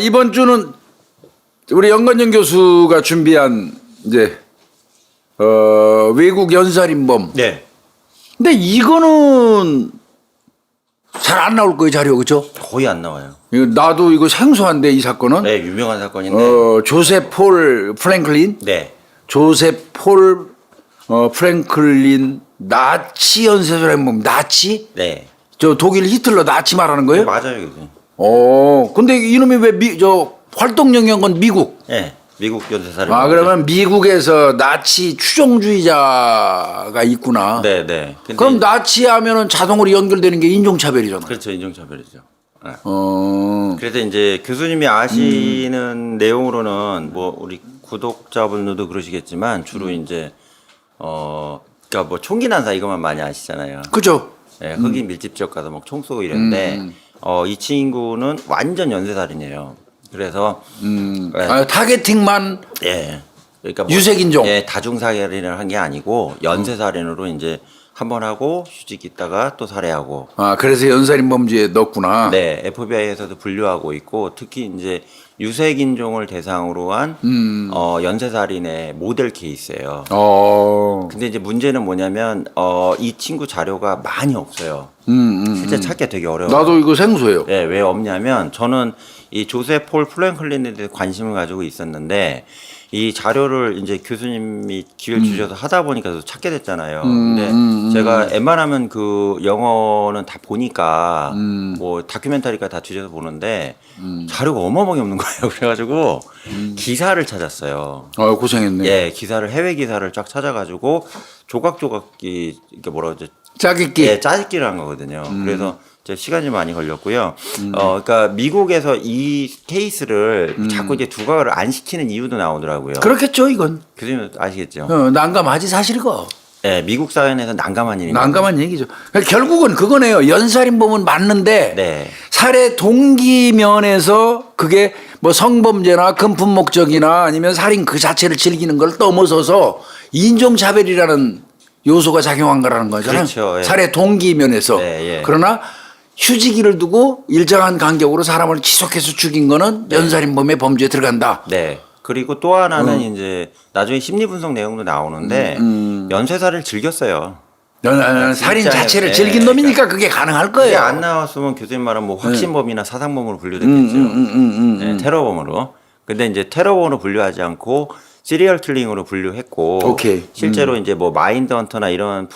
이번 주는 우리 연관영 교수가 준비한 이제 외국 연살인범. 네. 근데 이거는 잘 안 나올 거예요, 자료. 그죠? 거의 안 나와요. 나도 이거 생소한데 이 사건은. 네, 유명한 사건인데. 조셉 폴 프랭클린. 네. 조셉 폴 프랭클린 나치 연쇄살인범. 나치? 네. 저 독일 히틀러 나치 말하는 거예요? 맞아요, 교수님. 근데 이놈이 왜 활동 영역은 미국? 네. 미국 연쇄살인. 그러면 미국에서 나치 추종주의자가 있구나. 네, 네. 근데 그럼 나치 하면은 자동으로 연결되는 게 인종차별이잖아. 그렇죠, 인종차별이죠. 네. 그래서 그래서 이제 교수님이 아시는 내용으로는 뭐 우리 구독자분들도 그러시겠지만 주로 이제 그러니까 뭐 총기 난사 이것만 많이 아시잖아요. 그죠? 네, 흑인 밀집 지역 가서 막 총 쏘고 이랬는데 이 친구는 완전 연쇄살인이에요. 그래서 타겟팅만 예. 그러니까 유색인종. 예, 다중살인을 한 게 아니고 연쇄살인으로 이제 한 번 하고 휴직 있다가 또 살해하고. 그래서 연살인범죄에 넣었구나. 네, FBI에서도 분류하고 있고 특히 이제 유색인종을 대상으로 한 연쇄살인의 모델 케이스예요. 근데 이제 문제는 뭐냐면 이 친구 자료가 많이 없어요. 실제 찾기가 되게 어려워요. 나도 이거 생소해요. 네, 왜 없냐면 저는 이 조셉 폴 프랭클린에 대해 관심을 가지고 있었는데 이 자료를 이제 교수님이 기회를 주셔서 하다 보니까 또 찾게 됐잖아요. 근데 제가 웬만하면 그 영어는 다 보니까 뭐 다큐멘터리가 다 뒤져서 보는데 자료가 어마어마하게 없는 거예요. 그래가지고 기사를 찾았어요. 고생했네. 예, 기사를 해외 기사를 쫙 찾아가지고 조각조각 이게 뭐라 그러죠? 짜깁기. 예, 짜깁기를 한 거거든요. 그래서 이제 시간이 많이 걸렸고요. 그러니까 미국에서 이 케이스를 자꾸 이제 두각을 안 시키는 이유도 나오더라고요. 그렇겠죠, 이건. 교수님 아시겠죠? 난감하지 사실이고. 예, 미국 사회에서 난감한 일입니다. 난감한 얘기죠. 그러니까 결국은 그거네요. 연살인범은 맞는데 네. 살해 동기 면에서 그게 뭐 성범죄나 금품 목적이나 아니면 살인 그 자체를 즐기는 걸 넘어서서 인종차별이라는 요소가 작용한 거라는 거잖아요. 그렇죠. 예. 살해 동기 면에서. 네, 예. 그러나 휴지기를 두고 일정한 간격으로 사람을 지속해서 죽인 거는 연살인범의 범죄에 들어간다. 네. 그리고 또 하나는 이제 나중에 심리 분석 내용도 나오는데 연쇄살을 즐겼어요. 살인 진짜, 자체를 예, 즐긴 놈이니까 그게 가능할 거예요. 그게 안 나왔으면 교수님 말은 뭐 확신범이나 사상범으로 분류됐겠죠. 네, 테러범으로. 근데 이제 테러범으로 분류하지 않고 시리얼 킬링으로 분류했고 오케이. 실제로 이제 뭐 마인드 헌터나 이런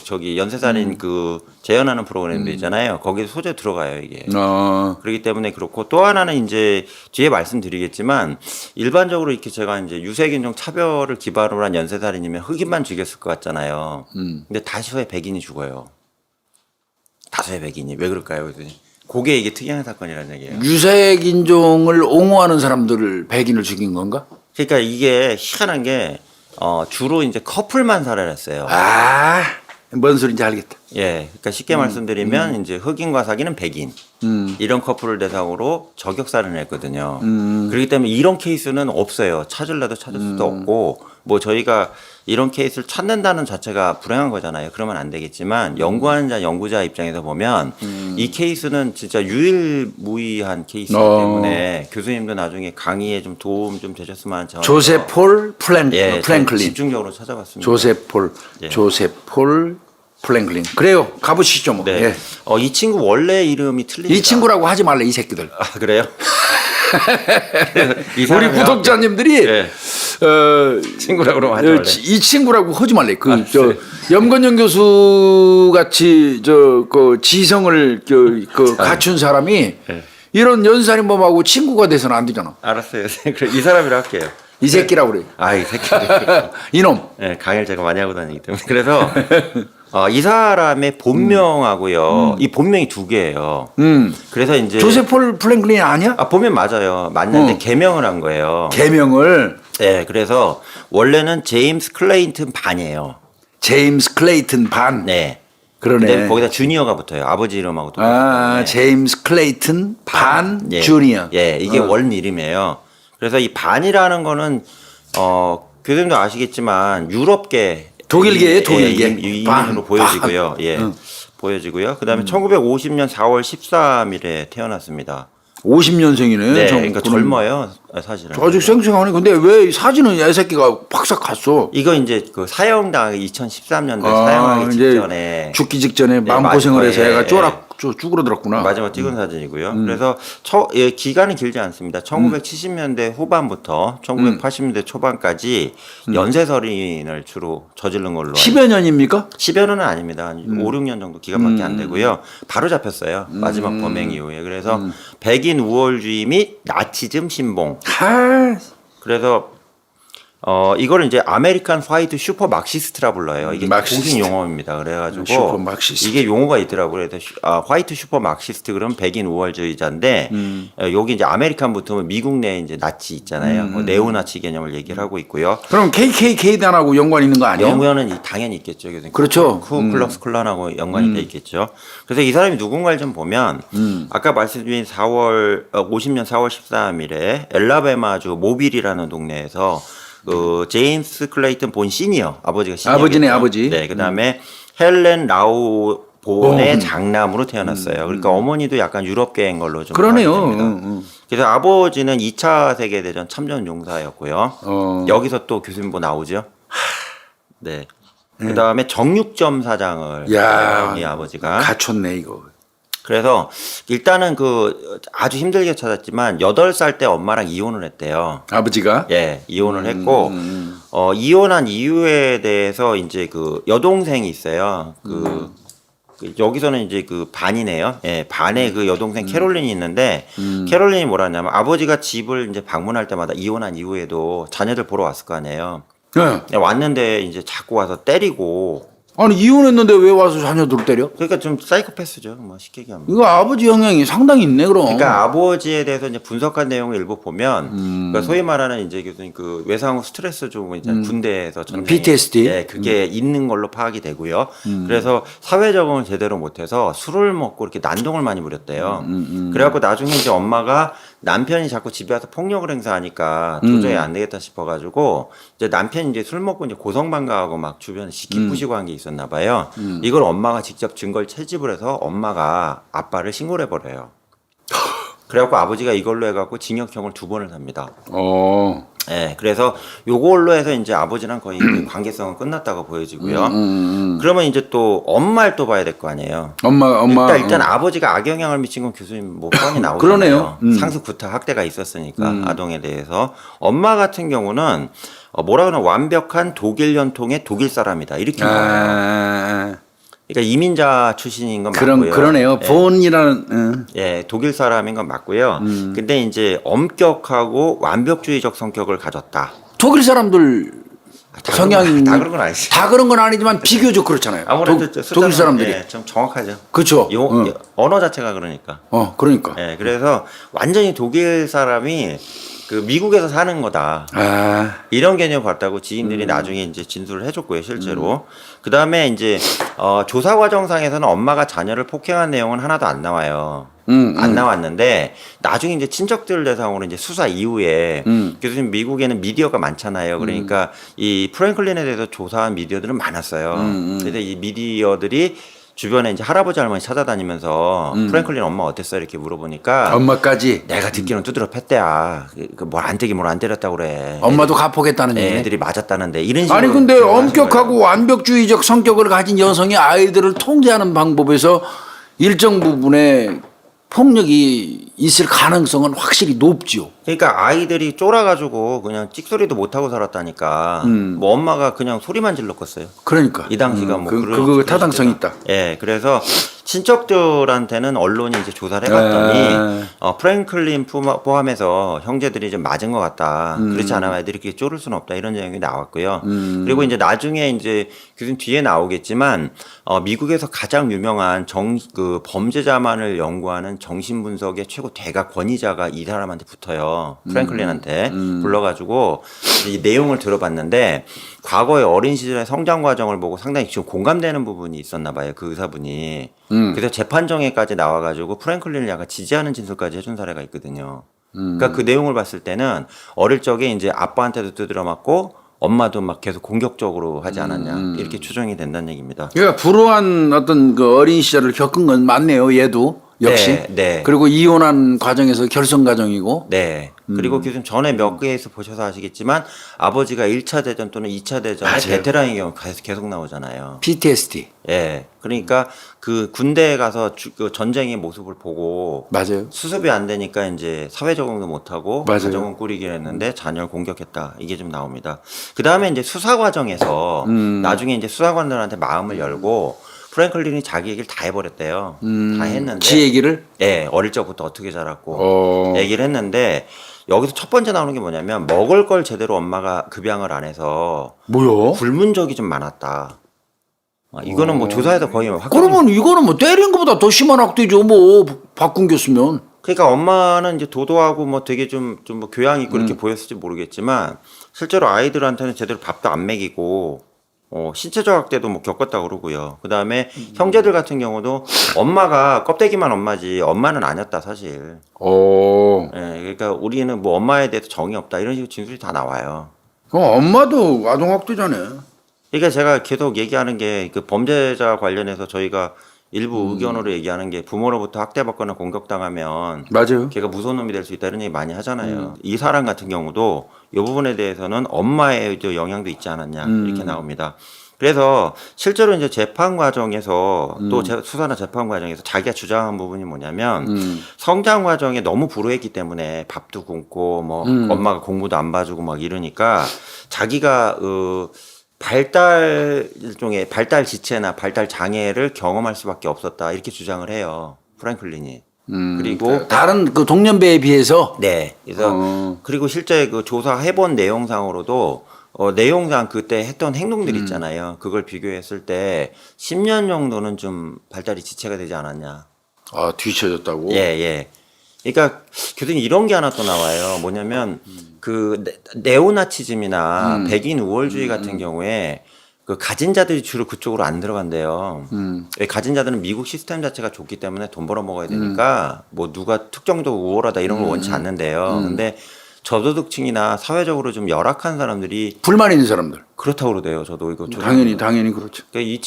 저기 연쇄살인 그 재현하는 프로그램도 있잖아요. 거기서 소재 들어가요, 이게. 그렇기 때문에 그렇고 또 하나는 이제 뒤에 말씀드리겠지만 일반적으로 이렇게 제가 이제 유색인종 차별을 기반으로 한 연쇄살인이면 흑인만 죽였을 것 같잖아요. 근데 다수의 백인이 죽어요. 다수의 백인이 왜 그럴까요? 그게 이게 특이한 사건이라는 얘기예요. 유색인종을 옹호하는 사람들을 백인을 죽인 건가? 그러니까 이게 희한한 게 주로 이제 커플만 살해를 했어요. 뭔 소린지 알겠다. 예, 그러니까 쉽게 말씀드리면 이제 흑인과 사귀는 백인 이런 커플을 대상으로 저격살인을 했거든요. 그렇기 때문에 이런 케이스는 없어요. 찾으려도 찾을 수도 없고 뭐 저희가 이런 케이스를 찾는다는 자체가 불행한 거잖아요. 그러면 안 되겠지만 연구자 입장에서 보면 이 케이스는 진짜 유일무이한 케이스이기 때문에 교수님도 나중에 강의에 좀 도움 좀 되셨으면 하는 차원에서 조셉 폴 프랭클린. 집중적으로 찾아봤습니다. 조셉 폴 프랭클린. 그래요. 가보시죠 뭐. 네. 예. 이 친구 원래 이름이 틀립니다. 이 친구라고 하지 말래 이 새끼들. 그래요? 우리 구독자님들이 네. 친구라고 그러면 하지 말래. 이 친구라고 하지 말래. 염건영 교수 같이 그 지성을 갖춘 사람이 이런 연살인범하고 친구가 돼서는 안 되잖아. 알았어요. 그래, 이 사람이라 할게요. 이 새끼라고 그래. 이 새끼. 이놈. 네, 강의를 제가 많이 하고 다니기 때문에. 그래서 이 사람의 본명하고요. 이 본명이 두 개예요. 그래서 이제 조셉 폴 프랭클린 아니야? 본명 맞아요. 맞는데 개명을 한 거예요. 개명을. 네, 그래서 원래는 제임스 클레인튼 반이에요. 제임스 클레이튼 반. 네. 그러네. 근데 거기다 주니어가 붙어요. 아버지 이름하고 똑같아요. 제임스 클레이튼 반 예. 주니어. 예, 이게 원 이름이에요. 그래서 이 반이라는 거는 교수님도 아시겠지만 유럽계 독일계의 독일계 이민으로 보여지고요. 예. 보여지고요. 그다음에 1950년 4월 13일에 태어났습니다. 50년생이네. 네, 그러니까 젊어요, 사실은. 아직 쌩쌩하네. 근데 왜 사진은 애새끼가 팍싹 갔어? 이거 이제 그 사형당하기 2013년도에 아, 사형하기 이제 직전에 죽기 직전에 네, 마음고생을 해서 마지막에, 애가 쭈그러들었구나. 마지막 찍은 사진이고요. 그래서 기간이 길지 않습니다. 1970년대 후반부터 1980년대 초반까지 연쇄살인을 주로 저지른 걸로 10여 년입니까? 10여 년은 아닙니다. 한 5, 6년 정도 기간밖에 안 되고요. 바로 잡혔어요. 마지막 범행 이후에. 그래서 백인 우월주의 및 나치즘 신봉. 하, 그래서 이거를 이제 아메리칸 화이트 슈퍼 막시스트라 불러요. 이게 막시스트. 공식 용어입니다. 그래가지고 슈퍼 막시스트. 이게 용어가 있더라고요. 그래서 화이트 슈퍼 막시스트 그러면 백인 우월주의자인데 여기 이제 아메리칸 붙으면 미국 내에 이제 나치 있잖아요. 뭐 네오나치 개념을 얘기를 하고 있고요. 그럼 KKK단하고 연관 있는 거 아니에요? 연관은 당연히 있겠죠. 그렇죠. 쿠클럭스 클란하고 연관이 돼 있겠죠. 그래서 이 사람이 누군가를 좀 보면 아까 말씀드린 50년 4월 13일에 엘라베마주 모빌이라는 동네에서 그 제임스 클레이튼 본 시니어 아버지가 시니어 아버지네, 아버지. 네, 그다음에 헬렌 라우 본의 장남으로 태어났어요. 그러니까 어머니도 약간 유럽계인 걸로 좀 그러네요. 파악이 됩니다. 그래서 아버지는 2차 세계대전 참전 용사였고요. 여기서 또 교수님보 나오죠. 네. 그다음에 정육점 사장을 야, 했어요, 이 아버지가. 갖췄네 이거. 그래서 일단은 그 아주 힘들게 찾았지만 8살 때 엄마랑 이혼을 했대요. 아버지가? 예, 이혼을 했고 이혼한 이유에 대해서 이제 그 여동생이 있어요. 그 여기서는 이제 그 반이네요. 예, 반에 그 여동생 캐롤린이 있는데 캐롤린이 뭐라 하냐면 아버지가 집을 이제 방문할 때마다 이혼한 이후에도 자녀들 보러 왔을 거 아니에요. 네. 왔는데 이제 자꾸 와서 때리고 아니 이혼했는데 왜 와서 자녀들을 때려? 그러니까 좀 사이코패스죠. 뭐 쉽게 얘기하면. 이거 아버지 영향이 상당히 있네 그럼. 그러니까 아버지에 대해서 이제 분석한 내용을 일부 보면, 그러니까 소위 말하는 이제 교수님 그 외상 후 스트레스 좀 이제 군대에서 전쟁, PTSD? 예, 그게 있는 걸로 파악이 되고요. 그래서 사회 적응을 제대로 못해서 술을 먹고 이렇게 난동을 많이 부렸대요. 그래갖고 나중에 이제 엄마가 남편이 자꾸 집에 와서 폭력을 행사하니까 도저히 안 되겠다 싶어가지고 이제 남편이 이제 술 먹고 이제 고성방가하고 막 주변에 시키부시고 한 게 있었나 봐요. 이걸 엄마가 직접 증거를 채집을 해서 엄마가 아빠를 신고를 해버려요. 그래갖고 아버지가 이걸로 해갖고 징역형을 2번을 삽니다. 예, 그래서 요걸로 해서 이제 아버지랑 거의 이제 관계성은 끝났다고 보여지고요. 그러면 이제 또 엄마를 또 봐야 될 거 아니에요. 엄마. 일단 아버지가 악영향을 미친 건 교수님 뭐 뻔히 나오잖아요. 그러네요. 상습 구타 학대가 있었으니까 아동에 대해서. 엄마 같은 경우는 뭐라 그러나 완벽한 독일 연통의 독일 사람이다 이렇게 나와요. 그러니까 이민자 출신인 건 맞고요. 그러네요. 예. 본이라는. 예, 독일 사람인 건 맞고요. 근데 이제 엄격하고 완벽주의적 성격을 가졌다. 독일 사람들 성향이 다 그런 건 아니지. 다 그런 건 아니지만 비교적 그렇잖아요. 아무래도 독일 사람들이. 예, 좀 정확하죠. 그렇죠. 언어 자체가 그러니까. 그러니까. 예, 그래서 완전히 독일 사람이 그 미국에서 사는 거다. 이런 개념을 봤다고 지인들이 나중에 이제 진술을 해줬고요, 실제로. 그 다음에 이제 조사 과정상에서는 엄마가 자녀를 폭행한 내용은 하나도 안 나와요. 안 나왔는데 나중에 이제 친척들 대상으로 이제 수사 이후에 교수님 미국에는 미디어가 많잖아요. 그러니까 이 프랭클린에 대해서 조사한 미디어들은 많았어요. 그래서 이 미디어들이 주변에 이제 할아버지 할머니 찾아다니면서 프랭클린 엄마 어땠어 이렇게 물어보니까 엄마까지. 내가 듣기로는 두드려 팼대야. 뭘 안 때기 뭘 안 때렸다고 그래. 엄마도 갚겠다는 얘기네. 애들이 맞았다는데 이런 식으로. 아니 근데 표현을 하신 엄격하고 거예요. 완벽주의적 성격을 가진 여성이 아이들을 통제하는 방법에서 일정 부분의 폭력이 있을 가능성은 확실히 높죠. 그러니까 아이들이 쫄아가지고 그냥 찍소리도 못하고 살았다니까. 뭐 엄마가 그냥 소리만 질렀겠어요. 그러니까 이 당시가 뭐 그거 타당성 있다. 예, 그래서 친척들한테는 언론이 이제 조사를 해봤더니 프랭클린 포함해서 형제들이 좀 맞은 것 같다. 그렇지 않으면 애들이 이렇게 쫄을 수는 없다. 이런 내용이 나왔고요. 그리고 이제 나중에 이제 교수님 뒤에 나오겠지만 미국에서 가장 유명한 그 범죄자만을 연구하는 정신분석의 최고 대가 권위자가 이 사람한테 붙어요. 프랭클린한테 불러가지고 이 내용을 들어봤는데 과거의 어린 시절의 성장 과정을 보고 상당히 지금 공감되는 부분이 있었나 봐요. 그 의사분이. 그래서 재판정에까지 나와가지고 프랭클린을 약간 지지하는 진술까지 해준 사례가 있거든요. 그러니까 그 내용을 봤을 때는 어릴 적에 이제 아빠한테도 두드려 맞고 엄마도 막 계속 공격적으로 하지 않았냐 이렇게 추정이 된다는 얘기입니다. 그러니까 불우한 어떤 그 어린 시절을 겪은 건 맞네요. 얘도 역시. 네, 네. 그리고 이혼한 과정에서 결성 과정이고. 네. 그리고 교수님 전에 몇 개에서 보셔서 아시겠지만 아버지가 1차 대전 또는 2차 대전에 맞아요. 베테랑의 경우 계속 나오잖아요. PTSD. 예. 그러니까 그 군대에 가서 그 전쟁의 모습을 보고 맞아요. 수습이 안 되니까 이제 사회 적응도 못 하고 맞아요. 가정은 꾸리기로 했는데 자녀를 공격했다. 이게 좀 나옵니다. 그다음에 이제 수사 과정에서 나중에 이제 수사관들한테 마음을 열고 프랭클린이 자기 얘기를 다 해버렸대요. 다 했는데 지 얘기를? 예, 어릴 적부터 어떻게 자랐고 어. 얘기를 했는데 여기서 첫 번째 나오는 게 뭐냐면 먹을 걸 제대로 엄마가 급양을 안 해서 뭐요? 굶은 적이 좀 많았다. 이거는 뭐 조사에서 거의 확정. 그러면 이거는 뭐 때린 것보다 더 심한 악도죠. 뭐 바꾼겼으면. 그러니까 엄마는 이제 도도하고 뭐 되게 좀 뭐 교양 있고 이렇게 보였을지 모르겠지만 실제로 아이들한테는 제대로 밥도 안 먹이고 신체적 학대도 뭐 겪었다 그러고요. 그 다음에 형제들 같은 경우도 엄마가 껍데기만 엄마지 엄마는 아니었다 사실. 오. 예, 그러니까 우리는 뭐 엄마에 대해서 정이 없다 이런 식으로 진술이 다 나와요. 그럼 엄마도 아동학대잖아요. 그러니까 제가 계속 얘기하는 게 그 범죄자 관련해서 저희가 일부 의견으로 얘기하는 게 부모로부터 학대받거나 공격당하면 맞아요. 걔가 무서운 놈이 될 수 있다 이런 얘기 많이 하잖아요. 이 사람 같은 경우도 이 부분에 대해서는 엄마의 영향도 있지 않았냐 이렇게 나옵니다. 그래서 실제로 이제 재판 과정에서 또 수사나 재판 과정에서 자기가 주장한 부분이 뭐냐면 성장 과정에 너무 불우했기 때문에 밥도 굶고 뭐 엄마가 공부도 안 봐주고 막 이러니까 자기가 일종의 발달 지체나 발달 장애를 경험할 수밖에 없었다 이렇게 주장을 해요. 프랭클린이. 그리고 다른 그 동년배에 비해서. 네. 그래서 그리고 실제 그 조사해본 내용상으로도 내용상 그때 했던 행동들 있잖아요. 그걸 비교했을 때 10년 정도는 좀 발달이 지체가 되지 않았냐. 아, 뒤쳐졌다고? 예, 예. 그러니까 교수님 이런 게 하나 또 나와요. 뭐냐면 그 네오나치즘이나 백인 우월주의 같은 경우에 그 가진 자들이 주로 그쪽으로 안 들어간대요. 왜 가진 자들은 미국 시스템 자체가 좋기 때문에 돈 벌어 먹어야 되니까 뭐 누가 특정적으로 우월하다 이런 걸 원치 않는데요. 근데 저소득층이나 사회적으로 좀 열악한 사람들이 불만 있는 사람들. 그렇다고 그러대요. 저도 이거 당연히 그렇죠. 그러니까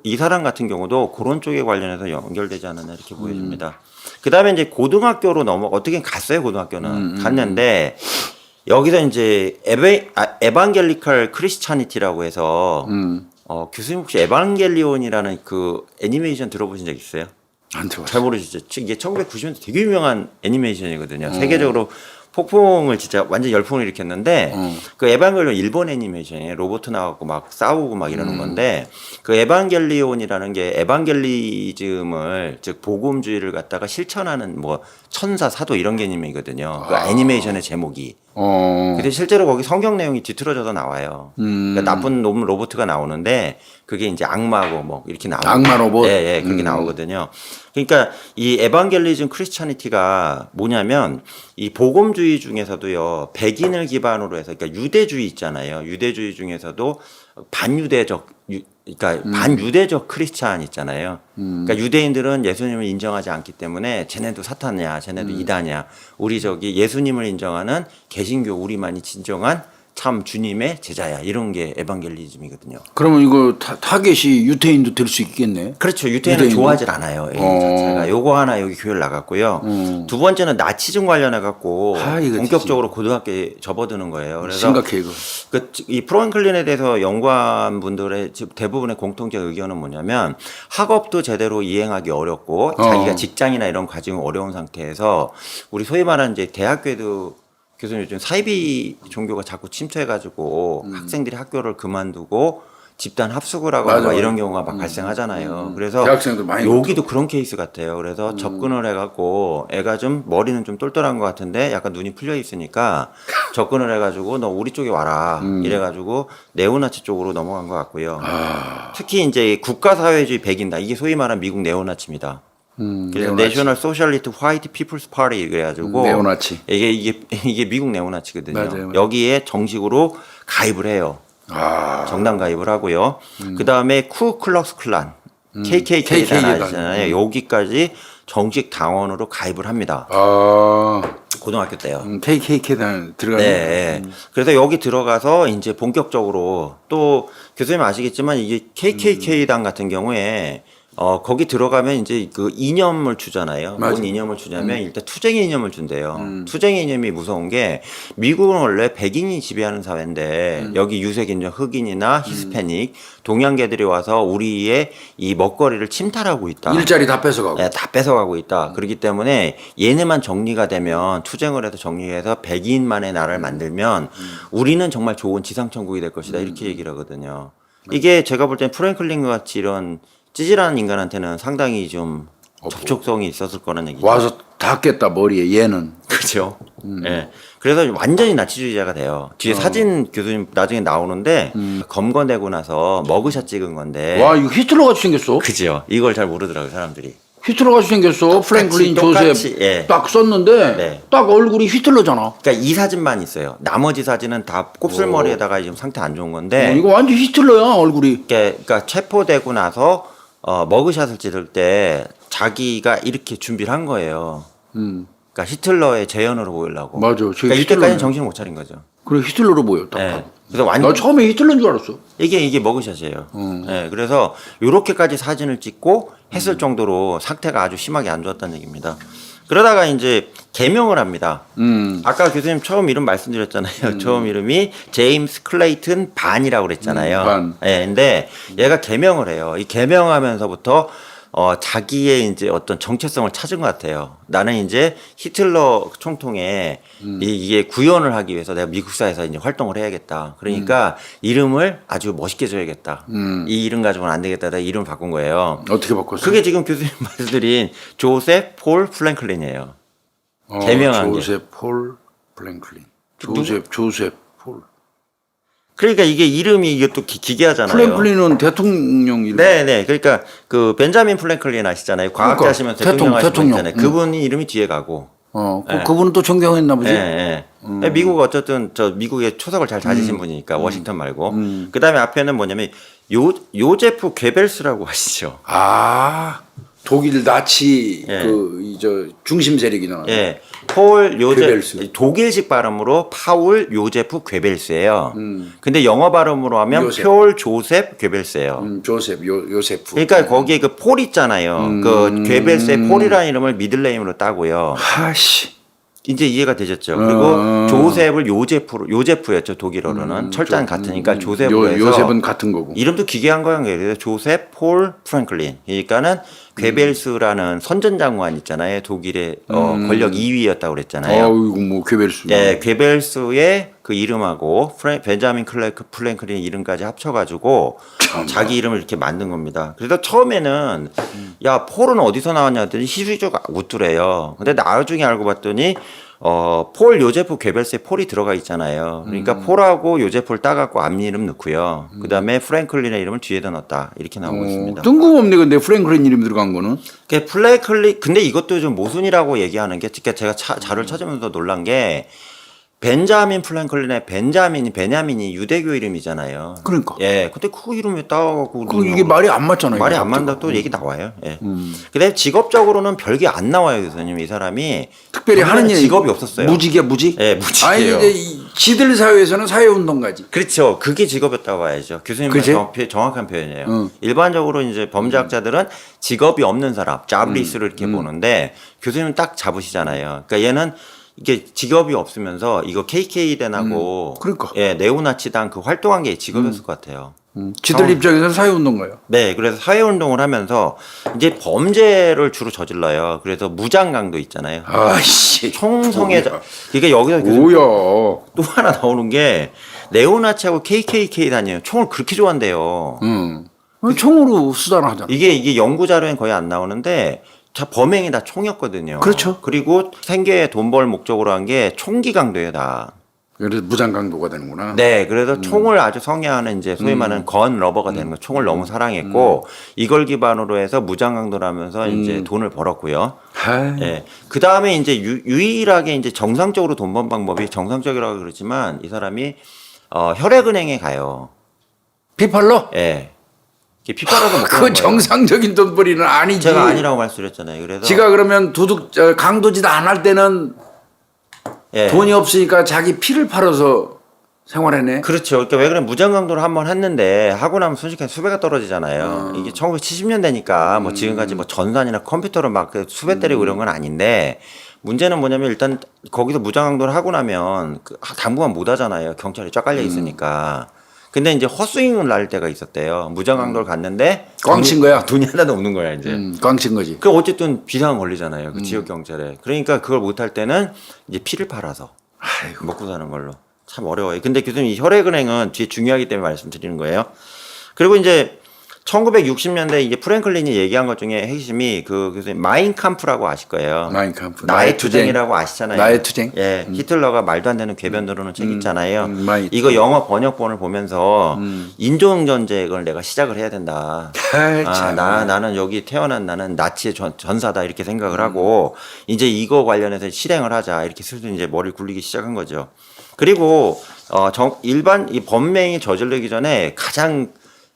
이 사람 같은 경우도 그런 쪽에 관련해서 연결되지 않았나 이렇게 보여집니다. 그다음에 이제 고등학교로 어떻게 갔어요. 고등학교는 갔는데 여기서 이제 에반겔리컬 크리스찬니티라고 해서 교수님 혹시 에반겔리온이라는 그 애니메이션 들어보신 적 있어요? 안 들어봤어요. 잘 모르시죠? 이게 1990년대 되게 유명한 애니메이션이거든요. 세계적으로 폭풍을 진짜 완전 열풍을 일으켰는데 그 에반겔리온 일본 애니메이션이에요. 로봇 나와갖고 막 싸우고 막 이러는 건데 그 에반겔리온이라는 게 에반겔리즘을 즉 복음주의를 갖다가 실천하는 뭐 천사 사도 이런 개념이거든요. 그 애니메이션의 제목이. 근데 실제로 거기 성경 내용이 뒤틀어져서 나와요. 그러니까 나쁜 놈 로봇가 나오는데 그게 이제 악마고 뭐 이렇게 나오고. 악마 로봇? 예, 예, 그렇게 나오거든요. 그러니까 이 에반겔리즘 크리스찬니티가 뭐냐면 이 복음주의 중에서도요, 백인을 기반으로 해서 그러니까 유대주의 있잖아요. 유대주의 중에서도 반유대적 그러니까 반유대적 크리스찬 있잖아요. 그러니까 유대인들은 예수님을 인정하지 않기 때문에 쟤네도 사탄이야, 쟤네도 이단이야. 우리 저기 예수님을 인정하는 개신교 우리만이 진정한 참 주님의 제자야. 이런 게 에반겔리즘이거든요. 그러면 이거 타겟이 유태인도 될 수 있겠네. 그렇죠. 유태인은 좋아하질 않아요. 애인 자체가. 요거 하나 여기 교회를 나갔고요. 두 번째는 나치즘 관련해 갖고 본격적으로 고등학교에 접어드는 거예요. 그래서 심각해 이거. 이 프랭클린에 대해서 연구한 분들의 대부분의 공통적 의견은 뭐냐면 학업도 제대로 이행하기 어렵고 자기가 직장이나 이런 과정이 어려운 상태에서 우리 소위 말하는 이제 대학교에도 교수님 요즘 사이비 종교가 자꾸 침투해가지고 학생들이 학교를 그만두고 집단 합숙을 하거나 막 이런 경우가 막 발생하잖아요. 그래서 대학생들 많이 여기도 그런 케이스 같아요. 그래서 접근을 해갖고 애가 좀 머리는 좀 똘똘한 것 같은데 약간 눈이 풀려 있으니까 접근을 해가지고 너 우리 쪽에 와라 이래가지고 네오나치 쪽으로 넘어간 것 같고요. 특히 이제 국가사회주의 백인다 이게 소위 말하는 미국 네오나치입니다. 그래서 내셔널 소셜리스트 화이트 피플스 파티 그래가지고 네오나치. 이게 미국 네오나치거든요. 맞아요. 여기에 정식으로 가입을 해요. 정당 가입을 하고요. 그 다음에 쿠클럭스 클란 KKK라는 아시잖아요. 여기까지 정식 당원으로 가입을 합니다. 고등학교 때요. KKK단 들어가는. 네. 그래서 여기 들어가서 이제 본격적으로 또 교수님 아시겠지만 이게 KKK당 같은 경우에 거기 들어가면 이제 그 이념을 주잖아요. 맞아. 뭔 이념을 주냐면 일단 투쟁의 이념을 준대요. 투쟁의 이념이 무서운 게 미국은 원래 백인이 지배하는 사회인데 여기 유색인종 흑인이나 히스패닉 동양계들이 와서 우리의 이 먹거리를 침탈하고 있다. 일자리 다 뺏어가고. 네, 다 뺏어가고 있다. 그렇기 때문에 얘네만 정리가 되면 투쟁을 해서 정리해서 백인만의 나라를 만들면 우리는 정말 좋은 지상천국이 될 것이다. 이렇게 얘기를 하거든요. 이게 제가 볼 땐 프랭클린과 같이 이런 찌질한 인간한테는 상당히 좀 접촉성이 있었을 거라는 얘기죠. 와서 다 깼다 머리에 얘는. 그렇죠. 예. 그래서 완전히 나치주의자가 돼요. 뒤에 사진 교수님 나중에 나오는데 검거되고 나서 머그샷 찍은 건데. 와 이거 히틀러 같이 생겼어. 그죠. 이걸 잘 모르더라고요, 사람들이. 히틀러 같이 생겼어. 프랭클린 똑같이, 조셉 예. 딱 썼는데 네. 딱 얼굴이 히틀러잖아. 그러니까 이 사진만 있어요. 나머지 사진은 다 곱슬머리에다가 지금 상태 안 좋은 건데. 이거 완전 히틀러야 얼굴이. 그러니까 체포되고 나서 머그샷을 찍을 때 자기가 이렇게 준비를 한 거예요. 그러니까 히틀러의 재현으로 보이려고. 맞아. 그러니까 이때까지는 정신을 못 차린 거죠. 그래 히틀러로 보여. 딱. 예. 봐도. 그래서 나 완전 처음에 히틀러인 줄 알았어. 이게 머그샷이에요. 예. 그래서 요렇게까지 사진을 찍고 했을 정도로 상태가 아주 심하게 안 좋았다는 얘기입니다. 그러다가 이제 개명을 합니다. 아까 교수님 처음 이름 말씀드렸잖아요. 처음 이름이 제임스 클레이튼 반이라고 그랬잖아요. 반. 예, 근데 얘가 개명을 해요. 이 개명하면서부터 자기의 이제 어떤 정체성을 찾은 것 같아요. 나는 이제 히틀러 총통에 이게 구현을 하기 위해서 내가 미국사에서 이제 활동을 해야겠다. 그러니까 이름을 아주 멋있게 줘야겠다. 이 이름 가지고는 안 되겠다. 내가 이름을 바꾼 거예요. 어떻게 바꿨어? 그게 지금 교수님 말씀드린 조셉 폴 프랭클린이에요. 개명한 게. 조셉 폴 플랭클린. 조셉 폴. 그러니까 이게 이름이 이것도 기괴하잖아요. 플랭클린은 대통령 이름. 네네. 그러니까 그 벤자민 플랭클린 아시잖아요. 과학자시면 그러니까, 대통령 하신 분 대통령. 있잖아요. 그분이 이름이 뒤에 가고. 그분은 또 존경했나 보지. 예, 예. 미국 어쨌든 저 미국의 초석을 잘 다지신 분이니까 워싱턴 말고. 그다음에 앞에는 뭐냐면 요제프 괴벨스라고 하시죠. 아 독일 나치 예. 저 중심 세력이나. 예. 폴 요제 괴벨스. 독일식 발음으로 파울 요제프 괴벨스예요. 근데 영어 발음으로 하면 요셉. 폴 조셉 괴벨스예요. 조셉 요세프. 그러니까 거기에 그 폴 있잖아요. 그 괴벨스의 폴이라는 이름을 미들네임으로 따고요. 하씨. 이제 이해가 되셨죠. 그리고 조셉을 요제프였죠. 독일어로는 철자는 같으니까 조셉으로 해서 요셉은 같은 거고. 이름도 기괴한 거예요. 그래서 조셉 폴 프랭클린. 그러니까는 괴벨스라는 선전장관 있잖아요. 독일의 권력 2위였다고 그랬잖아요. 아이고 뭐 괴벨스. 네, 괴벨스의 그 이름하고 벤자민 플랭클린 이름까지 합쳐가지고 자기 이름을 이렇게 만든 겁니다. 그래서 처음에는 야 폴은 어디서 나왔냐 했더니 희귀적 웃두래요. 근데 나중에 알고 봤더니 폴 요제프 괴벨스에 폴이 들어가 있잖아요. 그러니까 폴하고 요제프를 따갖고 앞 이름 넣고요. 그 다음에 프랭클린의 이름을 뒤에다 넣었다 이렇게 나오고 있습니다. 뜬금없네 근데 프랭클린 이름 들어간 거는. 그 플랭클린 근데 이것도 좀 모순이라고 얘기하는 게 제가 자료를 찾으면서 놀란 게. 벤자민 플랭클린의 베냐민이 유대교 이름이잖아요. 그러니까. 예, 근데 그 이름 왜 따갖고 이게 말이 안 맞잖아요. 말이 안 맞다 또 얘기 나와요. 예. 근데 직업적으로는 별게 안 나와요, 교수님. 이 사람이 특별히 하는 일 직업이 없었어요. 무직이야 무직. 예, 무직이에요. 아니 이제 지들 사회에서는 사회운동가지. 그렇죠. 그게 직업이었다고 봐야죠. 교수님 그치? 정확한 표현이에요. 일반적으로 이제 범죄학자들은 직업이 없는 사람, 잡리스를 이렇게 보는데 교수님은 딱 잡으시잖아요. 그러니까 얘는 이게 직업이 없으면서 이거 KK단하고 그러니까. 예, 네오나치당 그 활동한 게 직업이었을 것 같아요. 지들 입장에서는 사회운동가요. 네, 그래서 사회운동을 하면서 이제 범죄를 주로 저질러요. 그래서 무장강도 있잖아요. 아이씨. 총성애자. 그러니까 여기서 뭐야. 또 하나 나오는 게 네오나치하고 KKK단이에요. 총을 그렇게 좋아한대요. 총으로 수단하잖아. 이게 연구 자료엔 거의 안 나오는데 자 범행이 다 총이었거든요. 그렇죠. 그리고 생계에 돈 벌 목적으로 한 게 총기 강도예요, 다. 그래서 무장강도가 되는구나. 네, 그래서 총을 아주 성애하는 이제 소위 말하는 건 러버가 되는 거. 총을 너무 사랑했고 이걸 기반으로 해서 무장강도를 하면서 이제 돈을 벌었고요. 네. 그 다음에 이제 유일하게 이제 정상적으로 돈 번 방법이 정상적이라고 그러지만 이 사람이 혈액은행에 가요. 피팔러? 예. 네. 피파라도 먹고 그건 정상적인 돈벌이는 아니지. 제가 아니라고 말씀드렸잖아요. 그래서 지가 그러면 강도짓 안 할 때는 예. 돈이 없으니까 자기 피를 팔아서 생활해내. 그렇죠. 그러니까 왜 그래 무장강도를 한번 했는데 하고 나면 순식간에 수배가 떨어지잖아요. 이게 1970년대니까 뭐 지금까지 뭐 전산이나 컴퓨터로 막그 수배 때리고 이런 건 아닌데 문제는 뭐냐면 일단 거기서 무장강도를 하고 나면 그 당분간 못 하잖아요. 경찰이 쫙 깔려 있으니까. 근데 이제 헛스윙을 날 때가 있었대요. 무장강도를 갔는데 꽝친 거야. 돈이 하나도 없는 거야 이제. 꽝친 거지. 그 어쨌든 비상 걸리잖아요. 그 지역 경찰에. 그러니까 그걸 못할 때는 이제 피를 팔아서 먹고 사는 걸로. 참 어려워요. 근데 교수님 이 혈액은행은 뒤에 중요하기 때문에 말씀드리는 거예요. 그리고 이제 1960년대 이제 프랭클린이 얘기한 것 중에 핵심이 그 교수님 마인캄프라고 아실 거예요. 마인캄프. 나의 투쟁이라고 아시잖아요. 나의 투쟁. 예, 히틀러가 말도 안 되는 궤변으로는 책 있잖아요. 마인 이거 영어 번역본을 보면서 인종 전쟁을 내가 시작을 해야 된다. 나는 여기 태어난 나는 나치의 전사다 이렇게 생각을 하고 이제 이거 관련해서 실행을 하자 이렇게 슬슬 이제 머리를 굴리기 시작한 거죠. 그리고 일반 이 범행이 저지르기 전에 가장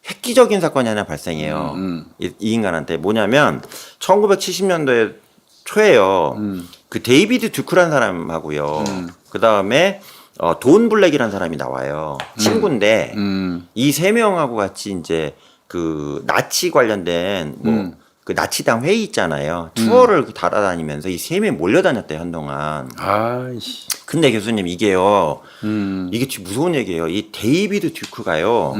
획기적인 사건이 하나 발생해요. 이 인간한테 뭐냐면 1970년대 초에요. 그 데이비드 듀크라는 사람하고요. 그 다음에 돈 블랙이라는 사람이 나와요. 친구인데 이 세 명하고 같이 이제 그 나치 관련된 뭐 그 나치당 회의 있잖아요. 투어를 달아다니면서 이 세 명이 몰려다녔대요 한동안. 아이씨. 근데 교수님 이게요. 이게 지금 무서운 얘기예요. 이 데이비드 듀크가요.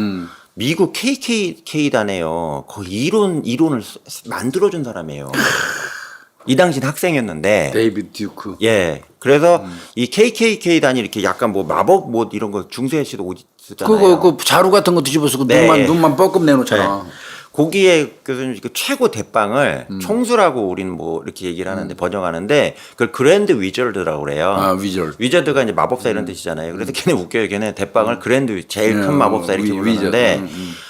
미국 KKK단에요. 거의 이론을 만들어준 사람이에요. 이 당시는 학생이었는데. 데이비드 듀크. 예. 그래서 이 KKK단이 이렇게 약간 뭐 마법 뭐 이런 거 중세 시도 옷 있었잖아요. 그 자루 같은 거 뒤집어 쓰고 네. 눈만 뻐끔 내놓잖아. 네. 거기에 교수님 그 최고 대빵을 총수라고 우리는 뭐 이렇게 얘기를 하는데 번역하는데 그걸 그랜드 위저드라고 그래요. 아, 위저. 위저드가 이제 마법사 이런 뜻이잖아요. 그래서 걔네 웃겨요. 걔네 대빵을 그랜드 제일 큰 마법사 이렇게 부르는데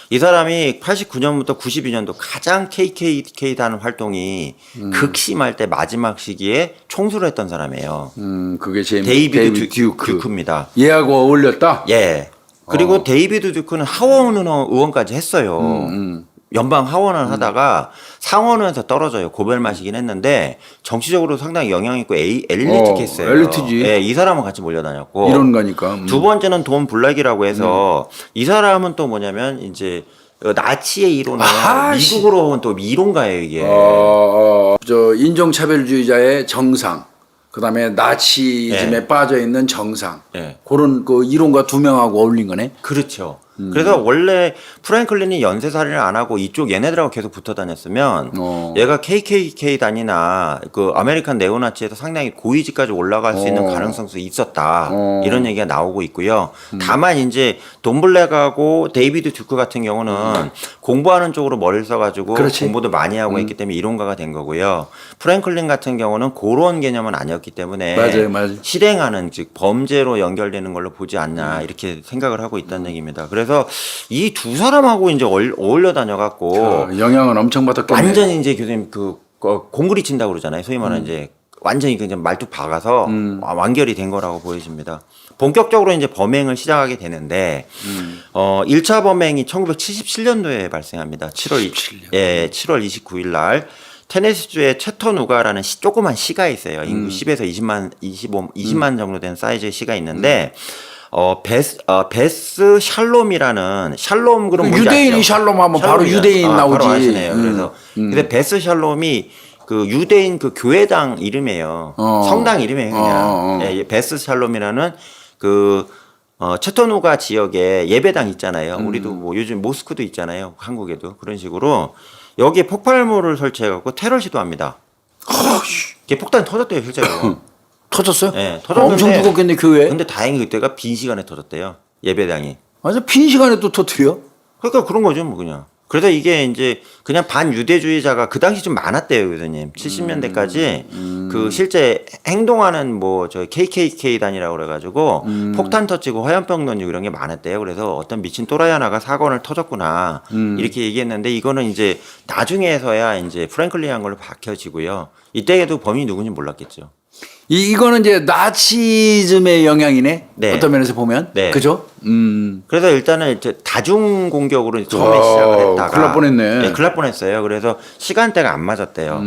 이 사람이 89년부터 92년도 가장 KKK 단 활동이 극심할 때 마지막 시기에 총수를 했던 사람이에요. 그게 데이비드 듀크입니다. 얘하고 어울렸다. 예. 그리고 데이비드 듀크는 하원 의원까지 했어요. 연방 하원을 하다가 상원에서 떨어져요. 고별마시긴 했는데 정치적으로 상당히 영향 있고 엘리트 케이스예요. 엘리트지. 예, 이 사람은 같이 몰려다녔고 이런 거니까. 두 번째는 돈 블랙이라고 해서 이 사람은 또 뭐냐면 이제 나치의 이론을 미국으로 온 또 이론가예요 이게. 저 인종차별주의자의 정상. 그다음에 나치즘에 빠져 있는 정상. 예. 그런 그 이론과 두 명하고 어울린 거네. 그렇죠. 그래서 원래 프랭클린이 연쇄살인을 안 하고 이쪽 얘네들하고 계속 붙어 다녔으면 얘가 KKK 단이나 그 아메리칸 네오나치에서 상당히 고위직까지 올라갈 수 있는 가능성도 있었다. 이런 얘기가 나오고 있고요. 다만 이제 돈 블랙하고 데이비드 듀크 같은 경우는 공부하는 쪽으로 머리를 써가지고 그렇지. 공부도 많이 하고 있기 때문에 이론가가 된 거고요. 프랭클린 같은 경우는 그런 개념은 아니었기 때문에 맞아요. 실행하는 즉 범죄로 연결되는 걸로 보지 않나 이렇게 생각을 하고 있다는 얘기입니다. 그래서 이 두 사람하고 이제 어울려 다녀갖고 영향은 엄청 받았겠네. 완전히 이제 교수님 그 공구리 친다고 그러잖아요. 소위 말하는 이제 완전히 그냥 말뚝 박아서 완결이 된 거라고 보여집니다. 본격적으로 이제 범행을 시작하게 되는데 1차 범행이 1977년도에 발생합니다. 7월 29일 날 테네시주의 채터누가라는 조그만 시가 있어요. 인구 10에서 20만 정도 된 사이즈의 시가 있는데 베스 샬롬이라는 샬롬 그럼 뭔지 유대인이 아시죠? 샬롬 하면 바로 유대인 나오지. 바로 아시네요. 그래서 근데 베스 샬롬이 그 유대인 그 교회당 이름이에요. 성당 이름이에요, 그냥. 예, 베스 샬롬이라는 그 채터누가 지역에 예배당 있잖아요. 우리도 뭐 요즘 모스크도 있잖아요. 한국에도 그런 식으로 여기에 폭발물을 설치해 갖고 테러 시도합니다. 이게 폭탄이 터졌대요, 실제로. 터졌어요? 네, 터졌는데 엄청 죽었겠네 교회. 근데 다행히 그때가 빈 시간에 터졌대요. 예배당이. 맞아, 빈 시간에 또 터뜨려? 그러니까 그런 거죠, 뭐 그냥. 그래서 이게 이제 그냥 반유대주의자가 그 당시 좀 많았대요, 교수님. 70년대까지 그 실제 행동하는 뭐 저 KKK 단이라고 그래가지고 폭탄 터치고 화염병 던지고 이런 게 많았대요. 그래서 어떤 미친 또라이 하나가 사건을 터졌구나 이렇게 얘기했는데 이거는 이제 나중에서야 이제 프랭클린한 걸로 밝혀지고요. 이때에도 범인이 누군지 몰랐겠죠. 이거는 이제 나치즘의 영향이네. 네. 어떤 면에서 보면. 네. 그죠? 그래서 일단은 이제 다중 공격으로 처음에 시작을 했다가 큰일 날 뻔했네. 네, 큰일 날 뻔했어요. 그래서 시간대가 안 맞았대요.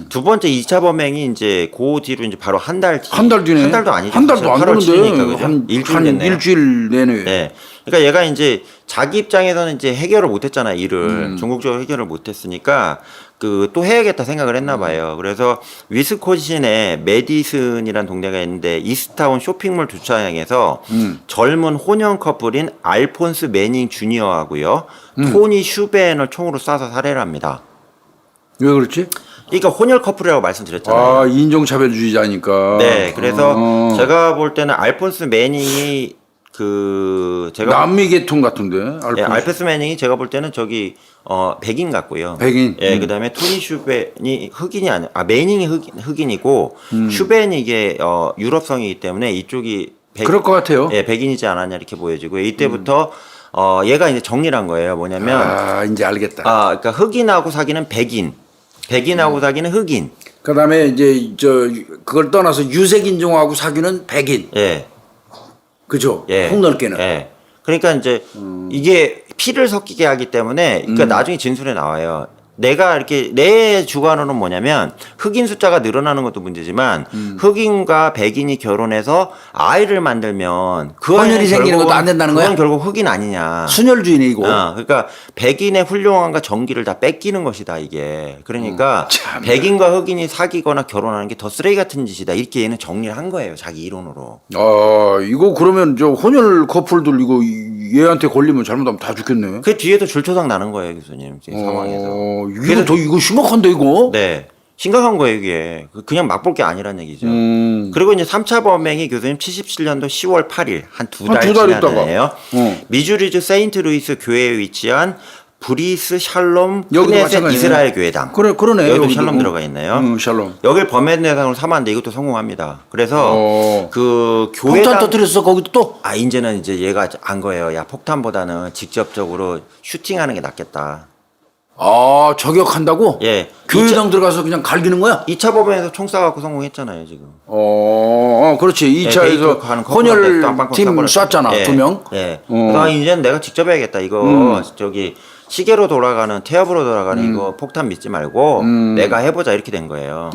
두 번째 2차 범행이 이제 그 뒤로 이제 바로 한 달 뒤. 한 달 뒤네. 한 달도 아니죠. 한 달도 안 8월 7일이니까 되는데. 그죠? 한 일주일 됐네요. 일주일 내내. 네. 그러니까 얘가 이제 자기 입장에서는 이제 해결을 못했잖아 일을 전국적으로 해결을 못했으니까 그 또 해야겠다 생각을 했나 봐요. 그래서 위스콘신에 메디슨이라는 동네가 있는데 이스타운 쇼핑몰 주차장에서 젊은 혼연 커플인 알폰스 매닝 주니어하고요 토니 슈벤을 총으로 쏴서 살해를 합니다. 왜 그렇지? 그러니까 혼혈 커플이라고 말씀드렸잖아요. 아, 인종차별주의자니까. 네, 그래서 제가 볼 때는 알폰스 매닝이 그 제가 남미 계통 같은데. 예, 알펜스 매닝이 제가 볼 때는 저기 백인 같고요. 백인. 예, 그다음에 토니 슈벤이 흑인이 아니 매닝이 흑인이고 슈벤이 이게 유럽성이기 때문에 이쪽이 그럴 것 같아요. 예, 백인이지 않았냐 이렇게 보여지고 이때부터 얘가 이제 정리를 한 거예요. 뭐냐면 아, 이제 알겠다. 그러니까 흑인하고 사귀는 백인, 백인하고 사귀는 흑인. 그다음에 이제 그걸 떠나서 유색 인종하고 사귀는 백인. 예. 그죠? 예. 폭넓게는. 예. 그러니까 이제 이게 피를 섞이게 하기 때문에 그러니까 나중에 진술에 나와요. 내가 이렇게 내 주관으로는 뭐냐면 흑인 숫자가 늘어나는 것도 문제지만 흑인과 백인이 결혼해서 아이를 만들면 그 혼혈이 아이는 생기는 결국은 것도 안 된다는 거야? 그건 결국 흑인 아니냐. 순혈주의네 이거. 그러니까 백인의 훌륭함과 정기를 다 뺏기는 것이다 이게. 그러니까 참. 백인과 흑인이 사귀거나 결혼하는 게 더 쓰레기 같은 짓이다 이렇게 얘는 정리를 한 거예요 자기 이론으로. 아, 이거 그러면 저 혼혈 커플들 이거 얘한테 걸리면 잘못하면 다 죽겠네. 그 뒤에도 줄초상 나는 거예요 교수님 지금 상황에서. 이거 더 이거 심각한데 이거. 네. 심각한 거예요, 이게. 그냥 맛볼 게 아니란 얘기죠. 그리고 이제 3차 범행이 교수님 77년도 10월 8일, 한 두 달 두 달 있다가. 지나네요. 미주리주 세인트루이스 교회에 위치한 브리스 샬롬 여기도 크네셋 마찬가지네. 이스라엘 교회당. 그러네. 여기도 샬롬 들어가 있네요. 샬롬. 여길 범행 대상으로 삼았는데 이것도 성공합니다. 그래서 그 폭탄 교회당 터뜨렸어 거기도 또. 이제는 이제 얘가 안 거예요. 야, 폭탄보다는 직접적으로 슈팅하는 게 낫겠다. 아, 저격한다고? 예. 교회당 들어가서 그냥 갈기는 거야? 2차 법원에서 총 쏴갖고 성공했잖아요, 지금. 그렇지. 데이트 2차에서 하는 커플한테 혼혈 빵빵빵 팀 쏴버렸어. 쐈잖아, 예. 2명. 예. 그래서 이제는 내가 직접 해야겠다. 이거 저기 시계로 돌아가는 태엽으로 돌아가는 이거 폭탄 믿지 말고 내가 해보자 이렇게 된 거예요.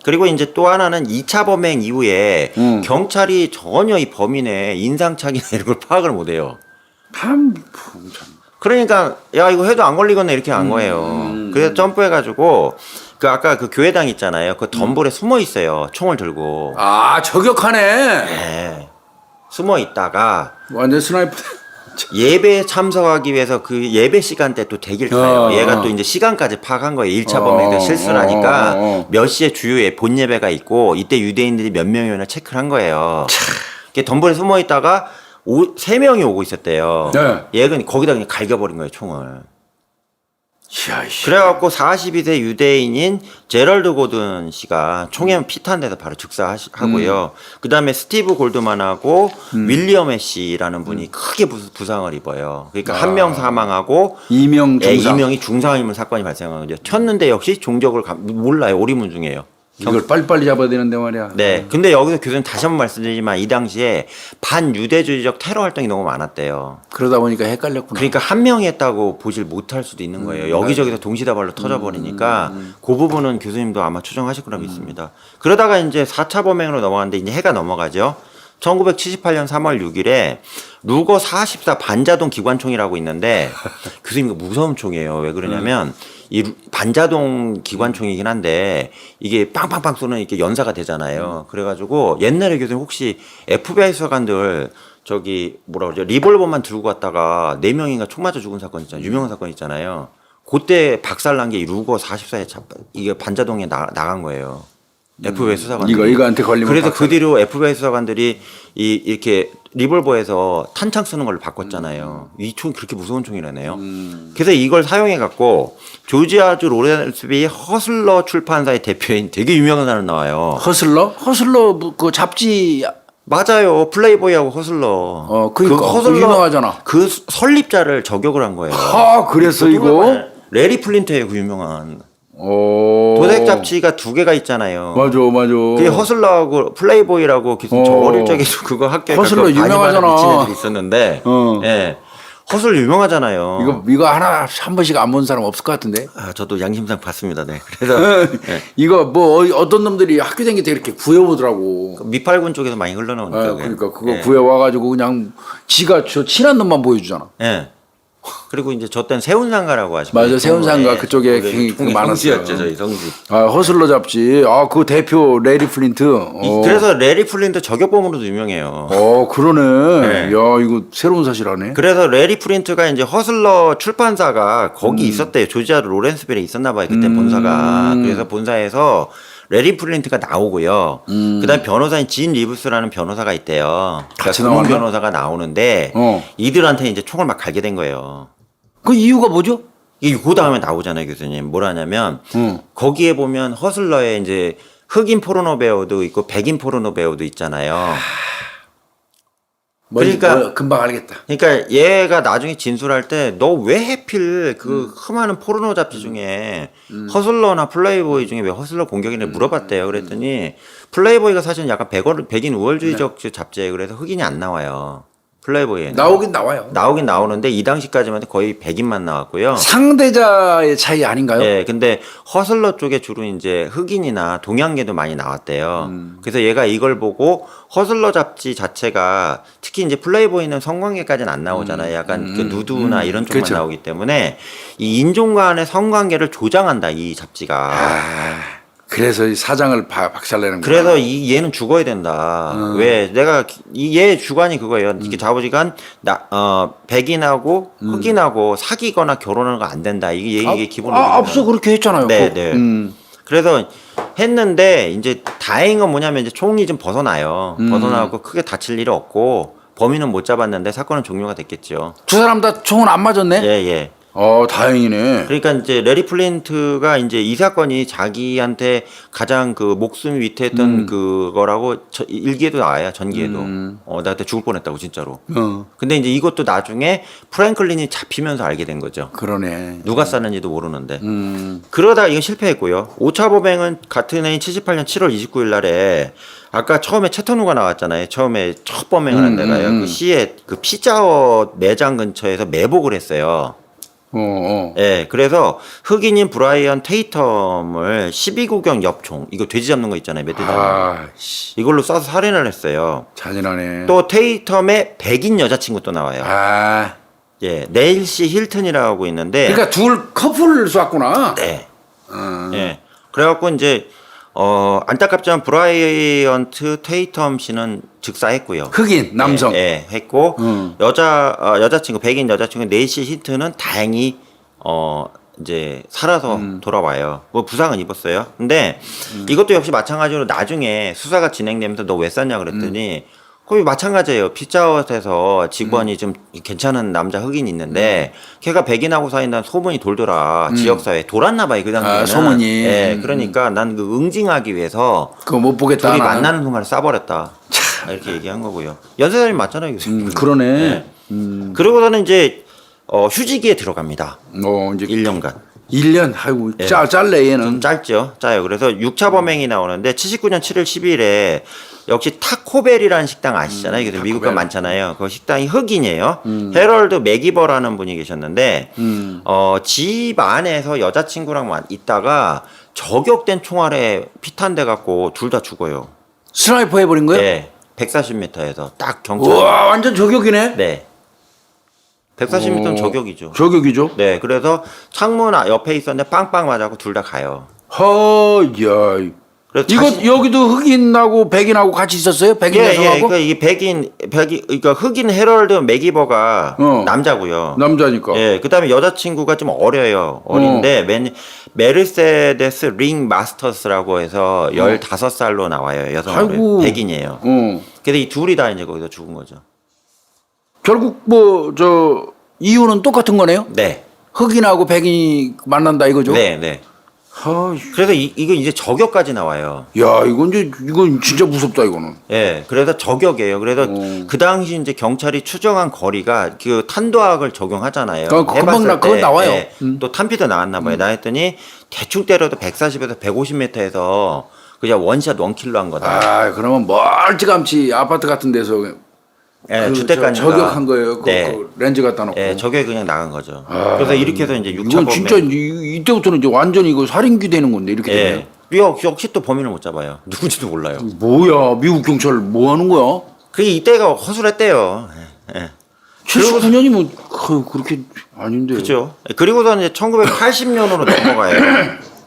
그리고 이제 또 하나는 2차 범행 이후에 경찰이 전혀 이 범인의 인상착의나 이런 걸 파악을 못해요. 참. 그러니까 야 이거 해도 안 걸리겠네 이렇게 한 거예요. 그래서 점프해가지고 그 아까 그 교회당 있잖아요. 그 덤불에 숨어 있어요. 총을 들고. 아, 저격하네. 네. 숨어 있다가 완전 스나이퍼. 예배에 참석하기 위해서 그 예배 시간대 또 대기를 타요. 얘가 또 이제 시간까지 파악한 거예요. 1차 범행도 실수를 하니까 몇 시에 주요 본 예배가 있고 이때 유대인들이 몇 명이 오나 체크를 한 거예요. 이렇게 덤불에 숨어 있다가 3명이 오고 있었대요. 네. 얘가 거기다 그냥 갈겨버린 거예요, 총을. 야, 씨. 그래갖고 42세 유대인인 제럴드 고든 씨가 총에 피탄 데서 바로 즉사하고요. 그 다음에 스티브 골드만하고 윌리엄 애쉬라는 분이 크게 부상을 입어요. 그러니까 한 명 사망하고 2명 중상. 2명이 중상을 입은 사건이 발생한 거죠. 쳤는데 역시 종족을 몰라요. 오리무중이에요. 이걸 빨리빨리 잡아야 되는데 말이야. 네. 근데 여기서 교수님 다시 한번 말씀드리지만 이 당시에 반유대주의적 테러 활동이 너무 많았대요. 그러다 보니까 헷갈렸구나. 그러니까 한 명이 했다고 보질 못할 수도 있는 거예요. 여기저기서 동시다발로 터져버리니까 그 부분은 교수님도 아마 추정하실 거라 믿습니다. 그러다가 이제 4차 범행으로 넘어갔는데 이제 해가 넘어가죠. 1978년 3월 6일에 루거 44 반자동 기관총이라고 있는데 교수님 이거 무서운 총이에요. 왜 그러냐면 이 반자동 기관총이긴 한데 이게 빵빵빵 쏘는 이렇게 연사가 되잖아요. 그래가지고 옛날에 교수님 혹시 FBI 수사관들 저기 뭐라 그러죠 리볼버만 들고 갔다가 4명인가 총 맞아 죽은 사건 있잖아요. 유명한 사건 있잖아요. 그때 박살난 게 이 루거 44에 이게 반자동에 나간 거예요. FBI 수사관들 이거한테 걸리면 그래서 박살. 그 뒤로 FBI 수사관들이 이렇게 리볼버에서 탄창 쓰는 걸로 바꿨잖아요. 이 총이 그렇게 무서운 총이라네요. 그래서 이걸 사용해 갖고 조지아주 로렌스비 허슬러 출판사의 대표인 되게 유명한 사람 나와요. 허슬러 그 잡지. 맞아요. 플레이보이하고 허슬러. 그러니까. 그거 유명하잖아. 그 설립자를 저격을 한 거예요. 아, 그래서 이거. 레리 플린트예요, 그 유명한. 도색 잡지가 두 개가 있잖아요. 맞아. 그게 허슬러하고 플레이보이라고 저 어릴 적에도 그거 학교에 허슬러 유명하잖아. 미친 애들이 있었는데, 예. 허슬러 유명하잖아요. 이거 하나 한 번씩 안 본 사람 없을 것 같은데. 아, 저도 양심상 봤습니다. 네. 그래서 예. 이거 뭐 어떤 놈들이 학교 다닐 때 이렇게 구해오더라고. 미팔군 쪽에서 많이 흘러나오니까. 그게. 그러니까 그거 예. 구해와가지고 그냥 지가 저 친한 놈만 보여주잖아. 예. 그리고 이제 저 때는 세운상가라고 하시고. 맞아, 세운상가 그쪽에 그 많았어요. 성지였죠, 저희 성지. 허슬러 잡지. 그 대표 레리 플린트. 그래서 레리 플린트 저격범으로도 유명해요. 그러네. 네. 야, 이거 새로운 사실하네. 그래서 레리 프린트가 이제 허슬러 출판사가 거기 있었대요. 조지아 로렌스빌에 있었나 봐요. 그때 본사가. 그래서 본사에서 레리 프린트가 나오고요. 그다음에 변호사인 진 리브스라는 변호사가 있대요. 같이 그러니까 고문 나왔나? 변호사가 나오는데 이들한테 이제 총을 막 갈게 된 거예요. 그 이유가 뭐죠? 이게 그 다음에 나오잖아요, 교수님. 뭐라냐면 거기에 보면 허슬러에 이제 흑인 포르노 배우도 있고 백인 포르노 배우도 있잖아요. 그러니까 금방 알겠다. 그러니까 얘가 나중에 진술할 때 너 왜 하필 그 흠하는 포르노 잡지 중에 허슬러나 플레이보이 중에 왜 허슬러 공격이냐 물어봤대요. 그랬더니 플레이보이가 사실 약간 백인 우월주의적 잡지예요. 그래서 흑인이 안 나와요. 플레이보이에 나오긴 나와요. 나오긴 나오는데 이 당시까지만 거의 백인만 나왔고요. 상대자의 차이 아닌가요? 예, 근데 허슬러 쪽에 주로 이제 흑인이나 동양계도 많이 나왔대요. 그래서 얘가 이걸 보고 허슬러 잡지 자체가 특히 이제 플레이보이는 성관계까지는 안 나오잖아요. 약간 그 누드나 이런 쪽만 그렇죠. 나오기 때문에 이 인종 간의 성관계를 조장한다, 이 잡지가. 그래서 이 사장을 박살내는 거야. 그래서 얘는 죽어야 된다. 왜? 내가 얘 주관이 그거예요. 이게 자부지간 백인하고 흑인하고 사귀거나 결혼하는 거 안 된다. 이게 기본. 앞서 그렇게 했잖아요. 네, 네. 그래서 했는데 이제 다행인 건 뭐냐면 이제 총이 좀 벗어나요. 벗어나고 크게 다칠 일이 없고 범인은 못 잡았는데 사건은 종료가 됐겠죠. 두 사람 다 총은 안 맞았네. 예, 예. 다행이네. 그러니까 이제 레리 플린트가 이제 이 사건이 자기한테 가장 그 목숨 위태했던 그거라고 일기에도 나와요. 전기에도. 나한테 죽을 뻔했다고 진짜로. 근데 이제 이것도 나중에 프랭클린이 잡히면서 알게 된 거죠. 그러네. 누가 쐈는지도 모르는데. 그러다가 이건 실패했고요. 5차 범행은 같은 해인 78년 7월 29일 날에 아까 처음에 채터누가 나왔잖아요. 처음에 첫 범행을 한 데가요. 그 시에 그 피자헛 매장 근처에서 매복을 했어요. 예, 그래서 흑인인 브라이언 테이텀을 12구경 엽총, 이거 돼지 잡는 거 있잖아요. 멧돼지 잡는 거. 이걸로 쏴서 살인을 했어요. 잔인하네. 또 테이텀의 백인 여자친구 또 나와요. 예, 네일시 힐튼이라고 있는데. 그러니까 둘 커플을 쐈구나. 네. 예. 그래갖고 이제 안타깝지만 브라이언트 테이텀 씨는 즉사했고요. 흑인 남성. 예, 했고 여자친구 백인 여자친구 네이시 히트는 다행히 이제 살아서 돌아와요. 뭐 부상은 입었어요. 근데 이것도 역시 마찬가지로 나중에 수사가 진행되면서 너 왜 쐈냐 그랬더니 거의 마찬가지예요. 피자헛에서 직원이 좀 괜찮은 남자 흑인이 있는데 걔가 백인하고 사귄다는 소문이 돌더라. 지역사회에 돌았나 봐요. 그 당시에는. 소문이. 예, 그러니까 난 그 응징하기 위해서 그거 못 보겠다. 둘이 만나는 순간에 쏴버렸다. 이렇게 얘기한 거고요. 연쇄살인 맞잖아요. 그러네. 그러고서는 이제 휴직기에 들어갑니다. 이제 1년간. 1년? 아이고, 짤래, 얘는. 좀 짧죠. 짜요. 그래서 6차 범행이 나오는데 79년 7월 10일에 역시 타코벨이라는 식당 아시잖아요. 그래서 미국에 많잖아요. 그 식당이 흑인이에요. 헤럴드 맥이버라는 분이 계셨는데 집 안에서 여자친구랑 있다가 저격된 총알에 피탄돼 갖고 둘 다 죽어요. 스나이퍼 해버린 거예요? 네. 140m에서 딱 경찰. 우와, 완전 저격이네? 네. 140m는 저격이죠. 저격이죠? 네. 그래서 창문 옆에 있었는데 빵빵 맞아고 둘 다 가요. 야. 그래서 이거 여기도 흑인하고 백인하고 같이 있었어요? 백인 여성하고? 그러니까 이게 그러니까 흑인 헤럴드 맥이버가 남자고요. 남자니까. 예, 그다음에 여자친구가 좀 어려요. 어린데 메르세데스 링 마스터스라고 해서 15살로 나와요. 여성 백인이에요. 그래서 이 둘이 다 이제 거기서 죽은 거죠. 결국 이유는 똑같은 거네요? 네. 흑인하고 백인이 만난다 이거죠? 네, 네. 그래서 이거 이제 저격까지 나와요. 야, 이건 진짜 무섭다 이거는. 예, 그래서 저격이에요. 그래서 그 당시 이제 경찰이 추정한 거리가 그 탄도학을 적용하잖아요. 금방 그건 나와요. 또 탄피도 나왔나 봐요. 나왔더니 대충 때려도 140에서 150m에서 그냥 원샷 원킬로 한 거다. 아, 그러면 멀찌감치 아파트 같은 데서 예, 그 주택가니까 저격한 거예요. 네. 그 렌즈 갖다 놓고. 예, 저게 그냥 나간 거죠. 그래서 이렇게 해서 이제 6차 이건 범행. 진짜 이때부터는 이제 완전히 이거 살인귀 되는 건데 이렇게 되면. 예. 역시 또 범인을 못 잡아요. 누군지도 몰라요. 뭐야, 미국 경찰 뭐 하는 거야? 그게 이때가 허술했대요. 예. 79년이면 그렇게 아닌데. 그렇죠. 그리고서는 이제 1980년으로 넘어가요.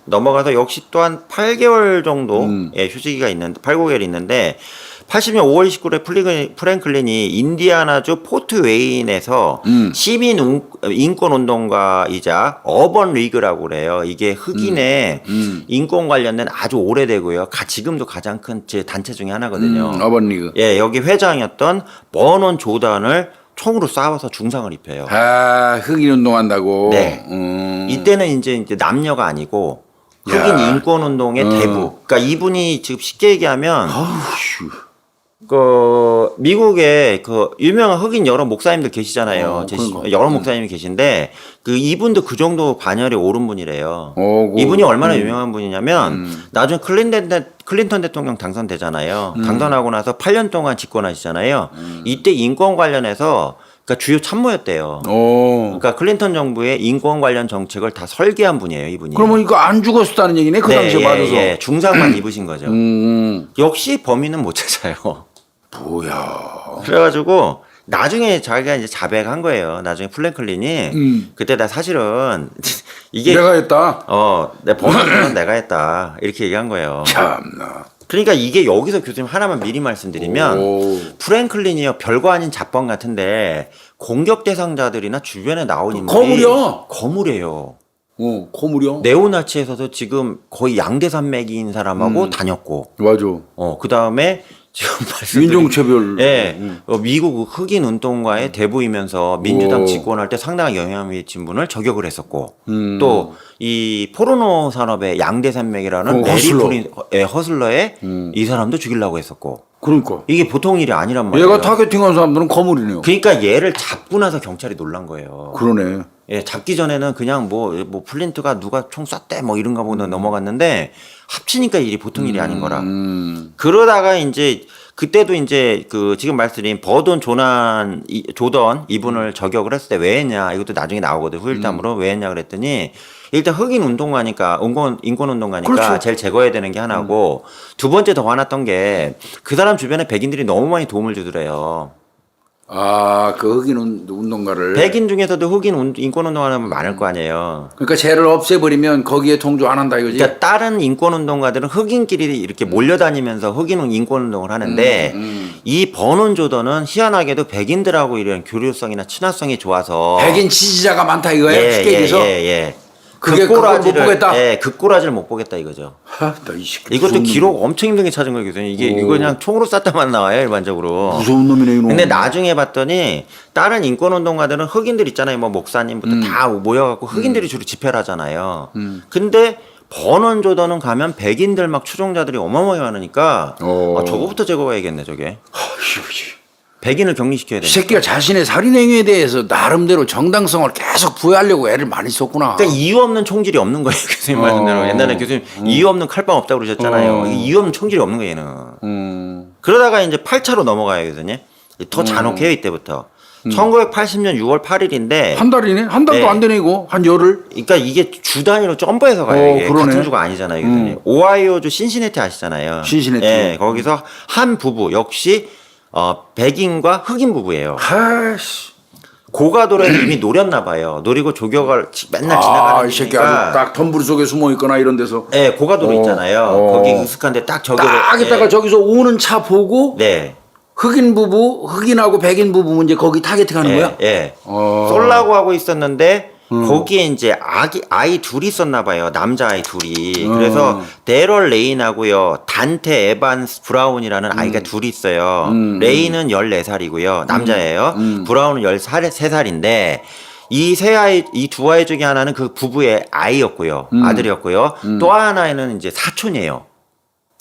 넘어가서 역시 또한 8개월 정도의 휴지기가 있는데 8, 9개월이 있는데 80년 5월 29일에 프랭클린이 인디아나주 포트 웨인에서 시민 인권 운동가이자 어번 리그라고 그래요. 이게 흑인의 인권 관련된 아주 오래되고요. 지금도 가장 큰 제 단체 중에 하나거든요. 어번 리그. 예, 여기 회장이었던 버논 조던을 총으로 쏴서 중상을 입혀요. 아, 흑인 운동한다고. 네. 이때는 이제 남녀가 아니고 흑인 야. 인권 운동의 대부. 그러니까 이분이 지금 쉽게 얘기하면 아우씨. 그 미국에 그 유명한 흑인 여러 목사님들 계시잖아요. 그런가. 여러 목사님이 계신데 그 이분도 그 정도 반열에 오른 분이래요. 그 이분이 얼마나 유명한 분이냐면 나중에 클린턴 대통령 당선되잖아요. 당선하고 나서 8년 동안 집권하시잖아요. 이때 인권 관련해서 그러니까 주요 참모였대요. 그러니까 클린턴 정부의 인권 관련 정책을 다 설계한 분이에요, 이분이. 그러면 이거 안 죽었다는 얘기네, 그 당시에 맞아서. 예, 중상만 입으신 거죠. 역시 범인은 못 찾아요. 뭐야. 그래가지고 나중에 자기가 이제 자백한 거예요. 나중에 플랭클린이 그때 나 사실은 이게 내가 했다. 내 범인은 내가 했다 이렇게 얘기한 거예요. 참나. 그러니까 이게 여기서 교수님 하나만 미리 말씀드리면 오. 프랭클린이요 별거 아닌 잡범 같은데 공격 대상자들이나 주변에 나온 인물이 거물이야. 거물이에요. 거물이야. 네오나치에서도 지금 거의 양대산맥인 사람하고 다녔고, 맞아. 그 다음에 지금 말씀드린 인종차별. 예, 미국 흑인 운동가의 대부이면서 민주당 오. 집권할 때 상당한 영향을 미친 분을 저격을 했었고, 또 이 포르노 산업의 양대산맥이라는 메리 허슬러. 프린 허슬러의 이 사람도 죽이려고 했었고, 그러니까. 이게 보통 일이 아니란 말이에요. 얘가 타겟팅한 사람들은 거물이네요. 그러니까 얘를 잡고 나서 경찰이 놀란 거예요. 그러네. 예, 잡기 전에는 그냥 뭐 플린트가 누가 총 쐈대 뭐 이런가 보다 넘어갔는데 합치니까 일이 보통 일이 아닌 거라. 그러다가 이제 그때도 이제 그 지금 말씀드린 버돈 조던 이분을 저격을 했을 때 왜 했냐 이것도 나중에 나오거든 후일담으로 왜 했냐 그랬더니 일단 흑인 운동가니까 인권 운동가니까 그렇죠. 제일 제거해야 되는 게 하나고 두 번째 더 화났던 게 그 사람 주변에 백인들이 너무 많이 도움을 주더래요. 아, 그 흑인 운동가를. 백인 중에서도 흑인 인권 운동하는 많을 거 아니에요. 그러니까 쟤를 없애버리면 거기에 동조 안 한다 이거지. 그러니까 다른 인권 운동가들은 흑인끼리 이렇게 몰려다니면서 흑인 인권 운동을 하는데 이 버논 조던은 희한하게도 백인들하고 이런 교류성이나 친화성이 좋아서 백인 지지자가 많다 이거예요. 쉽게 얘기해서. 예. 그게 그걸 못 보겠다? 예, 그 꼬라지를 못 보겠다 이거죠. 나이 새끼. 이것도 무서운 기록 엄청 힘들게 찾은 거예요, 교수님. 이거 그냥 총으로 쐈다만 나와요, 일반적으로. 무서운 놈이네 이놈. 근데 나중에 봤더니 다른 인권 운동가들은 흑인들 있잖아요. 뭐 목사님부터 다 모여갖고 흑인들이 주로 집회를 하잖아요. 근데 버논 조던은 가면 백인들 막 추종자들이 어마어마하게 많으니까 저거부터 제거해야겠네, 저게. 백인을 격리시켜야 이 돼. 새끼가 자신의 살인 행위에 대해서 나름대로 정당성을 계속 부여하려고 애를 많이 썼구나. 그러니까 이유 없는 총질이 없는 거예요, 교수님 말씀대로. 옛날에 교수님 이유 없는 칼빵 없다고 그러셨잖아요. 이게 이유 없는 총질이 없는 거예요, 얘는. 그러다가 이제 8차로 넘어가요, 교수님. 더 잔혹해요, 이때부터. 1980년 6월 8일인데. 한 달이네? 한 달도 네. 안 되네 이거. 한 열흘? 그러니까 이게 주 단위로 점프해서 가요. 이게 그러네. 같은 주가 아니잖아요, 교수님. 오하이오주 신시내티 아시잖아요. 신시내티. 예, 거기서 한 부부 역시 백인과 흑인 부부예요. 아씨. 고가도로에서 이미 노렸나 봐요. 노리고 조격을 맨날 아, 지나가는 이 새끼 아주 딱 덤불 속에 숨어 있거나 이런 데서. 예, 고가도로 있잖아요. 거기 으슥한데 딱 저격을. 딱 있다가 예. 저기서 오는 차 보고 네. 흑인 부부, 흑인하고 백인 부부 이제 거기 타겟팅하는 예, 거야? 예. 쏠라고 하고 있었는데 거기에 이제 아이 둘이 있었나 봐요. 남자 아이 둘이. 그래서 데럴 레인하고요. 단테 에반스 브라운이라는 아이가 둘이 있어요. 레인은 14살이고요. 남자예요. 브라운은 13살인데 이 두 아이 중에 하나는 그 부부의 아이였고요. 아들이었고요. 또 하나는 이제 사촌이에요.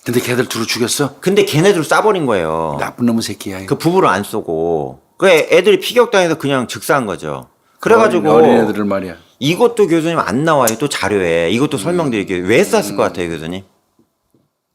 근데 걔들 둘을 죽였어? 근데 걔네들 쏴버린 거예요. 나쁜 놈의 새끼야. 이거. 그 부부를 안 쏘고. 그 애들이 피격당해서 그냥 즉사한 거죠. 그래가지고 어린애들을 말이야. 이것도 교수님 안 나와요. 또 자료에 이것도 설명드릴게요. 왜 쐈을 것 같아요, 교수님?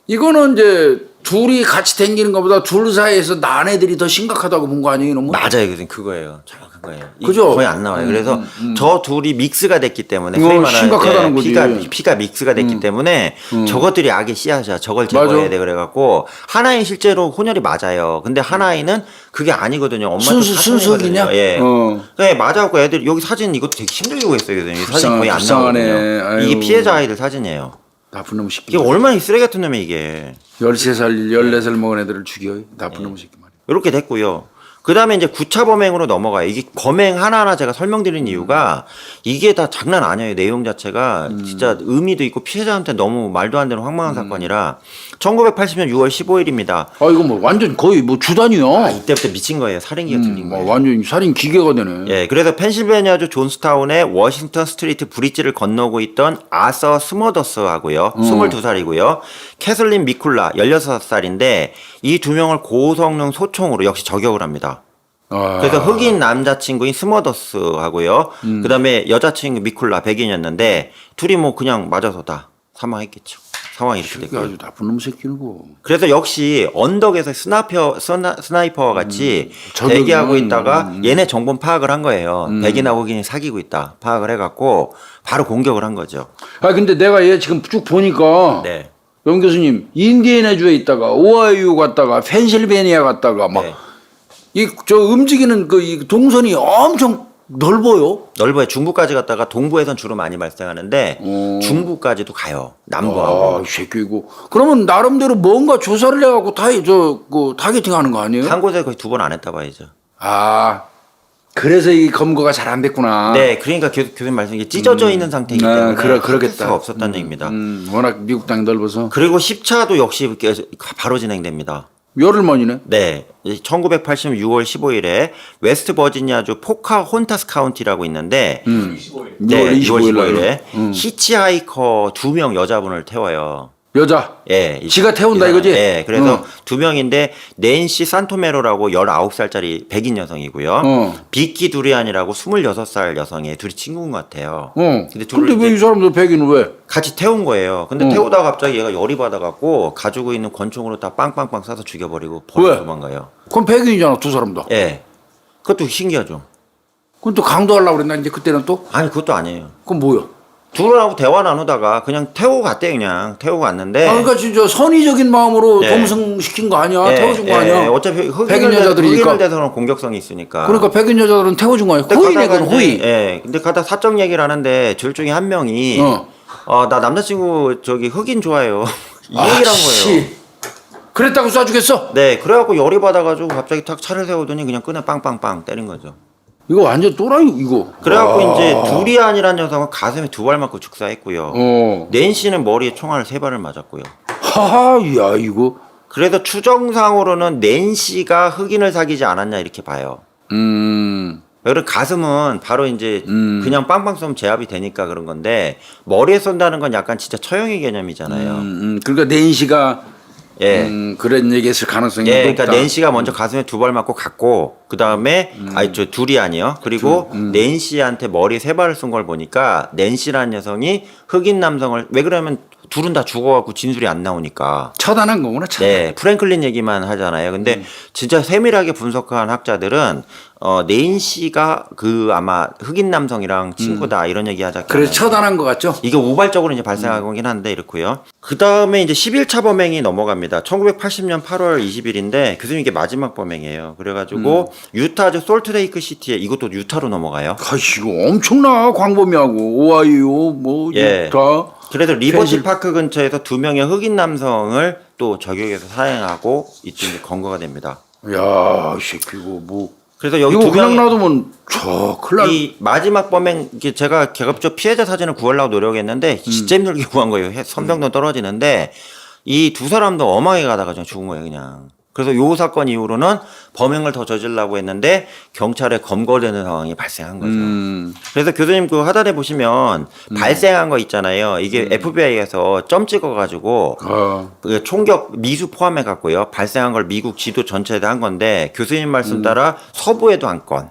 이거는 이제 둘이 같이 다니는 것보다 둘 사이에서 난 애들이 더 심각하다고 본 거 아니에요, 이놈은? 맞아요, 교수님. 그거예요. 정확한 거예요. 그죠? 거의 안 나와요. 그래서 저 둘이 믹스가 됐기 때문에 이거 소위 말하는 심각하다는 거지. 피가 믹스가 됐기 때문에 저것들이 악의 씨앗이야. 저걸 제거해야 맞아. 돼. 그래갖고 하나인 실제로 혼혈이 맞아요. 근데 하나이는 그게 아니거든요. 엄마도 순수이냐? 사촌이거든요. 예. 어. 네, 맞아갖고 애들 여기 사진 이것도 되게 힘들게 구했어요, 교수님. 이 사진 거의 안 불쌍하네. 나오거든요. 이게 아유. 피해자 아이들 사진이에요. 나쁜 놈 새끼. 이게 얼마나 이 쓰레기 같은 놈이 이게. 13살, 14살 먹은 애들을 죽여. 나쁜 놈 새끼 말이야. 이렇게 됐고요. 그 다음에 이제 9차 범행으로 넘어가요. 이게 범행 하나하나 제가 설명드린 이유가 이게 다 장난 아니에요. 내용 자체가 진짜 의미도 있고 피해자한테 너무 말도 안 되는 황망한 사건이라 1980년 6월 15일입니다. 아, 이거 뭐 완전 거의 뭐 주단이야. 이때부터 미친 거예요. 살인기가 들린 거예요. 완전 살인 기계가 되네. 예, 그래서 펜실베니아주 존스타운의 워싱턴 스트리트 브릿지를 건너고 있던 아서 스머더스하고요. 22살이고요. 캐슬린 미쿨라 16살인데 이 두 명을 고성능 소총으로 역시 저격을 합니다. 아, 그래서 흑인 남자친구인 스머더스하고요. 그다음에 여자친구 미쿨라 백인이었는데 둘이 뭐 그냥 맞아서 다 사망했겠죠. 상황이 이렇게 이게 됐고. 아주 나쁜 놈 새끼고. 그래서 역시 언덕에서 스나이퍼와 같이 저격은- 대기하고 있다가 얘네 정보 파악을 한 거예요. 백인하고 흑인이 사귀고 있다. 파악을 해갖고 바로 공격을 한 거죠. 아, 근데 내가 얘 지금 쭉 보니까 네. 영 교수님 인디애나주에 있다가 오하이오 갔다가 펜실베니아 갔다가 막 네. 이 저 움직이는 그 이 동선이 엄청 넓어요. 넓어요. 중부까지 갔다가 동부에선 주로 많이 발생하는데 중부까지도 가요. 남부하고. 아, 이 새끼 이거. 그러면 나름대로 뭔가 조사를 해갖고 그 타겟팅하는 거 아니에요? 한 곳에 거의 2번 안 했다 봐야죠. 아, 그래서 이 검거가 잘 안 됐구나. 네, 그러니까 교수님 말씀이 찢어져 있는 상태이기 아, 때문에 그러겠다. 수가 없었다는 얘기입니다. 워낙 미국 땅이 넓어서 그리고 10차도 역시 바로 진행됩니다. 열흘 만이네. 네, 1980년 6월 15일에 웨스트 버지니아주 포카혼타스 카운티라고 있는데, 네, 6월 15일에 히치하이커 2명 여자분을 태워요. 여자. 예, 지가 태운다 이 사람. 이거지? 예, 그래서 2명인데 낸시 산토메로라고 19살짜리 백인 여성이고요. 비키 두리안이라고 26살 여성이에요. 둘이 친구인 것 같아요. 근데 둘을 왜 이제 이 사람들 백인은 왜? 같이 태운 거예요. 근데 태우다가 갑자기 얘가 열이 받아갖고 가지고 있는 권총으로 다 빵빵빵 쏴서 죽여버리고 왜? 버리고 도망가요. 그럼 백인이잖아 두 사람 다. 예. 그것도 신기하죠. 그럼 또 강도하려고 그랬나 이제 그때는 또? 아니 그것도 아니에요. 그럼 뭐야? 둘하고 대화 나누다가 그냥 태우고 갔대 그냥 태우고 갔는데. 아, 그러니까 진짜 선의적인 마음으로 예. 동승시킨 거 아니야? 예, 태워준 거 아니야? 예, 어차피 백인 여자들이니까. 흑인을 대해서는 공격성이 있으니까. 그러니까 백인 여자들은 태워준 거 아니야? 근데 호의네 가다가 그건 호의. 이제, 예. 근데 가다 사적 얘기를 하는데 둘 중에 한 명이 나 남자친구 저기 흑인 좋아해요. 이 얘기를 한 거예요. 그랬다고 쏴주겠어? 네, 그래갖고 열이 받아가지고 갑자기 탁 차를 세우더니 그냥 끈에 빵빵빵 때린 거죠. 이거 완전 또라이 이거. 그래갖고 이제 두리안이라는 여성은 가슴에 2발 맞고 죽사했고요. 낸시는 머리에 총알을 3발을 맞았고요. 하하, 야 이거. 그래서 추정상으로는 낸시가 흑인을 사귀지 않았냐 이렇게 봐요. 그리고 가슴은 바로 이제 그냥 빵빵 쏘면 제압이 되니까 그런 건데 머리에 쏜다는 건 약간 진짜 처형의 개념이잖아요. 그러니까 낸시가 예. 그런 얘기했을 가능성이 예, 높다. 그러니까 낸시가 먼저 가슴에 2발 맞고 갔고 그 다음에 둘이 아니요. 그리고 낸시한테 머리에 3발을 쏜 걸 보니까 낸시라는 여성이 흑인 남성을 왜 그러면 둘은 다 죽어갖고 진술이 안 나오니까. 처단한 거구나. 처단. 네, 프랭클린 얘기만 하잖아요. 근데 진짜 세밀하게 분석한 학자들은 낸시가 그 아마 흑인 남성이랑 친구다 이런 얘기 하자. 그래서 처단한 거 같죠? 이게 우발적으로 이제 발생한 거긴 한데 이렇고요. 그 다음에 이제 11차 범행이 넘어갑니다. 1980년 8월 20일인데 교수님 이게 마지막 범행이에요. 그래가지고 유타주 솔트레이크 시티에 이것도 유타로 넘어가요. 아, 이거 엄청나 광범위하고 오하이오 뭐 예. 유타. 그래서 리버티 파크 근처에서 2명의 흑인 남성을 또 저격해서 사행하고 이때 이제 검거가 됩니다. 야, 이 새끼 이거 뭐. 그래서 여기 이거 두 그냥 명의 놔두면 저 큰일 날. 이 마지막 범행 이게 제가 개급적 피해자 사진을 구하려고 노력했는데 진짜 힘들게 구한 거예요. 선병도 떨어지는데 이 두 사람도 엄하게 가다가 좀 죽은 거예요, 그냥. 그래서 요 사건 이후로는 범행을 더 저질라고 했는데 경찰에 검거되는 상황이 발생한 거죠. 그래서 교수님 그 하단에 보시면 발생한 거 있잖아요. 이게 FBI에서 점 찍어가지고 그 총격 미수 포함해 갖고요. 발생한 걸 미국 지도 전체에다 한 건데 교수님 말씀 따라 서부에도 한 건,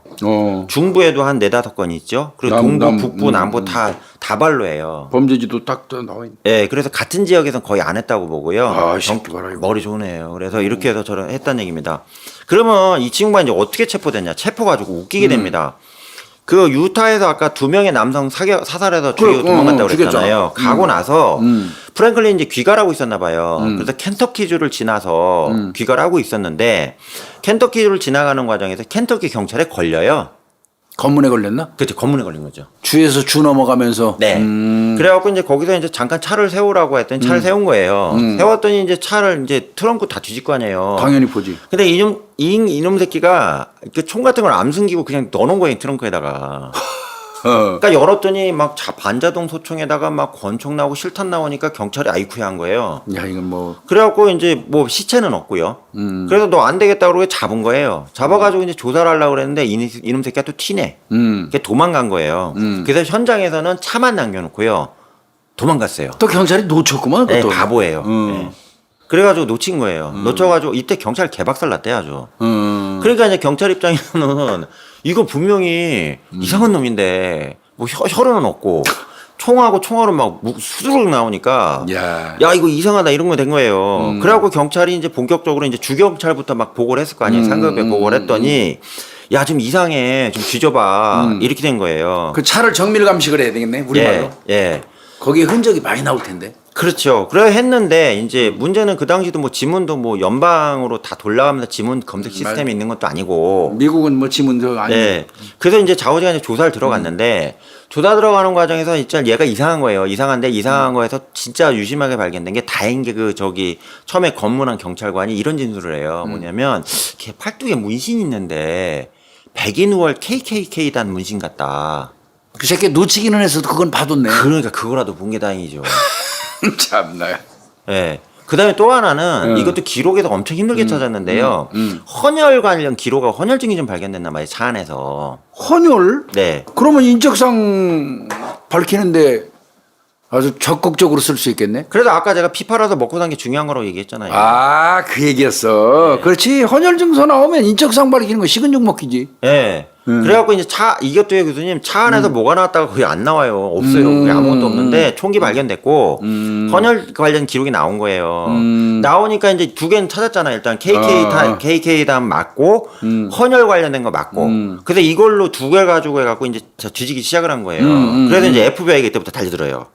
중부에도 한 4-5건이 있죠. 그리고 동부, 북부, 남부 다 다발로예요. 범죄지도 딱 나와 있네. 네, 그래서 같은 지역에서는 거의 안 했다고 보고요. 아, 이 새끼 봐라, 이거. 머리 좋네요. 그래서 이렇게 해서 저를 했다는 얘기입니다. 그러면 이 친구가 이제 어떻게 체포됐냐? 체포가지고 웃기게 됩니다. 그 유타에서 아까 2명의 남성 사살해서 죽이고 도망갔다고 그랬잖아요. 가고 나서 프랭클린 이제 귀가를 하고 있었나 봐요. 그래서 켄터키주를 지나서 귀가를 하고 있었는데 켄터키주를 지나가는 과정에서 켄터키 경찰에 걸려요. 검문에 걸렸나? 그렇죠. 검문에 걸린 거죠. 주에서 주 넘어가면서. 네. 그래갖고 이제 거기서 이제 잠깐 차를 세우라고 했더니 차를 세운 거예요. 세웠더니 이제 차를 이제 트렁크 다 뒤질 거 아니에요. 당연히 보지. 근데 이놈 새끼가 그 총 같은 걸 안 숨기고 그냥 넣어놓은 거예요, 트렁크에다가. 그러니까 열었더니 막 반자동 소총에다가 막 권총 나오고 실탄 나오니까 경찰이 아이쿠야 한 거예요. 야, 이건 뭐. 그래갖고 이제 뭐 시체는 없고요. 그래서 너 안 되겠다 그러고 잡은 거예요. 잡아가지고 이제 조사를 하려고 그랬는데 이놈 새끼가 또 튀네. 걔 도망간 거예요. 그래서 현장에서는 차만 남겨놓고요. 도망갔어요. 또 경찰이 놓쳤구만. 네, 그것도. 바보예요. 네. 그래가지고 놓친 거예요. 놓쳐가지고 이때 경찰 개박살 났대 아주. 그러니까 이제 경찰 입장에서는 이거 분명히 이상한 놈인데 뭐 혈흔은 없고 총하고 총알은 막 수두룩 나오니까 야. 이거 이상하다 이런 거 된 거예요. 그래갖고 경찰이 이제 본격적으로 이제 주경찰부터 막 보고를 했을 거 아니에요. 상급에 보고를 했더니 야 좀 이상해 좀 뒤져봐 이렇게 된 거예요. 그 차를 정밀 감식을 해야 되겠네. 우리말로. 예. 거기에 흔적이 많이 나올 텐데. 그렇죠. 그래 했는데 이제 문제는 그 당시도 뭐 지문도 뭐 연방으로 다 돌아가면서 지문 검색 시스템이 있는 것도 아니고. 미국은 뭐 지문도 아니고. 네. 그래서 이제 좌우지간에 조사를 들어갔는데 조사 들어가는 과정에서 진짜 얘가 이상한 거예요. 이상한데 이상한 거에서 진짜 유심하게 발견된 게 다행인 게 그 저기 처음에 검문한 경찰관이 이런 진술을 해요. 뭐냐면 걔 팔뚝에 문신이 있는데 백인 우월 KKK단 문신 같다. 그 새끼 놓치기는 했어도 그건 봐뒀네. 그러니까 그거라도 본 게 다행이죠. 참나. 네. 그 다음에 또 하나는 이것도 기록에서 엄청 힘들게 찾았는데요. 헌혈 관련 기록하고 헌혈증이 좀 발견됐나 봐요. 차 안에서. 헌혈? 네. 그러면 인적상 밝히는데 아주 적극적으로 쓸 수 있겠네. 그래서 아까 제가 피 팔아서 먹고 산 게 중요한 거라고 얘기했잖아요. 아, 그 얘기였어. 네. 그렇지. 헌혈 증서 나오면 인적상 밝히는 거 식은 죽 먹기지. 네. 그래갖고 이제 이것도요, 교수님. 차 안에서 뭐가 나왔다가 거의 안 나와요. 없어요. 거의 아무것도 없는데 총기 발견됐고 헌혈 관련 기록이 나온 거예요. 나오니까 이제 2개는 찾았잖아요. 일단 KK단 맞고 헌혈 관련된 거 맞고. 그래서 이걸로 2개 가지고 해갖고 이제 뒤지기 시작을 한 거예요. 그래서 이제 FBI가 이때부터 달려들어요.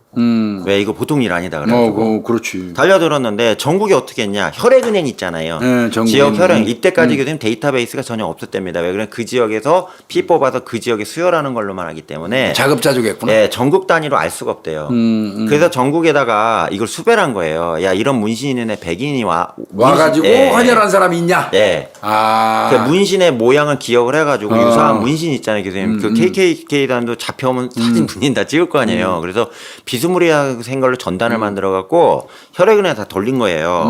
왜 이거 보통 일 아니다 그래가지고 그렇지. 달려들었는데 전국이 어떻게 했냐? 혈액은행 있잖아요. 네, 전국에 지역 혈액 이때까지 교수님 데이터베이스가 전혀 없었답니다. 왜 그래? 그 지역에서 피 뽑아서 그 지역에 수혈하는 걸로만 하기 때문에 자급자족했구나. 네, 전국 단위로 알 수가 없대요. 그래서 전국에다가 이걸 수배한 거예요. 야 이런 문신 있는 애 백인이 와가지고 헌혈한 사람이 있냐? 네. 아. 그 문신의 모양을 기억을 해가지고 유사한 문신 있잖아요, 교수님. 그 KKK단도 잡혀오면 사진 문신 다 찍을 거 아니에요. 그래서 비스무리하게 생 걸로 전단을 만들어갖고 혈액은행에 다 돌린 거예요.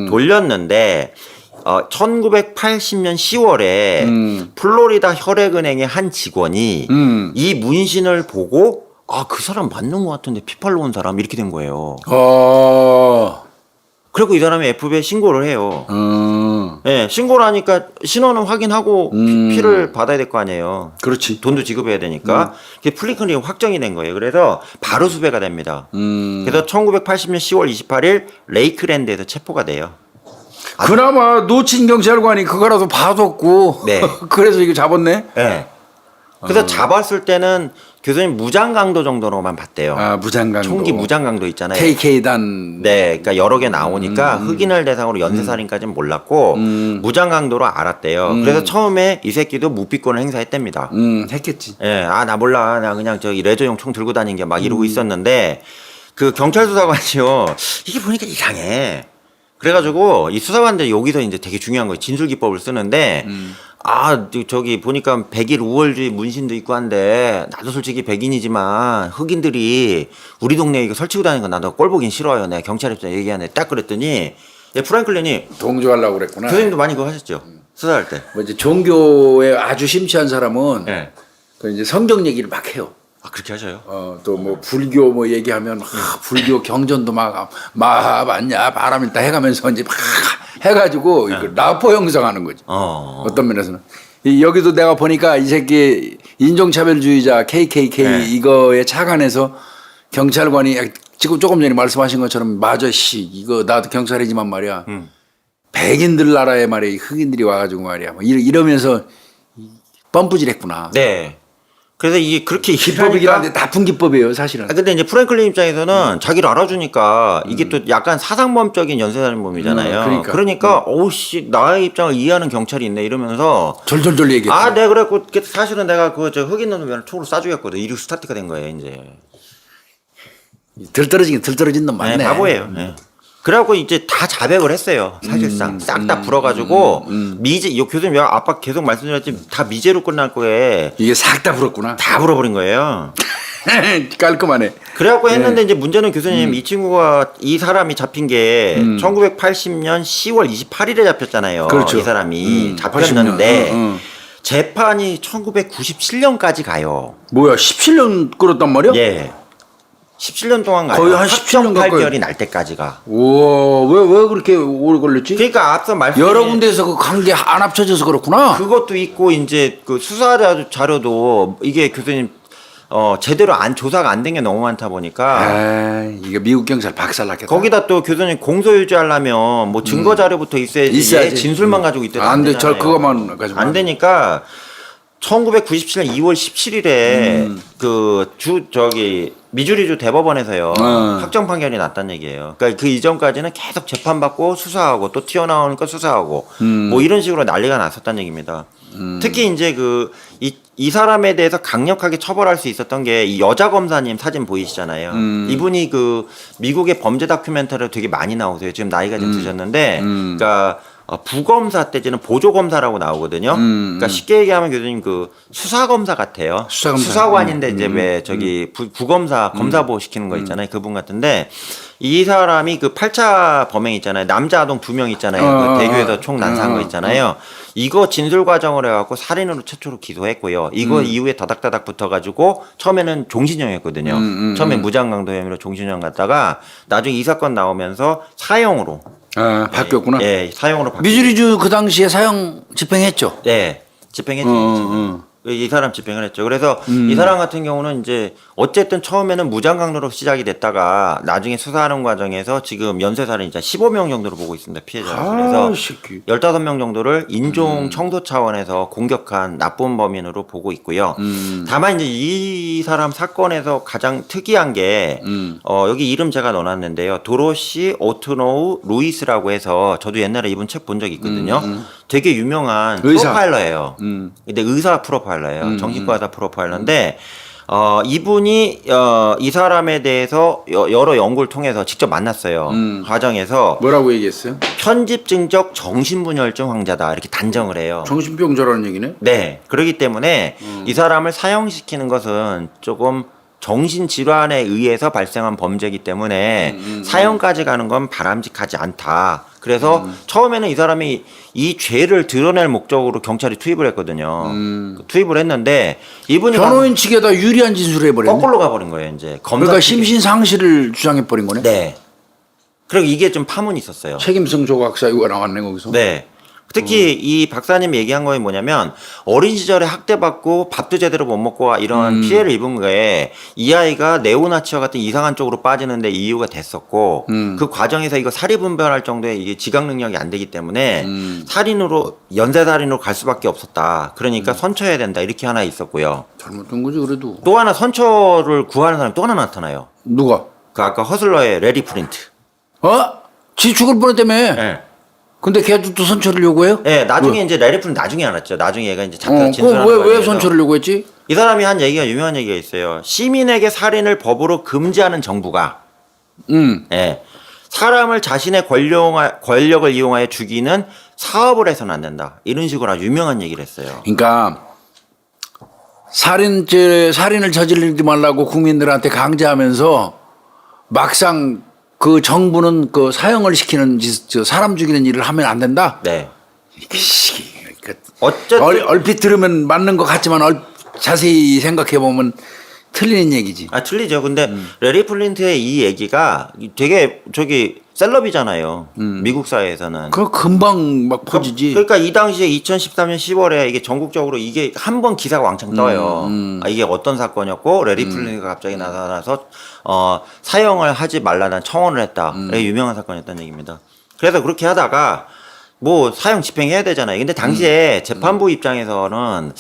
돌렸는데 1980년 10월에 플로리다 혈액은행의 한 직원이 이 문신을 보고 그 사람 맞는 것 같은데 피팔로 온 사람 이렇게 된 거예요. 그리고 이 사람이 FBI에 신고를 해요. 네, 신고를 하니까 신원은 확인하고 피를 받아야 될 거 아니에요. 그렇지. 돈도 지급해야 되니까. 그게 플리클이 확정이 된 거예요. 그래서 바로 수배가 됩니다. 그래서 1980년 10월 28일 레이크랜드에서 체포가 돼요. 그나마 놓친 경찰관이 그거라도 봐뒀고. 네. 그래서 이거 잡았네. 네. 그래서 잡았을 때는 교수님 무장강도 정도로만 봤대요. 아, 무장강도. 총기 무장강도 있잖아요. KK단. 네, 그러니까 여러 개 나오니까 흑인을 대상으로 연쇄살인까지는 몰랐고 무장강도로 알았대요. 그래서 처음에 이 새끼도 무비권을 행사했답니다. 했겠지. 예, 나 몰라, 나 그냥 저기 레저용 총 들고 다닌 게 막 이러고 있었는데 그 경찰 수사관이요, 이게 보니까 이상해. 그래가지고 이 수사관들이 여기서 이제 되게 중요한 거예요. 진술 기법을 쓰는데. 저기 보니까 백일 우월주의 문신도 있고 한데 나도 솔직히 백인이지만 흑인들이 우리 동네에 이거 설치고 다니는 거 나도 꼴 보긴 싫어요. 내가 경찰 입장 얘기하네. 딱 그랬더니 예, 프랭클린이 동조하려고 그랬구나. 교수님도 많이 그거 하셨죠? 수사할 때. 뭐 이제 종교에 아주 심취한 사람은 네. 그 이제 성경 얘기를 막 해요. 아 그렇게 하셔요? 또 뭐 불교 뭐 얘기하면 불교 경전도 막 맞냐 바람 일다 해가면서 이제 막 해가지고 이거 라포 형성하는 거지. 어떤 면에서는 여기도 내가 보니까 이 새끼 인종차별주의자 KKK 네. 이거에 착안해서 경찰관이 지금 조금 전에 말씀하신 것처럼 맞아 씨 이거 나도 경찰이지만 말이야 백인들 나라에 말이야 흑인들이 와가지고 말이야 뭐 이러면서 뻔뿌질했구나. 네. 그래서 이게 그렇게 기법이긴 얘기하니까 한데 나쁜 기법이에요 사실은. 근데 이제 프랭클린 입장에서는 자기를 알아주니까 이게 또 약간 사상범적인 연쇄살인범이잖아요. 그러니까 어우씨 나의 입장을 이해하는 경찰이 있네 이러면서 졸졸졸 얘기했죠. 아, 네 그랬고 사실은 내가 그 저 흑인 놈을 총으로 쏴주겠거든. 이륙 스타트가 된 거예요 이제. 들 떨어진 놈 맞네. 네, 바보예요. 네. 그래갖고 이제 다 자백을 했어요. 사실상 싹 다 불어가지고 미제 요 교수님 아까 계속 말씀드렸지만 다 미제로 끝날 거에 이게 싹 다 불었구나. 다 불어버린 거예요. 깔끔하네. 그래갖고 했는데 이제 문제는 교수님 이 친구가 이 사람이 잡힌 게 1980년 10월 28일에 잡혔잖아요. 그렇죠. 이 사람이 잡혔는데 80년. 재판이 1997년까지 가요. 뭐야 17년 끌었단 말이야? 예. 17년 동안 가요. 거의 한 17년 가까이. 판결이 날 때까지가. 우와 왜 그렇게 오래 걸렸지? 그러니까 앞서 말씀 여러 군데에서 그 관계 안 합쳐져서 그렇구나. 그것도 있고 이제 그 수사 자료도 이게 교수님 제대로 조사가 안 된 게 너무 많다 보니까 아 이게 미국 경찰 박살났겠다. 거기다 또 교수님 공소 유지하려면 뭐 증거 자료부터 있어야지. 있어야지. 진술만 가지고 있대도 안 돼. 되잖아요. 그거만 가지고 안 되니까 1997년 2월 17일에 저기 미주리주 대법원에서요 확정 판결이 났다는 얘기예요. 그러니까 그 이전까지는 계속 재판받고 수사하고 또 튀어나오는 거 수사하고 뭐 이런 식으로 난리가 났었다는 얘기입니다. 특히 이제 이 사람에 대해서 강력하게 처벌할 수 있었던 게 이 여자 검사님 사진 보이시잖아요. 이분이 그 미국의 범죄 다큐멘터리를 되게 많이 나오세요. 지금 나이가 좀 드셨는데, 그러니까 부검사 때지는 보조검사라고 나오거든요. 그러니까 쉽게 얘기하면 교수님 그 수사검사 같아요. 수사관인데 이제 왜 저기 부검사 검사보 시키는 거 있잖아요. 그분 같은데 이 사람이 그 8차 범행 있잖아요. 남자 아동 2명 있잖아요. 그 대교에서 총 난사한 거 있잖아요. 이거 진술 과정을 해갖고 살인으로 최초로 기소했고요. 이거 이후에 다닥다닥 붙어가지고 처음에는 종신형이었거든요. 처음에 무장강도 혐의로 종신형 갔다가 나중에 이 사건 나오면서 사형으로 바뀌었구나. 예, 사형으로 바뀌었어요. 미주리주 그 당시에 사형 집행했죠. 네, 집행했죠. 이 사람 집행을 했죠. 그래서 이 사람 같은 경우는 이제 어쨌든 처음에는 무장강도로 시작이 됐다가 나중에 수사하는 과정에서 지금 연쇄살인자 15명 정도로 보고 있습니다. 피해자가. 그래서 15명 정도를 인종 청소 차원에서 공격한 나쁜 범인으로 보고 있고요. 다만 이제 이 사람 사건에서 가장 특이한 게 여기 이름 제가 넣어놨는데요. 도로시 오트노우 루이스라고 해서 저도 옛날에 이분 책 본 적이 있거든요. 되게 유명한 프로파일러예요. 근데 의사 프로파일러예요. 정신과 의사 프로파일러인데 이분이 이 사람에 대해서 여러 연구를 통해서 직접 만났어요. 과정에서 뭐라고 얘기했어요? 편집증적 정신분열증 환자다 이렇게 단정을 해요. 정신병자라는 얘기네. 네, 그렇기 때문에 이 사람을 사형시키는 것은 조금 정신질환에 의해서 발생한 범죄이기 때문에 사형까지 가는 건 바람직하지 않다. 그래서 처음에는 이 사람이 이 죄를 드러낼 목적으로 경찰이 투입을 했거든요. 투입을 했는데 이분이 변호인 측에다 유리한 진술을 해버렸네. 거꾸로 가버린 거예요. 이제 그러니까 심신상실을 주장해버린 거네. 네. 그리고 이게 좀 파문이 있었어요. 책임성 조각사 이거 나왔네 거기서. 네. 특히 이 박사님 얘기한 거에 뭐냐면 어린 시절에 학대받고 밥도 제대로 못 먹고 이런 피해를 입은 거에 이 아이가 네오나치와 같은 이상한 쪽으로 빠지는데 이유가 됐었고 그 과정에서 이거 사리분별할 정도의 이게 지각 능력이 안 되기 때문에 살인으로 연쇄살인으로 갈 수밖에 없었다. 그러니까 선처해야 된다. 이렇게 하나 있었고요. 잘못된 거지 그래도. 또 하나 선처를 구하는 사람이 또 하나 나타나요. 누가? 그 아까 허슬러의 레리 프린트. 지 죽을 뻔했다며. 네. 근데 걔도 또 선처를 요구해요? 네, 나중에 이제 레리 프린트 나중에 알았죠. 나중에 얘가 이제 잡혀서 진술하는 거예요. 왜 선처를 요구했지? 이 사람이 한 얘기가 유명한 얘기가 있어요. 시민에게 살인을 법으로 금지하는 정부가 예, 사람을 자신의 권력을 이용하여 죽이는 사업을 해서는 안 된다. 이런 식으로 아주 유명한 얘기를 했어요. 그러니까 살인을 저지르지 말라고 국민들한테 강제하면서 막상 그 정부는 그 사형을 시키는 저 사람 죽이는 일을 하면 안 된다. 네. 어쨌든 얼핏 들으면 맞는 것 같지만 자세히 생각해 보면 틀리는 얘기지. 아, 틀리죠. 근데 레리 플린트의 이 얘기가 되게 셀럽이잖아요. 미국 사회에서는. 그 금방 막 퍼지지. 그러니까 이 당시에 2013년 10월에 이게 전국적으로 이게 한 번 기사가 왕창 떠요. 아, 이게 어떤 사건이었고 레리 플린트가 갑자기 나타나서 사형을 하지 말라는 청원을 했다. 이게 유명한 사건이었다는 얘기입니다. 그래서 그렇게 하다가 뭐 사형 집행해야 되잖아요. 근데 당시에 재판부 입장에서는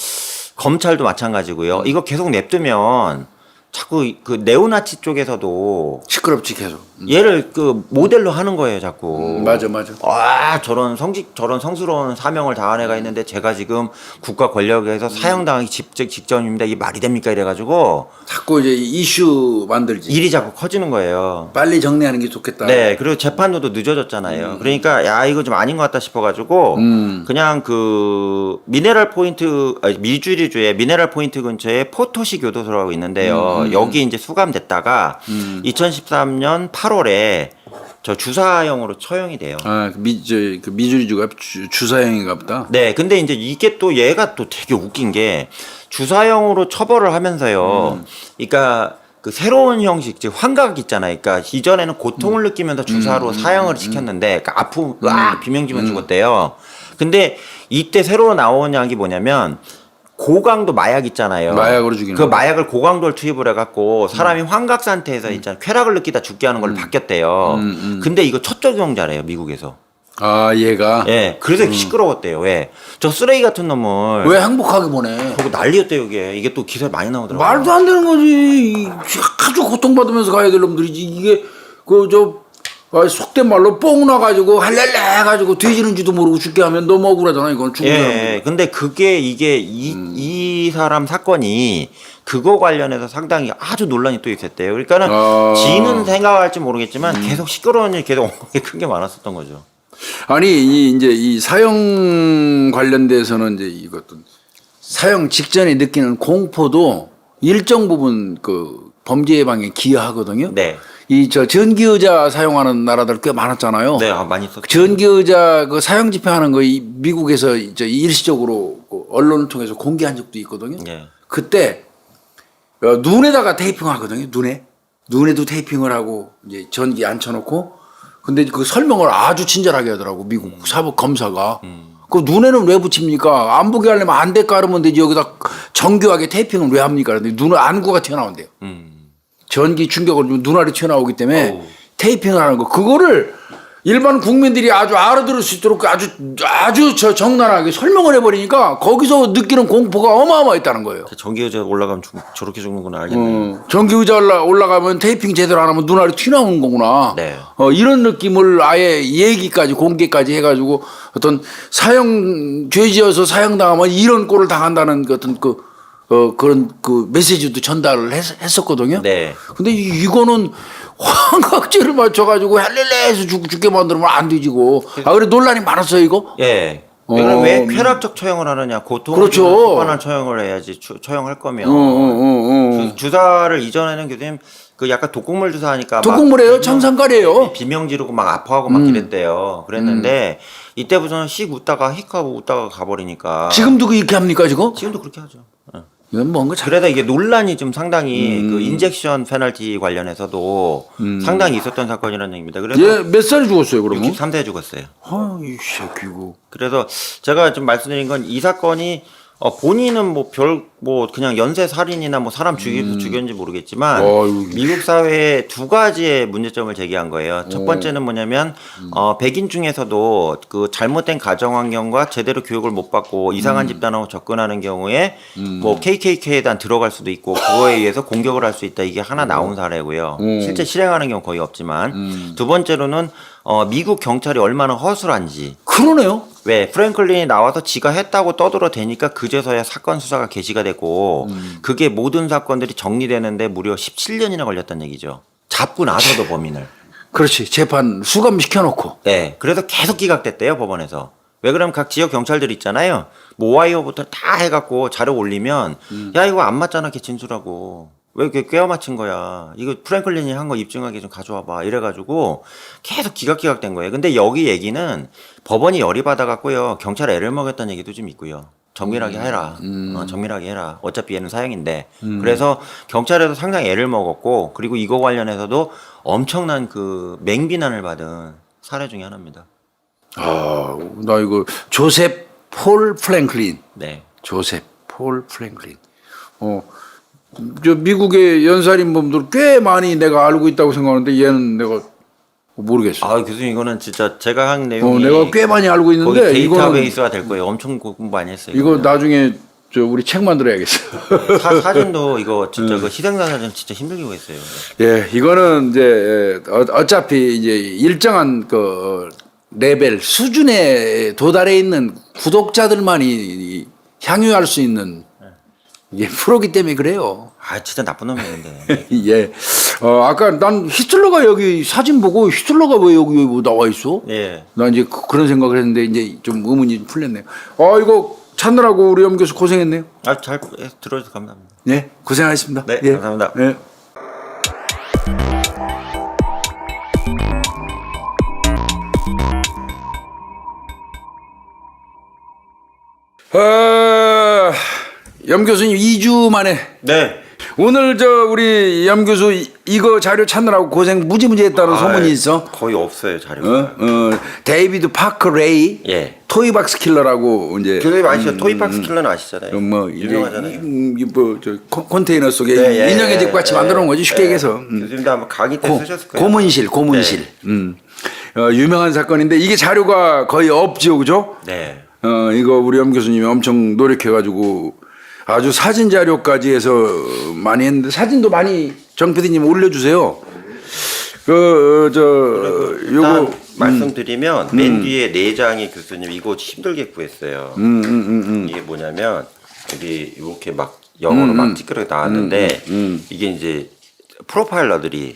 검찰도 마찬가지고요. 이거 계속 냅두면 자꾸 그 네오나치 쪽에서도 시끄럽지 계속. 얘를 그 모델로 하는 거예요, 자꾸. 맞아. 아, 저런 성스러운 사명을 다한 애가 있는데 제가 지금 국가 권력에서 사형당하기 직전입니다. 이게 말이 됩니까? 이래가지고 자꾸 이제 이슈 만들지. 일이 자꾸 커지는 거예요. 빨리 정리하는 게 좋겠다. 네, 그리고 재판도 늦어졌잖아요. 그러니까 야 이거 좀 아닌 것 같다 싶어가지고 그냥 그 미주리주의 미네랄 포인트 근처에 포토시 교도소라고 있는데요. 여기 이제 수감됐다가 2013년 8월에 저 주사형으로 처형이 돼요. 아, 그 미주리주가 주사형인가 보다. 네, 근데 이제 이게 또 얘가 또 되게 웃긴 게 주사형으로 처벌을 하면서요. 그러니까 그 새로운 형식, 즉 환각 있잖아요. 그러니까 이전에는 고통을 느끼면서 주사로 사형을 시켰는데, 그러니까 아프, 비명지면 죽었대요. 근데 이때 새로 나온 약이 뭐냐면 고강도 마약 있잖아요. 마약으로 죽이는 그 거. 마약을 고강도를 투입을 해갖고 사람이 환각 상태에서 있잖아요. 쾌락을 느끼다 죽게 하는 걸로 바뀌었대요. 근데 이거 첫 적용자래요, 미국에서. 아, 얘가 예, 그래서 시끄러웠대요. 왜? 저 쓰레기 같은 놈을 왜 행복하게 보내? 저거 난리였대요, 이게 또 기사에 많이 나오더라고요. 말도 안 되는 거지. 아주 고통받으면서 가야 될 놈들이지. 이게 속된 말로 뽕 나가지고 할렐레 해가지고 뒤지는지도 모르고 죽게 하면 너무 억울하잖아. 이건 죽은 사람들. 예, 근데 이게 이 사람 사건이 그거 관련해서 상당히 아주 논란이 또 있었대요. 그러니까는 지는 생각할지 모르겠지만 계속 시끄러운 일 계속 큰 게 많았었던 거죠. 아니 이제 이 사형 관련돼서는 이제 이것도 사형 직전에 느끼는 공포도 일정 부분 그 범죄 예방에 기여하거든요. 네. 전기의자 사용하는 나라들 꽤 많았잖아요. 네, 많이 썼죠. 전기의자 그 사형 집행하는 거 미국에서 일시적으로 그 언론을 통해서 공개한 적도 있거든요. 네. 그때 눈에다가 테이핑을 하거든요. 눈에도 테이핑을 하고 이제 전기 앉혀놓고 근데 그 설명을 아주 친절하게 하더라고 미국 사법 검사가. 그 눈에는 왜 붙입니까? 안 보게 하려면 안대 깔으면 되지 여기다 정교하게 테이핑을 왜 합니까? 근데 눈에 안구가 튀어나온대요. 전기 충격을 눈알이 튀어나오기 때문에 테이핑을 하는 거 그거를 일반 국민들이 아주 알아들을 수 있도록 아주 적나라하게 설명을 해버리니까 거기서 느끼는 공포가 어마어마했다는 거예요. 전기의자 올라가면 저렇게 죽는구나 알겠네요. 전기의자 올라가면 테이핑 제대로 안 하면 눈알이 튀어나오는 거구나. 네. 이런 느낌을 아예 얘기까지 공개까지 해가지고 어떤 죄지어서 사형당하면 이런 꼴을 당한다는 어떤 그런 메시지도 전달을 했었거든요. 네. 근데 이거는 환각제를 맞춰가지고 할렐레에서 죽게 만들면 안 되지고. 그래 논란이 많았어요, 이거? 예. 왜 쾌락적 처형을 하느냐. 고통을 그렇죠. 초반한 처형을 해야지. 처형할 거면. 주사를 이전에는 교수님 그 약간 독극물 주사하니까. 독극물이에요? 청산가리예요? 비명 지르고 막 아파하고 막 이랬대요. 그랬는데 이때부터는 씩 웃다가 힉하고 웃다가 가버리니까. 지금도 이렇게 합니까, 지금? 지금도 그렇게 하죠. 예. 이건 뭔가 그래서 이게 논란이 좀 상당히 그 인젝션 페널티 관련해서도 상당히 있었던 사건이라는 얘기입니다. 그래서 몇 살에 죽었어요, 그러면? 63세에 죽었어요. 이 새끼고. 그래서 제가 좀 말씀드린 건 이 사건이 본인은 그냥 연쇄 살인이나 뭐 사람 죽였는지 모르겠지만 미국 사회에 두 가지의 문제점을 제기한 거예요. 첫 번째는 뭐냐면 백인 중에서도 그 잘못된 가정 환경과 제대로 교육을 못 받고 이상한 집단하고 접근하는 경우에 뭐 KKK에 대한 들어갈 수도 있고 그거에 의해서 공격을 할 수 있다. 이게 하나 나온 사례고요. 실제 실행하는 경우 거의 없지만 두 번째로는 미국 경찰이 얼마나 허술한지. 그러네요. 왜 프랭클린이 나와서 지가 했다고 떠들어대니까 그제서야 사건 수사가 개시가 되고 그게 모든 사건들이 정리되는데 무려 17년이나 걸렸다는 얘기죠. 잡고 나서도 범인을. 그렇지. 재판 수감시켜놓고. 네. 그래서 계속 기각됐대요 법원에서. 왜 그러면 각 지역 경찰들 있잖아요. 뭐 오하이오부터 다 해갖고 자료 올리면 야 이거 안 맞잖아 걔 진술하고. 왜 이렇게 꿰어 맞힌 거야? 이거 프랭클린이 한 거 입증하게 좀 가져와봐. 이래가지고 계속 기각된 거예요. 근데 여기 얘기는 법원이 열이 받아갖고요. 경찰에 애를 먹였다는 얘기도 좀 있고요. 정밀하게 해라. 정밀하게 해라. 어차피 얘는 사형인데. 그래서 경찰에도 상당히 애를 먹었고, 그리고 이거 관련해서도 엄청난 그 맹비난을 받은 사례 중에 하나입니다. 아, 나 이거 조셉 폴 프랭클린. 네. 조셉 폴 프랭클린. 저 미국의 연살인범들 꽤 많이 내가 알고 있다고 생각하는데 얘는 내가 모르겠어. 아, 교수님 이거는 진짜 제가 한 내용이 내가 꽤 많이 알고 거기 있는데 데이터베이스가 될 거예요. 엄청 공부 많이 했어요. 이거 이거는. 나중에 저 우리 책 만들어야겠어. 사진도 이거 진짜 그 희생자 사진 진짜 힘들게 구했어요. 예, 이거는 이제 어차피 이제 일정한 그 레벨 수준에 도달해 있는 구독자들만이 향유할 수 있는 이게 프로기 때문에 그래요. 아, 진짜 나쁜 놈이었는데. 예. 아까 난 히틀러가 여기 사진 보고 히틀러가 왜 여기 나와 있어? 예. 나 이제 그런 생각을 했는데 이제 좀 의문이 좀 풀렸네요. 이거 찾느라고 우리 염 교수 고생했네요. 아, 잘 들어줘서 감사합니다. 네, 고생하셨습니다. 네, 예. 감사합니다. 네. 염 교수님 2주 만에 네. 오늘 우리 염 교수 이거 자료 찾느라고 고생 무지무지 했다는 소문이 있어. 거의 없어요, 자료가. 데이비드 파커 레이 예. 토이박스 킬러라고 이제 교수님 아시죠? 토이박스 킬러는 아시잖아요. 뭐 이제 유명하잖아요. 뭐저 컨테이너 속에 네, 예, 인형의 집 같이 만들어 놓은 거지 쉽게 얘기해서. 교수님도 아마 강의 때 쓰셨을 거예요. 고문실. 유명한 사건인데 이게 자료가 거의 없죠, 그죠? 네. 이거 우리 염 교수님이 엄청 노력해가지고 아주 사진 자료까지 해서 많이 했는데 사진도 많이 정 PD님 올려주세요. 요거 말씀드리면 맨 뒤에 4장이 교수님 이거 힘들게 구했어요. 이게 뭐냐면 여기 이렇게 막 영어로 막 찌끄러져 나왔는데 이게 이제 프로파일러들이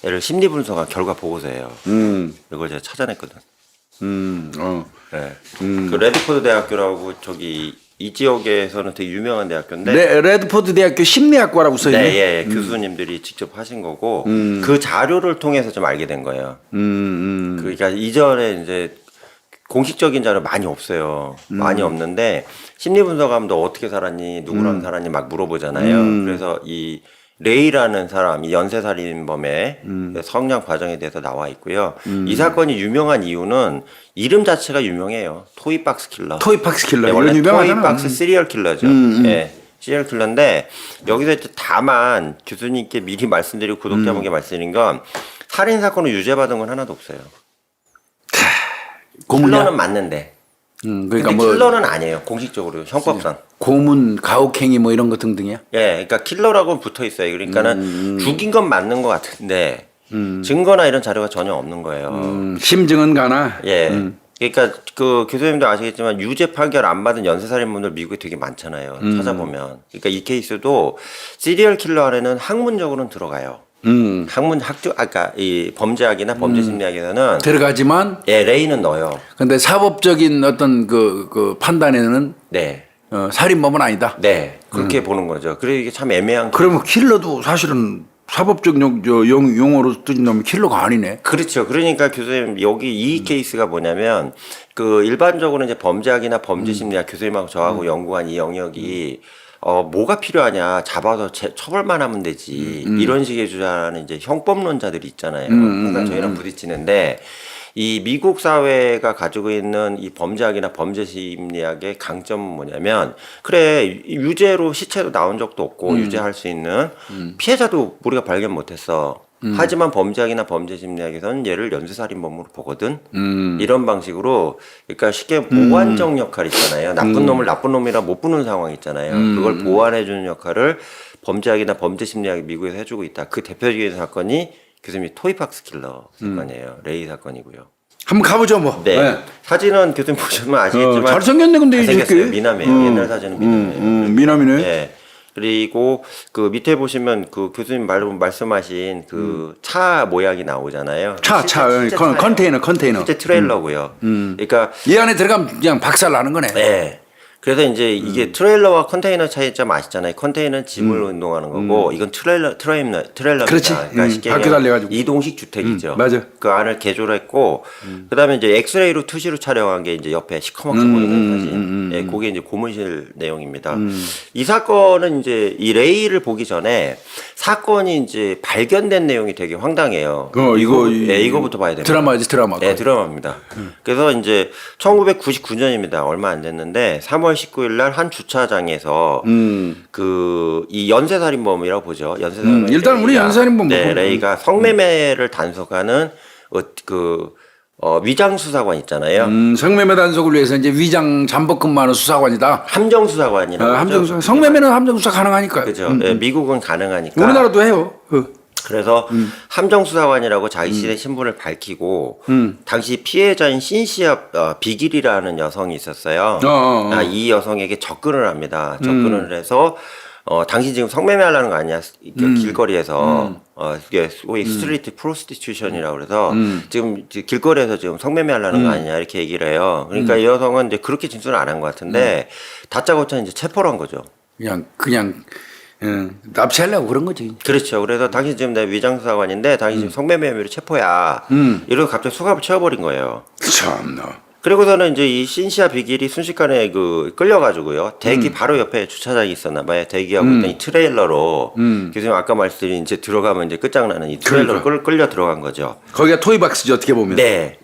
얘를 심리 분석한 결과 보고서예요. 이걸 제가 찾아냈거든. 네. 그 레드포드 대학교라고 저기 이 지역에서는 되게 유명한 대학교인데. 네, 레드포드 대학교 심리학과라고 써있네. 네, 예, 교수님들이 직접 하신 거고 그 자료를 통해서 좀 알게 된 거예요. 그러니까 이전에 이제 공식적인 자료 많이 없어요. 많이 없는데 심리 분석하면 어떻게 살았니, 누구랑 살았니 막 물어보잖아요. 그래서 이 레이라는 사람, 이 연쇄살인범의 성장 과정에 대해서 나와 있고요. 이 사건이 유명한 이유는 이름 자체가 유명해요. 토이박스 킬러. 토이박스 킬러. 네, 원래 유명하잖아. 토이박스 시리얼 킬러죠. 네, 시리얼 킬러인데 여기서 이제 다만 교수님께 미리 말씀드리고 구독자분께 말씀드린 건 살인 사건으로 유죄받은 건 하나도 없어요. 킬러는 맞는데. 그러니까 근데 뭐 킬러는 아니에요. 공식적으로 형법상. 고문, 가혹행위 뭐 이런 거 등등이야. 예, 그러니까 킬러라고는 붙어 있어요. 그러니까는 죽인 건 맞는 것 같은데 증거나 이런 자료가 전혀 없는 거예요. 심증은 가나. 예. 그러니까 그 교수님도 아시겠지만 유죄 판결 안 받은 연쇄살인범들 미국에 되게 많잖아요. 찾아보면. 그러니까 이 케이스도 시리얼 킬러 안에는 학문적으로는 들어가요. 아까 이 범죄학이나 범죄심리학에서는 들어가지만 예, 레이는 넣어요. 근데 사법적인 어떤 그 판단에는 네. 살인범은 아니다. 네. 그렇게 보는 거죠. 그래 이게 참 애매한. 그러면 킬러도 사실은 사법적 용어로 뜨진다면 킬러가 아니네. 그렇죠. 그러니까 교수님 여기 이 케이스가 뭐냐면 그 일반적으로 이제 범죄학이나 범죄심리학 교수님하고 저하고 연구한 이 영역이 뭐가 필요하냐 잡아서 처벌만 하면 되지 이런 식의 주장하는 이제 형법론자들이 있잖아요. 항상 저희랑 부딪히는데 이 미국 사회가 가지고 있는 이 범죄학이나 범죄심리학의 강점은 뭐냐면 그래 유죄로 시체도 나온 적도 없고 유죄할 수 있는 피해자도 우리가 발견 못했어. 하지만 범죄학이나 범죄심리학에서는 얘를 연쇄살인범으로 보거든. 이런 방식으로 그러니까 쉽게 보완적 역할 있잖아요. 나쁜 놈을 나쁜 놈이라 못 보는 상황 있잖아요. 그걸 보완해주는 역할을 범죄학이나 범죄심리학이 미국에서 해주고 있다. 그 대표적인 사건이 교수님이 토이박스 킬러 사건이에요. 레이 사건이고요. 한번 가보죠 뭐. 네. 사진은 교수님 보시면 아시겠지만 잘생겼네 근데 이 잘생겼어요. 새끼. 미남이에요. 옛날 사진은 미남이에요. 미남이네. 네. 그리고 그 밑에 보시면 그 교수님 말씀하신 그 차 모양이 나오잖아요. 차 컨테이너. 실제 트레일러고요. 그러니까 이 안에 들어가면 그냥 박살 나는 거네. 네. 그래서 이제 이게 트레일러와 컨테이너 차이점 아시잖아요. 컨테이너는 짐을 운동하는 거고 이건 트레일러입니다. 그렇지. 그러니까 쉽게 바퀴 얘기하면 달려가지고. 이동식 주택이죠. 맞아. 그 안을 개조를 했고 그다음에 이제 엑스레이로 투시로 촬영한 게 이제 옆에 시커멓게 보이는 사진. 예, 그게 이제 고문실 내용입니다. 이 사건은 이제 이 레이를 보기 전에 사건이 이제 발견된 내용이 되게 황당해요. 이거부터 봐야 됩니다. 드라마지 드라마. 네, 드라마입니다. 그래서 이제 1999년입니다. 얼마 안 됐는데 3월 19일 날 한 주차장에서 그 이 연쇄살인범이라고 보죠. 연쇄살인범. 일단 우리 연쇄살인범 네, 보고. 레이가 성매매를 단속하는 위장 수사관 있잖아요. 성매매 단속을 위해서 이제 위장 잠복근무하는 수사관이다. 함정 수사관이라고. 함정 수사. 성매매는 함정 수사 가능하니까요. 그죠. 네, 미국은 가능하니까. 우리나라도 해요. 그래서 함정수사관이라고 자기 씨의 신분을 밝히고 당시 피해자인 신시아 비길이라는 여성이 있었어요. 이 여성에게 접근을 합니다. 접근을 해서 당신 지금 성매매하려는 거 아니야? 길거리에서 이게 소위 스트리트 프로스티튜션이라고 그래서 지금 길거리에서 지금 성매매하려는 거 아니냐 이렇게 얘기를 해요. 그러니까 이 여성은 이제 그렇게 진술을 안 한 것 같은데 다짜고짜 이제 체포를 한 거죠. 그냥 납치하려고 그런 거지. 그렇죠. 그래서 당신 지금 내 위장수사관인데 당신 지금 성매매 혐의로 체포야. 이러고 갑자기 수갑을 채워버린 거예요. 참나. 그리고서는 이제 이 신시아 비길이 순식간에 끌려가지고요. 대기 바로 옆에 주차장이 있었나 봐요. 대기하고 있던 이 트레일러로. 교수님 아까 말씀드린 이제 들어가면 이제 끝장나는 이 트레일러로 끌려 들어간 거죠. 거기가 토이박스지 어떻게 보면. 네.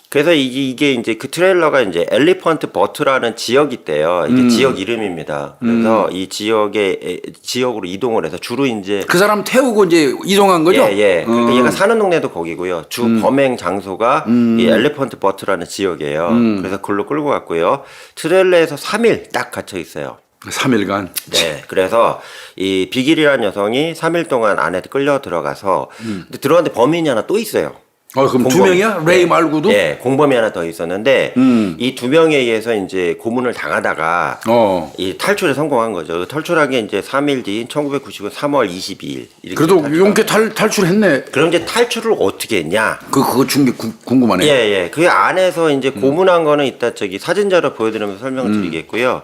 그래서 이게 이제 그 트레일러가 이제 엘리펀트 버트라는 지역이 있대요. 이게 지역 이름입니다. 그래서 이 지역으로 이동을 해서 주로 이제 그 사람 태우고 이제 이동한 거죠? 예. 그러니까 얘가 사는 동네도 거기고요. 주 범행 장소가 이 엘리펀트 버트라는 지역이에요. 그래서 글로 끌고 갔고요. 트레일러에서 3일 딱 갇혀 있어요. 3일간. 네. 그래서 이 비길이라는 여성이 3일 동안 안에 끌려 들어가서 근데 들어갔는데 범인이 하나 또 있어요. 그럼 두 명이야? 레이 말고도? 네, 공범이 하나 더 있었는데 이 두 명에 의해서 이제 고문을 당하다가 이 탈출에 성공한 거죠. 탈출한 게 이제 3일 뒤인 1999년 3월 22일. 그래도 용케 탈출했네. 그럼 이제 탈출을 어떻게 했냐? 그거 중계 궁금하네. 예. 그 안에서 이제 고문한 거는 이따 사진자로 보여드리면서 설명을 드리겠고요.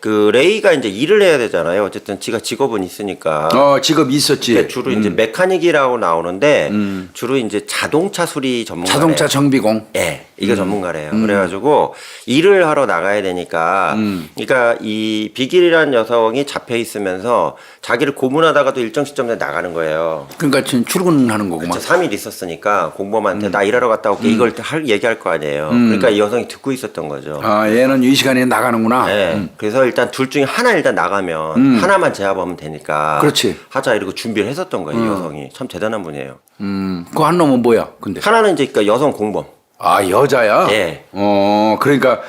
그 레이가 이제 일을 해야 되잖아요. 어쨌든 지가 직업은 있으니까. 직업이 있었지. 그러니까 주로 이제 메카닉이라고 나오는데 주로 이제 자동차 수리 전문가. 자동차 정비공. 예, 이거 전문가래요. 그래가지고 일을 하러 나가야 되니까, 그러니까 이 비길이라는 여성이 잡혀 있으면서 자기를 고문하다가도 일정 시점에 나가는 거예요. 그러니까 지금 출근하는 거구만. 3일 있었으니까 공범한테 나 일하러 갔다 올게 이걸 얘기할 거 아니에요. 그러니까 이 여성이 듣고 있었던 거죠. 얘는 이 시간에 나가는구나. 네. 그래서 일단 둘 중에 하나 일단 나가면 하나만 제압하면 되니까. 그렇지. 하자 이러고 준비를 했었던 거예요. 이 여성이 참 대단한 분이에요. 그 한 놈은 뭐야? 근데. 하나는 이제 그러니까 여성 공범. 여자야? 예. 그러니까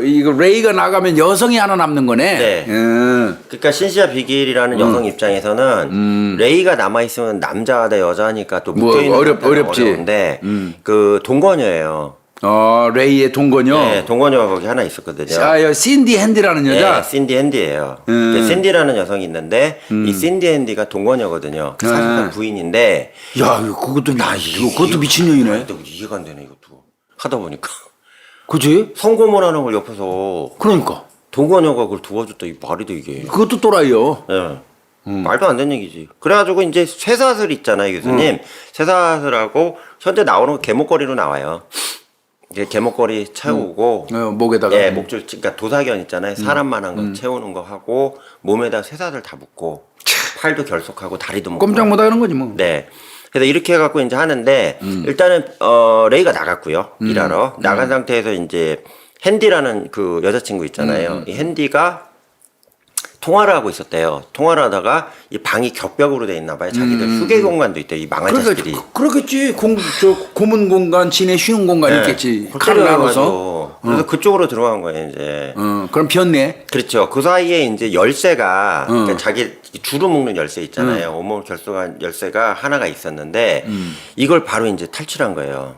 이거 레이가 나가면 여성이 하나 남는 거네. 네. 그러니까 신시아 비길이라는 여성 입장에서는 레이가 남아 있으면 남자 대 여자니까 또 묶여 있는 어렵지. 어려운데 그 동거녀예요. 레이의 동거녀. 네, 동거녀가 거기 하나 있었거든요. 신디 핸디라는 여자. 네, 신디 핸디예요. 신디라는 여성이 있는데 이 신디 핸디가 동거녀거든요. 사실상 부인인데. 야, 그것도 미친년이네. 이해가 안 되네 이것도 하다 보니까. 그지? 성고문하는 걸 옆에서. 그러니까. 동거녀가 그걸 도와줬다 이 말이 돼 이게. 그것도 또라이요. 네. 말도 안 되는 얘기지. 그래가지고 이제 쇠사슬 있잖아요, 교수님. 쇠사슬하고 현재 나오는 거 개목걸이로 나와요. 이게 개목걸이 채우고 목에다가 목줄 그러니까 도사견 있잖아요. 사람만한 거 채우는 거 하고 몸에다 쇠사슬 다 묶고 팔도 결속하고 다리도 묶고 꼼짝 못 하는 거지 뭐. 네. 그래서 이렇게 해갖고 이제 하는데 일단은 레이가 나갔고요. 일하러 나간 상태에서 이제 핸디라는 그 여자친구 있잖아요. 이 핸디가 통화를 하고 있었대요. 통화를 하다가 이 방이 격벽으로 돼 있나 봐요. 자기들 휴게 공간도 있대요. 이 망할 자식들이. 그렇겠지. 고문 공간, 지내 쉬는 공간 있겠지. 칼을 나눠서. 그래서 그쪽으로 들어간 거예요, 이제. 그럼 비었네. 그렇죠. 그 사이에 이제 열쇠가 그러니까 자기 주로 묶는 열쇠 있잖아요. 온몸을 결속한 열쇠가 하나가 있었는데 이걸 바로 이제 탈출한 거예요.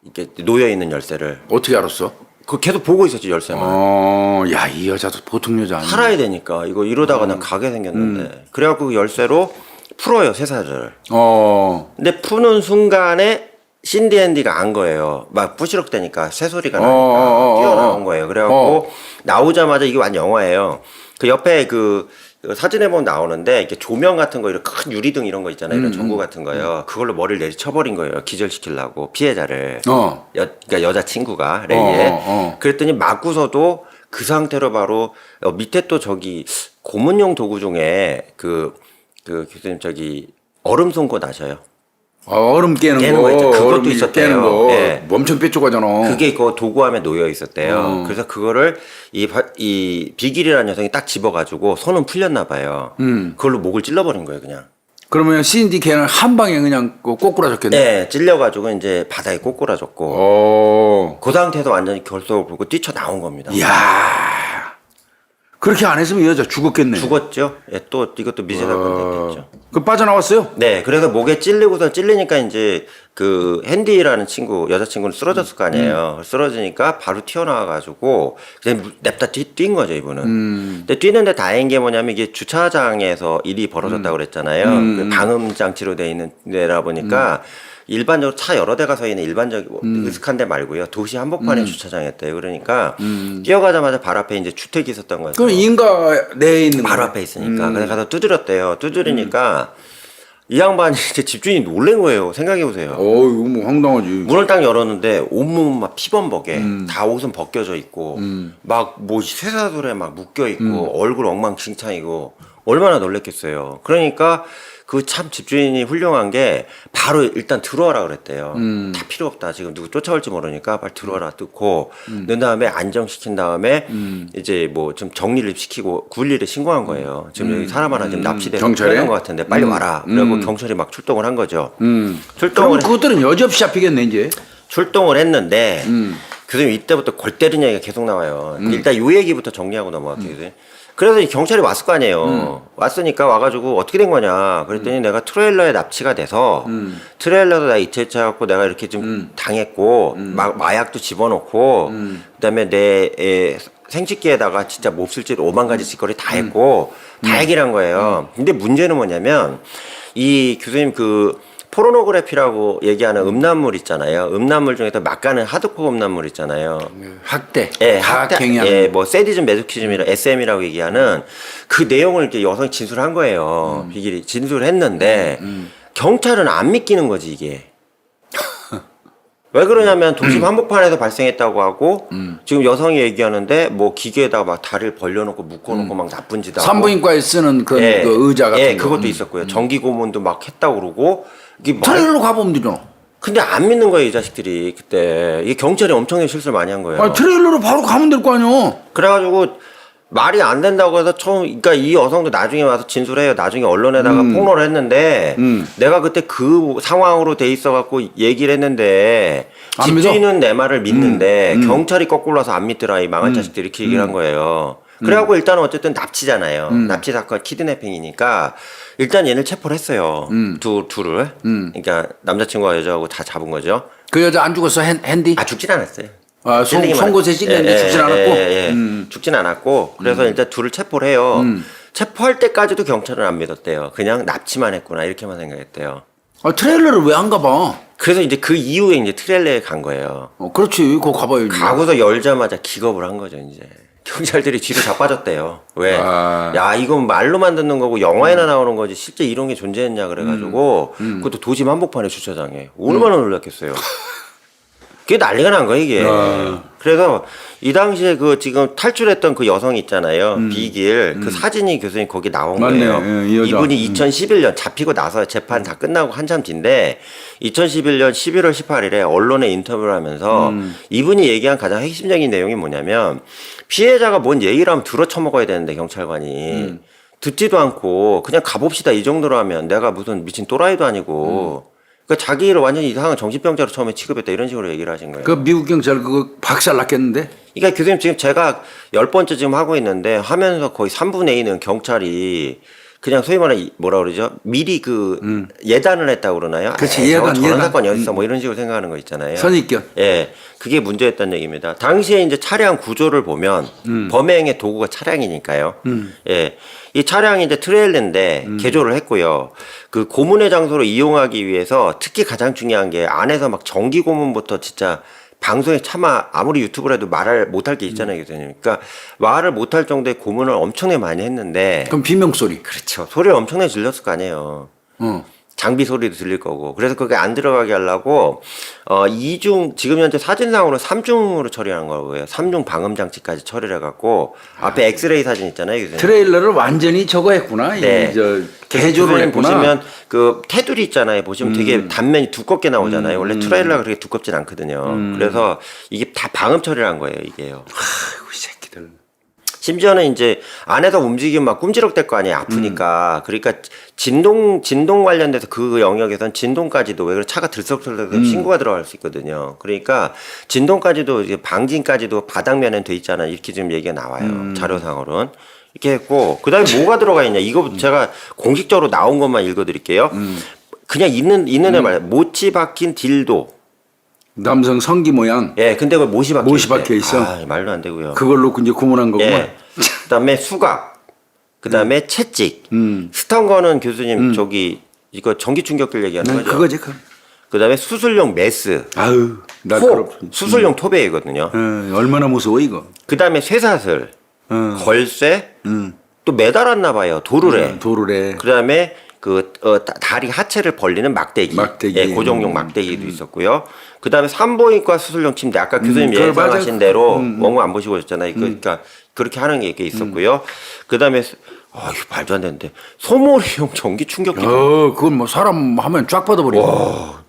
이렇게 놓여 있는 열쇠를. 어떻게 알았어? 그 계속 보고 있었지 열쇠만. 야, 이 여자도 보통 여자 아니야. 살아야 되니까 이거 이러다가 나 가게 생겼는데. 그래갖고 그 열쇠로 풀어요 쇠사슬을. 근데 푸는 순간에 신디 앤디가 안 거예요. 막 부시럭대니까 새 소리가 나니까 뛰어나온 거예요. 그래갖고 나오자마자 이게 완전 영화예요. 그 옆에 그 사진에 보면 나오는데 이렇게 조명 같은 거 이런 큰 유리등 이런 거 있잖아요. 이런 전구 같은 거요. 그걸로 머리를 내리쳐버린 거예요. 기절시키려고 피해자를. 그러니까 여자 친구가 레이에. 그랬더니 맞고서도 그 상태로 바로 밑에 또 저기 고문용 도구 중에 그 교수님 저기 얼음 쏜거 아셔요? 얼음 깨는 거 있죠. 그것도 얼음 있었대요. 깨는 거 예. 엄청 뾰족하잖아. 그게 그 도구함에 놓여 있었대요. 그래서 그거를 이 비길이라는 여성이 딱 집어가지고 손은 풀렸나 봐요. 그걸로 목을 찔러버린 거예요, 그냥. 그러면 신디 걔는 한 방에 그냥 꼬꾸라졌겠네. 네, 찔려가지고 이제 바다에 꼬꾸라졌고. 그 상태에서 완전히 결석을 불고 뛰쳐 나온 겁니다. 이야. 그렇게 안 했으면 이 여자 죽었겠네. 죽었죠. 예, 또 이것도 미제 사건 됐겠죠. 그 빠져나왔어요? 네, 그래서 목에 찔리니까 이제 그 핸디라는 친구 여자친구는 쓰러졌을 거 아니에요. 쓰러지니까 바로 튀어나와가지고 그냥 냅다 뛴 거죠 이분은. 근데 뛰는데 다행인 게 뭐냐면 이게 주차장에서 일이 벌어졌다고 그랬잖아요. 그 방음 장치로 돼 있는 데라 보니까. 일반적으로 차 여러 대가 서 있는 일반적 으슥한 데 말고요. 도시 한복판에 주차장이었대요. 그러니까 뛰어가자마자 발 앞에 이제 주택이 있었던 거예요. 그럼 인가 내에 있는 바로 거야? 앞에 있으니까. 그래서 가서 두드렸대요. 두드리니까 이 양반이 이제 집주인이 놀란 거예요. 생각해 보세요. 이거 뭐 황당하지. 문을 딱 열었는데 온몸 막 피범벅에 다 옷은 벗겨져 있고 막 뭐 쇠사슬에 막 묶여 있고 얼굴 엉망진창이고 얼마나 놀랬겠어요. 그러니까 그 참 집주인이 훌륭한 게 바로 일단 들어와라 그랬대요. 다 필요 없다. 지금 누구 쫓아올지 모르니까 빨리 들어와라 뜯고 넣은 다음에 안정시킨 다음에 이제 뭐 좀 정리를 시키고 굴리를 신고한 거예요. 지금 여기 사람 하나 지금 납치돼서 경찰에? 끌려간 것 같은데 빨리 와라. 그리고 경찰이 막 출동을 한 거죠. 그럼 출동을 그것들은 여지없이 잡히겠네 이제. 출동을 했는데 교수님 이때부터 골 때리는 얘기가 계속 나와요. 일단 요 얘기부터 정리하고 넘어갈게요. 그래서 이 경찰이 왔을 거 아니에요. 왔으니까 와가지고 어떻게 된 거냐. 그랬더니 내가 트레일러에 납치가 돼서 트레일러도 나 이체해갖고 내가 이렇게 좀 당했고 마약도 집어넣고 그다음에 내 생식기에다가 진짜 몹쓸 짓 5만 가지 짓거리 다 했고 다 얘기를 한 거예요. 근데 문제는 뭐냐면 이 교수님 그 포르노그래피라고 얘기하는 음란물 있잖아요. 음란물 중에서 막가는 하드코어 음란물 있잖아요. 학대, 예, 학행위하는. 예, 뭐 세디즘, 메소키즘이라 SM이라고 얘기하는 그 내용을 이렇게 여성이 진술한 거예요. 비길이 진술을 했는데 경찰은 안 믿기는 거지 이게. 왜 그러냐면 도심 한복판에서 발생했다고 하고 지금 여성이 얘기하는데 뭐 기계에다가 막 다리를 벌려놓고 묶어놓고 막 나쁜 짓 하고 산부인과에 쓰는 그런 예, 그 의자 같은 예, 거. 그것도 있었고요. 정기 고문도 막 했다고 그러고 이게 트레일러 가보면 되잖아. 근데 안 믿는 거예요, 이 자식들이. 그때 이게 경찰이 엄청나게 실수를 많이 한 거예요. 아니, 트레일러로 바로 가면 될 거 아니야. 그래가지고 말이 안 된다고 해서 그러니까 이 여성도 나중에 와서 진술해요. 나중에 언론에다가 폭로를 했는데 내가 그때 그 상황으로 돼 있어갖고 얘기를 했는데 안 집주인은 내 말을 믿는데 경찰이 거꾸로 와서 안 믿더라 이 망한 자식들이 이렇게 얘기를 한 거예요. 그래갖고 일단은 어쨌든 납치잖아요. 납치 사건 키드내핑이니까 일단 얘를 체포를 했어요. 둘을. 그러니까 남자친구와 여자하고 다 잡은 거죠. 그 여자 안 죽었어, 핸디? 아 죽진 않았어요. 아, 송곳에 찔렸는데 죽진 않았고? 죽진 않았고 그래서 일단 둘을 체포를 해요. 체포할 때까지도 경찰은 안 믿었대요. 그냥 납치만 했구나 이렇게만 생각했대요. 아, 트레일러를 왜 안 가봐? 그래서 이제 그 이후에 이제 트레일러에 간 거예요. 그렇지. 그거 가봐야지. 가고서 열자마자 기겁을 한 거죠 이제. 경찰들이 뒤로 자빠졌대요. 왜? 야 이건 말로만 듣는 거고 영화에나 나오는 거지 실제 이런 게 존재했냐 그래가지고 그것도 도심 한복판에 주차장에 얼마나 놀랐겠어요. 그게 난리가 난 거야 이게. 그래서 이 당시에 그 지금 탈출했던 그 여성 있잖아요. 비길 그 사진이 교수님 거기 나온 맞네요. 거예요. 예, 이 여자. 이분이 2011년 잡히고 나서 재판 다 끝나고 한참 뒤인데 2011년 11월 18일에 언론에 인터뷰를 하면서 이분이 얘기한 가장 핵심적인 내용이 뭐냐면 피해자가 뭔 얘기를 하면 들어 쳐먹어야 되는데 경찰관이 듣지도 않고 그냥 가봅시다 이 정도로 하면 내가 무슨 미친 또라이도 아니고 그러니까 자기를 완전히 이상한 정신병자로 처음에 취급했다 이런 식으로 얘기를 하신 거예요. 그 미국 경찰 그거 박살 났겠는데? 그러니까 교수님 지금 제가 10번째 지금 하고 있는데 하면서 거의 3분의 2는 경찰이 그냥 소위 말하는 뭐라 그러죠? 미리 그 예단을 했다고 그러나요? 그렇지, 예단, 저런 예단. 사건이 어딨어 뭐 이런 식으로 생각하는 거 있잖아요. 선입견. 예, 그게 문제였다는 얘기입니다. 당시에 이제 차량 구조를 보면 범행의 도구가 차량이니까요. 예, 이 차량이 이제 트레일러인데 개조를 했고요. 그 고문의 장소로 이용하기 위해서 특히 가장 중요한 게 안에서 막 전기 고문부터 진짜 방송에 차마 아무리 유튜브를 해도 말을 못할 게 있잖아요, 교수님. 그러니까 말을 못할 정도의 고문을 엄청나게 많이 했는데. 그럼 비명소리. 그렇죠. 소리를 엄청나게 질렀을 거 아니에요. 장비 소리도 들릴 거고. 그래서 그게 안 들어가게 하려고, 지금 현재 사진상으로는 3중으로 처리하는 거고요. 3중 방음 장치까지 처리를 해갖고, 앞에 엑스레이 사진 있잖아요, 교수님. 트레일러를 완전히 저거 했구나. 네. 개조를 했구나. 보시면 그 테두리 있잖아요. 보시면 되게 단면이 두껍게 나오잖아요. 원래 트레일러가 그렇게 두껍진 않거든요. 그래서 이게 다 방음 처리를 한 거예요, 이게요. 아이고, 이 새끼들. 심지어는 이제 안에서 움직이면 막 꿈지럭댈 거 아니에요. 아프니까. 그러니까 진동 관련돼서 그 영역에선 진동까지도 왜 그래 차가 들썩들썩 신고가 들어갈 수 있거든요. 그러니까 진동까지도 이제 방진까지도 바닥면엔 돼 있잖아요. 이렇게 지금 얘기가 나와요. 자료상으로는. 이렇게 했고 그다음에 뭐가 들어가 있냐. 이거 제가 공식적으로 나온 것만 읽어드릴게요. 그냥 있는 애 말이에요. 모치 박힌 딜도. 남성 성기 모양. 예, 근데 그 못이 박혀 있어. 아, 말도 안 되고요. 그걸 놓고 이제 고문한 거구만. 예. 그다음에 수갑. 그다음에 채찍. 스턴 거는 교수님 저기 이거 전기 충격기를 얘기하는 거죠. 그거지. 그다음에 수술용 메스. 아유, 나 수술용 토베이거든요. 얼마나 무서워 이거. 그다음에 쇠사슬. 걸쇠. 또 매달았나 봐요. 도르래. 도르래. 그다음에 다리 하체를 벌리는 막대기. 예, 고정용 막대기도 있었고요. 그 다음에 산부인과 수술용 침대. 아까 교수님 예상하신 대로 원고 안 보시고 오셨잖아요. 그러니까 그렇게 하는 게 있었고요. 그 다음에, 이거 말도 안 되는데. 소모리용 전기 충격기. 그건 뭐 사람 하면 쫙 뻗어버려.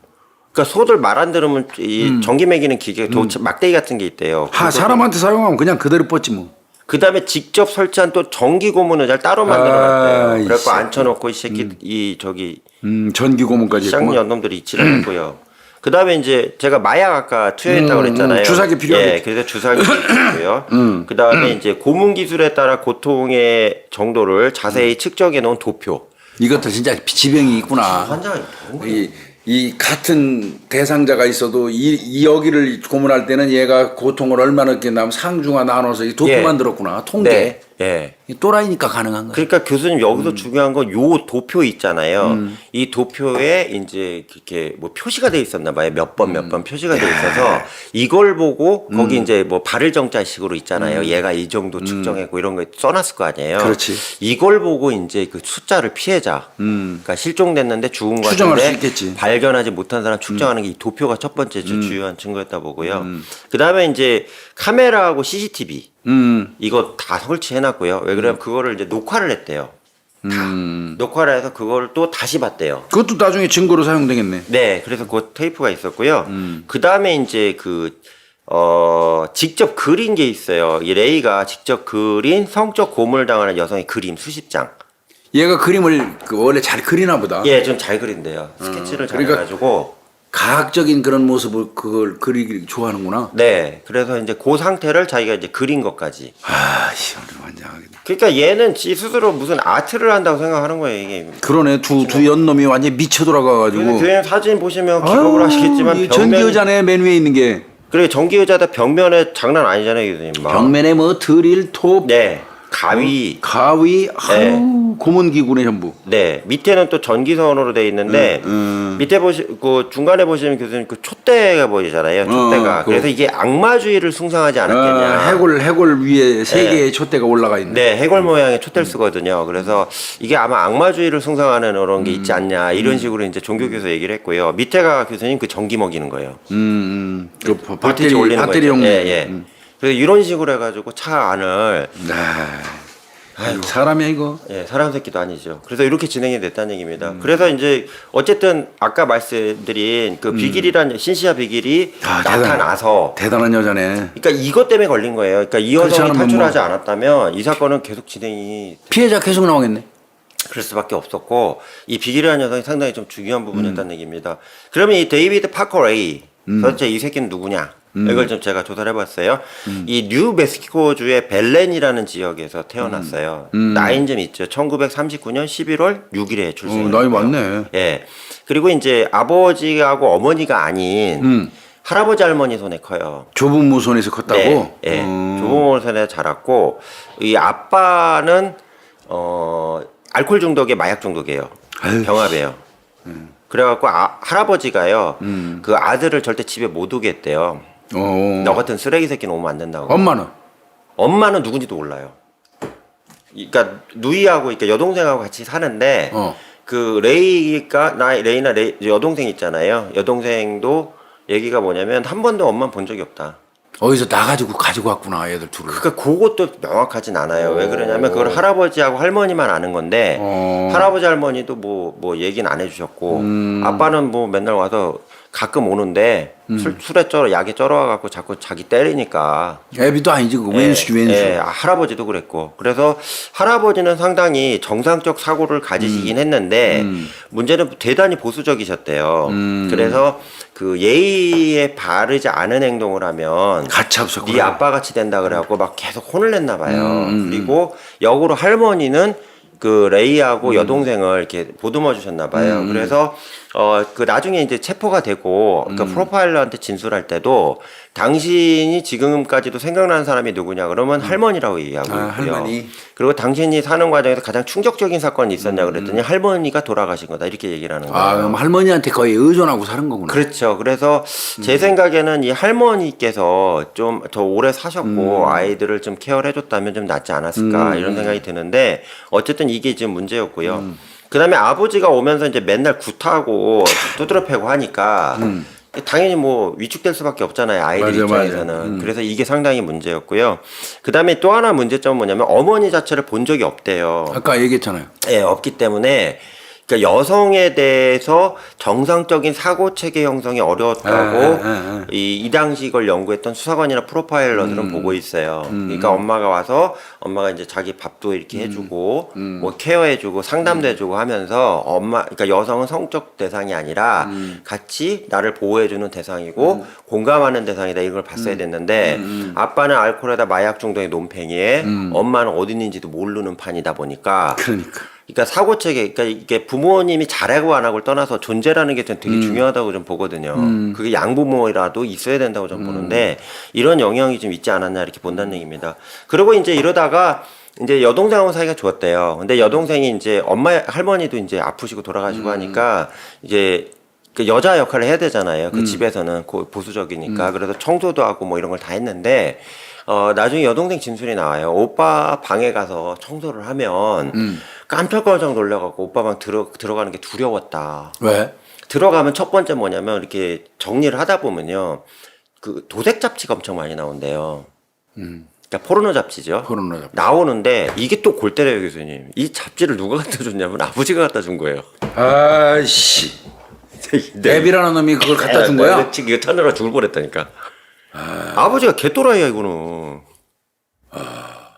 그러니까 소들 말 안 들으면 이 전기 매기는 기계, 막대기 같은 게 있대요. 사람한테 사용하면 그냥 그대로 뻗지 뭐. 그 다음에 직접 설치한 또 전기 고문 의자를 따로 만들어놨대요. 그래갖고 앉혀놓고 이 새끼, 전기 고문까지 시장 했구만. 연놈들이 이치를 했고요. 그 다음에 이제 제가 마약 아까 투여했다고 그랬잖아요. 주사기 필요하겠지. 예, 그래서 주사기 있고요. 그 다음에 이제 고문 기술에 따라 고통의 정도를 자세히 측정해 놓은 도표. 이것도 진짜 지병이 있구나. 환자가 이 같은 대상자가 있어도 이 여기를 고문할 때는 얘가 고통을 얼마나 느꼈나면 상중하 나눠서 이 도표만 들었구나. 통계. 네. 예. 이 또라이니까 가능한 거야. 그러니까 교수님 여기서 중요한 건 요 도표 있잖아요. 이 도표에 이제 이렇게 뭐 표시가 돼 있었나 봐요. 몇 번 표시가 돼 있어서 이걸 보고 거기 이제 뭐 발을 정자식으로 있잖아요. 얘가 이 정도 측정했고 이런 거 써놨을 거 아니에요. 그렇지. 이걸 보고 이제 그 숫자를 피해자, 그러니까 실종됐는데 죽은 거 추정할 수 같은데 있겠지. 발견하지 못한 사람 측정하는 게 이 도표가 첫 번째 주요한 증거였다 보고요. 그 다음에 이제 카메라하고 CCTV. 이거 다 설치해놨고요. 왜 그러냐면 그거를 이제 녹화를 했대요. 녹화를 해서 그걸 또 다시 봤대요. 그것도 나중에 증거로 사용되겠네. 네, 그래서 그 테이프가 있었고요. 그 다음에 이제 직접 그린 게 있어요. 이 레이가 직접 그린 성적 고문을 당하는 여성의 그림 수십 장. 얘가 그림을 원래 잘 그리나 보다. 예, 좀 잘 그린대요. 스케치를 잘 그러니까 해가지고. 가학적인 그런 모습을 그걸 그리기 좋아하는구나. 네, 그래서 이제 그 상태를 자기가 이제 그린 것까지. 오늘 완전하게. 그러니까 얘는 지 스스로 무슨 아트를 한다고 생각하는 거예요, 이게. 그러네. 두 연놈이 완전 미쳐 돌아가가지고. 교수님 사진 보시면 기억을 하시겠지만 전기 의자네 맨 위에 있는 게. 그래 전기 의자다 벽면에 장난 아니잖아요, 교수님. 막. 벽면에 뭐 드릴, 톱, 네, 가위. 고문기구네 전부. 네, 밑에는 또 전기선으로 돼 있는데 밑에 그 중간에 보시면 교수님 그 촛대가 보이잖아요, 촛대가. 그래서 이게 악마주의를 숭상하지 않았겠냐. 해골 위에 세 개의 촛대가 올라가 있네. 네, 해골 모양의 촛대를 쓰거든요. 그래서 이게 아마 악마주의를 숭상하는 그런 게 있지 않냐 이런 식으로 이제 종교교수 얘기를 했고요. 밑에가 교수님 그 전기 먹이는 거예요. 그 볼티지 올리는 배터리용. 거죠. 예, 예. 그래서 이런 식으로 해가지고 차 안을 사람이야 이거. 예, 사람 새끼도 아니죠. 그래서 이렇게 진행이 됐다는 얘기입니다. 그래서 이제 어쨌든 아까 말씀드린 그 비길이란 신시아 비길이 나타나서 대단한 여자네. 그러니까 이것 때문에 걸린 거예요. 그러니까 이 여성이 탈출하지 않았다면 이 사건은 계속 진행이 피해자 계속 나오겠네. 그럴 수밖에 없었고 이 비길이라는 여성이 상당히 좀 중요한 부분이었다는 얘기입니다. 그러면 이 데이비드 파커 레이 도대체 이 새끼는 누구냐? 이걸 좀 제가 조사를 해봤어요. 이 뉴 멕시코주의 벨렌이라는 지역에서 태어났어요. 나이는 좀 있죠. 1939년 11월 6일에 출생했어요. 나이 많네. 예. 그리고 이제 아버지하고 어머니가 아닌 할아버지 할머니 손에 커요. 조부모 손에서 컸다고? 네, 예. 조부모 손에 자랐고 이 아빠는 알코올 중독에 마약 중독이에요. 병합이에요. 그래갖고 할아버지가요 그 아들을 절대 집에 못 오게 했대요. 너 같은 쓰레기 새끼는 오면 안 된다고. 엄마는 누군지도 몰라요. 그러니까 누이하고 그러니까 여동생하고 같이 사는데 그 레이나 여동생 있잖아요. 여동생도 얘기가 뭐냐면 한 번도 엄마 본 적이 없다. 어디서 나가지고 가지고 왔구나 얘들 둘을. 그러니까 그것도 명확하진 않아요. 왜 그러냐면 그걸 할아버지하고 할머니만 아는 건데 할아버지 할머니도 뭐 얘기는 안 해주셨고 아빠는 뭐 맨날 와서 가끔 오는데 술에 약에 쩔어와갖고 자꾸 자기 때리니까. 애비도 아니지 그 왼수지 왼수. 할아버지도 그랬고. 그래서 할아버지는 상당히 정상적 사고를 가지시긴 했는데 문제는 대단히 보수적이셨대요. 그래서 그 예의에 바르지 않은 행동을 하면 가차없어. 네 아빠 같이 된다 그래갖고 막 계속 혼을 냈나 봐요. 그리고 역으로 할머니는 그 레이하고 여동생을 이렇게 보듬어 주셨나 봐요. 그래서 그 나중에 이제 체포가 되고 그러니까 프로파일러한테 진술할 때도 당신이 지금까지도 생각나는 사람이 누구냐 그러면 할머니라고 얘기하고 있고요. 할머니. 그리고 당신이 사는 과정에서 가장 충격적인 사건이 있었냐 그랬더니 할머니가 돌아가신 거다 이렇게 얘기를 하는 거예요. 그럼 할머니한테 거의 의존하고 사는 거구나. 그렇죠. 그래서 제 생각에는 이 할머니께서 좀 더 오래 사셨고 아이들을 좀 케어를 해줬다면 좀 낫지 않았을까 이런 생각이 드는데 어쨌든 이게 지금 문제였고요. 그다음에 아버지가 오면서 이제 맨날 굿하고 두드러 패고 하니까 당연히 뭐 위축될 수밖에 없잖아요. 아이들 입장에서는. 그래서 이게 상당히 문제였고요. 그다음에 또 하나 문제점은 뭐냐면 어머니 자체를 본 적이 없대요. 아까 얘기했잖아요. 예, 없기 때문에 그러니까 여성에 대해서 정상적인 사고 체계 형성이 어려웠다고 이 당시 이걸 연구했던 수사관이나 프로파일러들은 보고 있어요. 그러니까 엄마가 이제 자기 밥도 이렇게 해주고 뭐 케어해주고 상담도 해주고 하면서 그러니까 여성은 성적 대상이 아니라 같이 나를 보호해주는 대상이고 공감하는 대상이다 이걸 봤어야 됐는데 아빠는 알코올에다 마약 중독의 논팽이에 엄마는 어디 있는지도 모르는 판이다 보니까. 그러니까 사고 체계, 그러니까 이게 부모님이 잘하고 안 하고를 떠나서 존재라는 게 되게 중요하다고 좀 보거든요. 그게 양부모라도 있어야 된다고 좀 보는데 이런 영향이 좀 있지 않았나 이렇게 본다는 얘기입니다. 그리고 이제 이러다가 이제 여동생하고 사이가 좋았대요. 근데 여동생이 이제 할머니도 이제 아프시고 돌아가시고 하니까 이제 그 여자 역할을 해야 되잖아요. 그 집에서는 보수적이니까. 그래서 청소도 하고 뭐 이런 걸 다 했는데 나중에 여동생 진술이 나와요. 오빠 방에 가서 청소를 하면 깜짝깜짝 놀라갖고 오빠 방 들어가는 게 두려웠다. 왜? 들어가면 첫 번째 뭐냐면 이렇게 정리를 하다 보면요. 그 도색 잡지가 엄청 많이 나온대요. 그러니까 포르노 잡지죠. 포르노 잡지. 나오는데 이게 또 골 때려요, 교수님. 이 잡지를 누가 갖다 줬냐면 아버지가 갖다 준 거예요. 아이씨. 애비라는 놈이 그걸 갖다 준 거야? 이거 찾느라 죽을 뻔했다니까. 아버지가 개또라이야 이거는.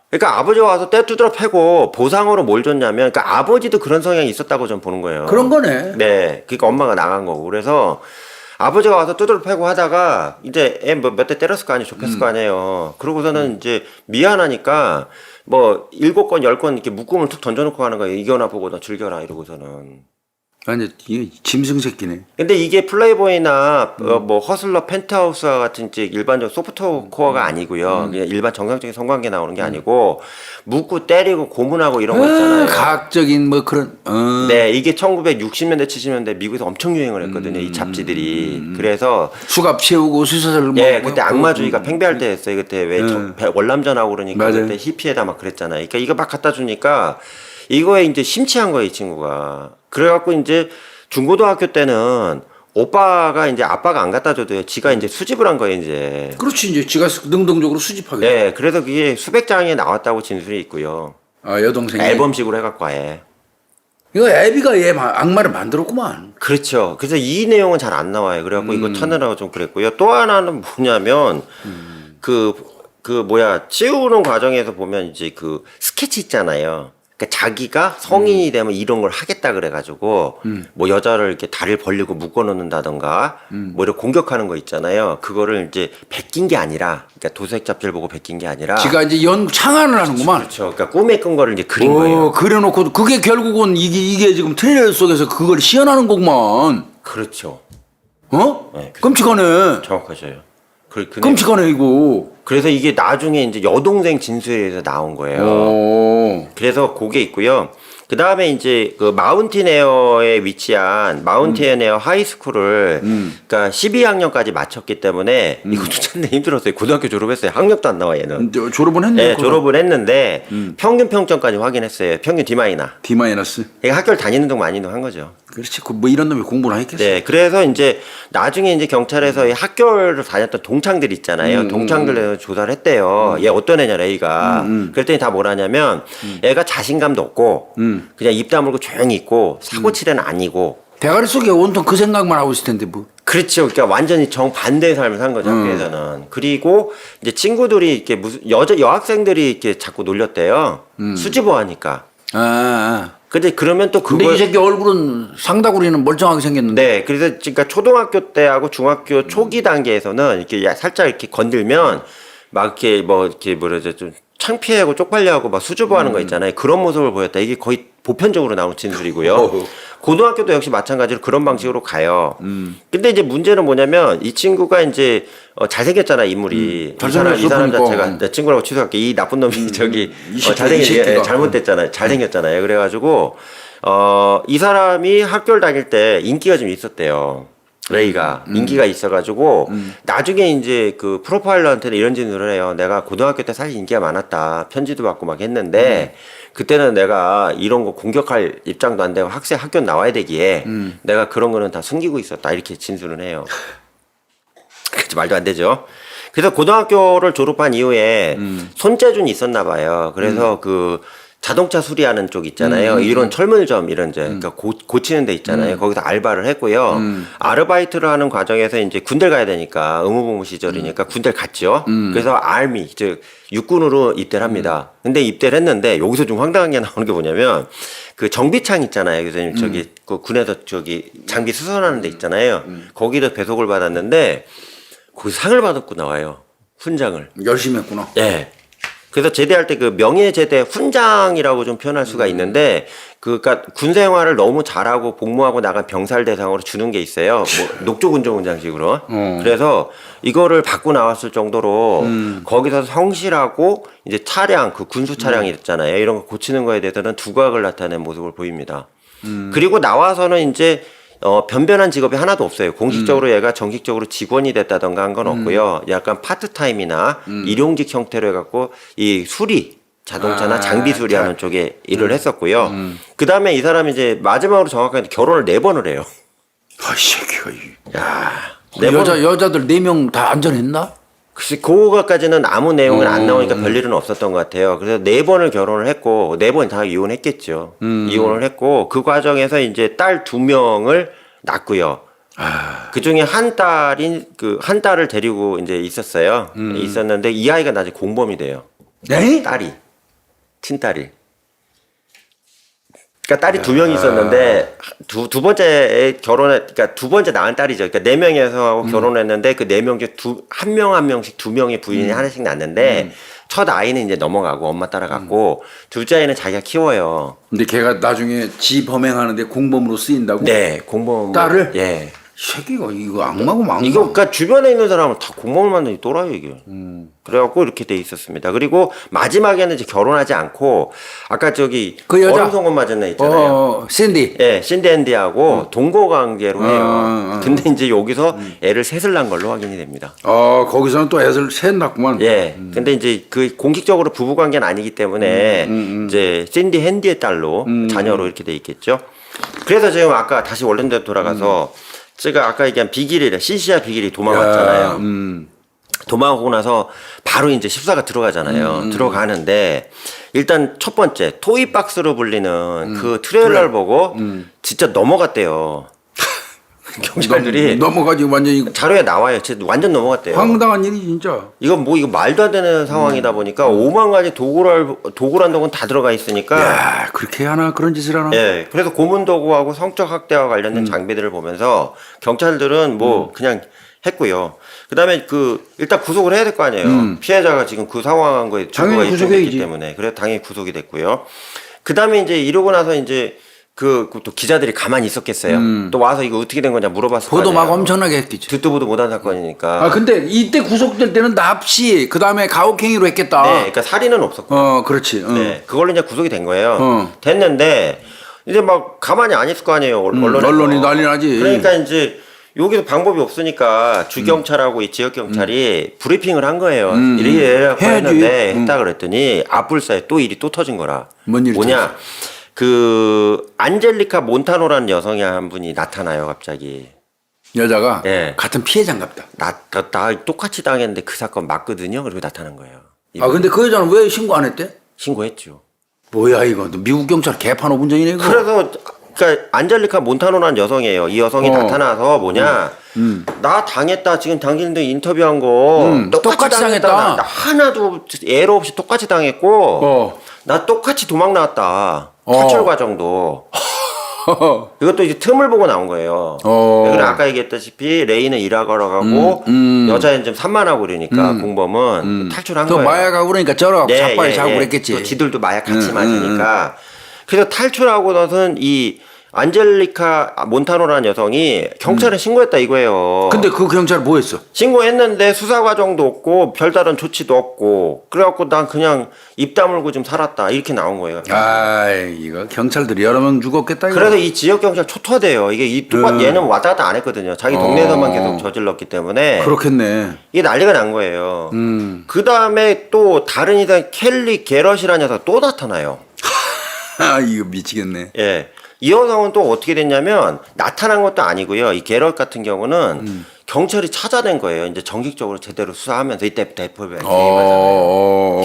그러니까 아버지가 와서 때 두드러 패고 보상으로 뭘 줬냐면, 그러니까 아버지도 그런 성향이 있었다고 좀 보는 거예요. 그런 거네. 네, 그러니까 엄마가 나간 거고. 그래서 아버지가 와서 두드러 패고 하다가 이제 애 뭐 몇 대 때렸을 거 아니에요, 좁혔을 거 아니에요. 그러고서는 이제 미안하니까 뭐 7건 10건 이렇게 묶음을 툭 던져놓고 가는 거예요. 이겨나 보고 너 즐겨라 이러고서는. 완전 이게 짐승 새끼네. 근데 이게 플레이보이나 뭐 허슬러 펜트하우스와 같은 이제 일반적 소프트코어가 아니고요. 그냥 일반 정상적인 성관계 나오는 게 아니고 묻고 때리고 고문하고 이런 거 있잖아요. 과학적인 뭐 그런. 네, 이게 1960년대 70년대 미국에서 엄청 유행을 했거든요. 이 잡지들이. 그래서 수갑 채우고 수사를 뭐. 예, 그때 악마주의가 팽배할 때였어요. 그때 왜 월남전하고 그러니까 맞아요. 그때 히피에다 막 그랬잖아요. 그러니까 이거 막 갖다 주니까 이거에 이제 심취한 거예요, 이 친구가. 그래갖고 이제 중고등학교 때는 오빠가 이제 아빠가 안 갖다 줘도요. 지가 이제 수집을 한 거예요, 이제. 그렇지, 이제 지가 능동적으로 수집하게. 네, 그래서 그게 수백 장에 나왔다고 진술이 있고요. 아, 여동생이. 앨범식으로 해갖고 아예. 이거 애비가 얘 악마를 만들었구만. 그렇죠. 그래서 이 내용은 잘 안 나와요. 그래갖고 이거 찾느라고 좀 그랬고요. 또 하나는 뭐냐면, 치우는 과정에서 보면 이제 그 스케치 있잖아요. 그러니까 자기가 성인이 되면 이런 걸 하겠다 그래가지고 뭐 여자를 이렇게 다리를 벌리고 묶어놓는다던가 뭐 이렇게 공격하는 거 있잖아요. 그거를 이제 베낀 게 아니라, 그러니까 도색 잡지를 보고 베낀 게 아니라 지가 이제 창안을 하는구만. 그렇죠. 그러니까 꿈에 꾼 거를 이제 그린 거예요. 그려놓고 그게 결국은 이게 지금 트레일러 속에서 그걸 시연하는 거구만. 그렇죠. 네, 끔찍하네. 정확하셔요. 끔찍하네 이거. 그래서 이게 나중에 이제 여동생 진술에서 나온 거예요. 그래서 그게 있고요. 그 다음에 이제 그 마운틴 에어에 위치한 마운틴 에어 하이스쿨을 그러니까 12학년까지 마쳤기 때문에 이것도 참 힘들었어요. 고등학교 졸업했어요. 학력도 안 나와 얘는. 졸업은 했네. 네, 졸업을 했는데 평균 평점까지 확인했어요. 평균 D 마이너. D 마이너스. 그러니까 학교를 다니는 동안 많이 한 거죠. 그렇지. 뭐 이런 놈이 공부를 했겠어. 네, 그래서 이제 나중에 이제 경찰에서 이 학교를 다녔던 동창들 있잖아요. 동창들에서 조사를 했대요. 얘 어떤 애냐, 레이가. 그랬더니 다 뭐라냐면 애가 자신감도 없고 그냥 입 다물고 조용히 있고 사고 칠 애는 아니고. 대가리 속에 온통 그 생각만 하고 있을 텐데 뭐. 그렇죠. 그러니까 완전히 정반대의 삶을 산 거죠, 학교에서는. 그리고 이제 친구들이 이렇게 무슨 여학생들이 이렇게 자꾸 놀렸대요. 수지보 하니까. 근데 그러면 또 근데 이 새끼 얼굴은 상다구리는 멀쩡하게 생겼는데. 네, 그래서 그러니까 초등학교 때하고 중학교 초기 단계에서는 이렇게 살짝 이렇게 건들면 막 이렇게 뭐 이렇게 뭐라죠 좀 창피하고 쪽팔려하고 막 수줍어하는 거 있잖아요. 그런 모습을 보였다. 이게 거의 보편적으로 나오는 진술이고요. 고등학교도 역시 마찬가지로 그런 방식으로 가요. 근데 이제 문제는 뭐냐면 이 친구가 이제 잘생겼잖아 인물이. 이 사람 자체가 내 친구라고 취소할게. 이 나쁜 놈이 저기 잘못됐잖아요. 잘생겼잖아요. 그래가지고 이 사람이 학교를 다닐 때 인기가 좀 있었대요. 레이가 인기가 있어가지고 나중에 이제 그 프로파일러한테는 이런 진술을 해요. 내가 고등학교 때 사실 인기가 많았다. 편지도 받고 막 했는데 그때는 내가 이런 거 공격할 입장도 안 되고 학교 나와야 되기에 내가 그런 거는 다 숨기고 있었다. 이렇게 진술을 해요. 그치, 말도 안 되죠. 그래서 고등학교를 졸업한 이후에 손재주는 있었나 봐요. 그래서 그 자동차 수리하는 쪽 있잖아요. 이런 철물점 이런 이제 그러니까 고치는 데 있잖아요. 거기서 알바를 했고요. 아르바이트를 하는 과정에서 이제 군대 가야 되니까 의무복무 시절이니까 군대를 갔죠. 그래서 알미 즉 육군으로 입대를 합니다. 근데 입대를 했는데 여기서 좀 황당한 게 나오는 게 뭐냐면 그 정비창 있잖아요. 그래서 저기 그 군에서 저기 장비 수선하는 데 있잖아요. 거기서 배속을 받았는데 거기서 상을 받았고 나와요. 훈장을. 열심히 했구나. 예. 그래서 제대할 때 그 명예제대 훈장이라고 좀 표현할 수가 있는데 그니까 군 생활을 너무 잘하고 복무하고 나간 병사를 대상으로 주는 게 있어요. 뭐 녹조군종훈장식으로. 그래서 이거를 받고 나왔을 정도로 거기서 성실하고 이제 차량 그 군수 차량이 있잖아요. 이런 거 고치는 거에 대해서는 두각을 나타낸 모습을 보입니다. 그리고 나와서는 이제 변변한 직업이 하나도 없어요. 공식적으로 얘가 정식적으로 직원이 됐다던가 한 건 없고요. 약간 파트타임이나 일용직 형태로 해갖고 이 수리, 자동차나 장비 수리하는 쪽에 일을 했었고요. 그 다음에 이 사람이 이제 마지막으로 정확하게 결혼을 4번을 해요. 이 새끼가. 야, 여자들 4명 다 안전했나? 글쎄, 그거까지는 아무 내용은 안 나오니까 별일은 없었던 것 같아요. 그래서 4번을 결혼을 했고, 4번 다 이혼했겠죠. 이혼을 했고, 그 과정에서 이제 딸 2명을 낳고요. 그 중에 한 딸을 데리고 이제 있었어요. 있었는데 이 아이가 나중에 공범이 돼요. 네? 딸이. 친딸이. 그러니까 딸이 2명이 있었는데 두 번째 그러니까 두 번째 낳은 딸이죠. 그러니까 4명에서 결혼했는데 그 4명 중에 한 명씩 2명의 부인이 하나씩 낳는데 첫 아이는 이제 넘어가고 엄마 따라갔고 둘째 아이는 자기가 키워요. 근데 걔가 나중에 지 범행하는데 공범으로 쓰인다고? 네, 공범. 딸을? 예. 이 새끼가 이거 악마고 막마. 이거 그러니까 주변에 있는 사람은 다 공범을 만드니 또라이 이게. 그래갖고 이렇게 돼 있었습니다. 그리고 마지막에는 이제 결혼하지 않고 아까 저기 그 여자 어른송금 맞은 애 있잖아요. 샌디. 예, 신디 앤디하고 동거 관계로 해요. 근데 이제 여기서 애를 셋을 낳은 걸로 확인이 됩니다. 거기서는 또 애를 셋 낳구만. 예. 근데 이제 그 공식적으로 부부 관계는 아니기 때문에 이제 신디 앤디의 딸로 자녀로 이렇게 돼 있겠죠. 그래서 지금 아까 다시 원래대로 돌아가서 제가 아까 얘기한 비길이래. 시시아 비길이 도망갔잖아요. 도망하고 나서 바로 이제 수사가 들어가잖아요. 들어가는데 일단 첫 번째 토이박스로 불리는 그 트레일러를 보고 진짜 넘어갔대요. 경찰들이 넘어가지고 완전히 자료에 나와요. 진짜 완전 넘어갔대요. 황당한 일이 진짜. 이거 말도 안 되는 상황이다 보니까 5만 가지 도구란 도구는 다 들어가 있으니까. 야, 그렇게 하나 그런 짓을 하나? 예. 그래서 고문 도구하고 성적 학대와 관련된 장비들을 보면서 경찰들은 뭐 그냥 했고요. 그다음에 일단 구속을 해야 될 거 아니에요. 피해자가 지금 그 상황한 거에 증거가 입증됐기 때문에 그래서 당연히 구속이 됐고요. 그다음에 이제 이러고 나서 이제 또 기자들이 가만히 있었겠어요. 또 와서 이거 어떻게 된 거냐 물어봤을 거 보도 막 아니에요. 엄청나게 했겠죠. 듣도 보도 못한 사건이니까. 아 근데 이때 구속될 때는 납치 그다음에 가혹행위로 했겠다. 네, 그러니까 살인은 없었고. 그렇지. 네, 그걸로 이제 구속이 된 거예요. 됐는데 이제 막 가만히 안 있을 거 아니에요. 언론에서. 언론이 난리 나지. 그러니까 이제 여기서 방법이 없으니까 주경찰하고 이 지역 경찰이 브리핑을 한 거예요. 이래 했는데 했다 그랬더니 앞불사에 또 일이 또 터진 거라. 뭔 일이 뭐냐? 그 안젤리카 몬타노라는 여성이 한 분이 나타나요, 갑자기. 여자가 예. 같은 피해자인갑다. 나 똑같이 당했는데 그 사건 맞거든요. 그리고 나타난 거예요. 아 근데 그 여자는 왜 신고 안 했대? 신고했죠. 뭐야 이거 미국 경찰 개판 오분전이네 이거. 그래서 그러니까 안젤리카 몬타노라는 여성이에요. 이 여성이 나타나서 뭐냐? 나 당했다. 지금 당신들 인터뷰한 거 똑같이 당했다. 나 하나도 예로 없이 똑같이 당했고 나 똑같이 도망 나왔다. 탈출 과정도. 이것도 이제 틈을 보고 나온 거예요. 그래 아까 얘기했다시피 레이는 일하러 가고 여자애는 좀 산만하고 그러니까 공범은 탈출한 또 거예요. 마약하고 그러니까 쩔어 자빠리 자고 그랬겠지. 또 지들도 마약 같이 마시니까. 그래서 탈출하고 나서는 이 안젤리카 몬타노라는 여성이 경찰에 신고했다 이거예요. 근데 그 경찰 뭐 했어? 신고했는데 수사 과정도 없고 별다른 조치도 없고 그래갖고 난 그냥 입 다물고 좀 살았다 이렇게 나온 거예요. 아 이거 경찰들이 여러 명 죽었겠다 이거. 그래서 이 지역 경찰 초토화돼요. 이게 얘는 왔다 갔다 안 했거든요. 자기 동네에서만 계속 저질렀기 때문에 그렇겠네. 이게 난리가 난 거예요. 그 다음에 또 다른 이상 켈리 게럿이라는 녀석 또 나타나요. 아 이거 미치겠네. 예. 이 여성은 또 어떻게 됐냐면 나타난 것도 아니고요. 이 게럿 같은 경우는 경찰이 찾아낸 거예요. 이제 정식적으로 제대로 수사하면서 이때부터 FBI가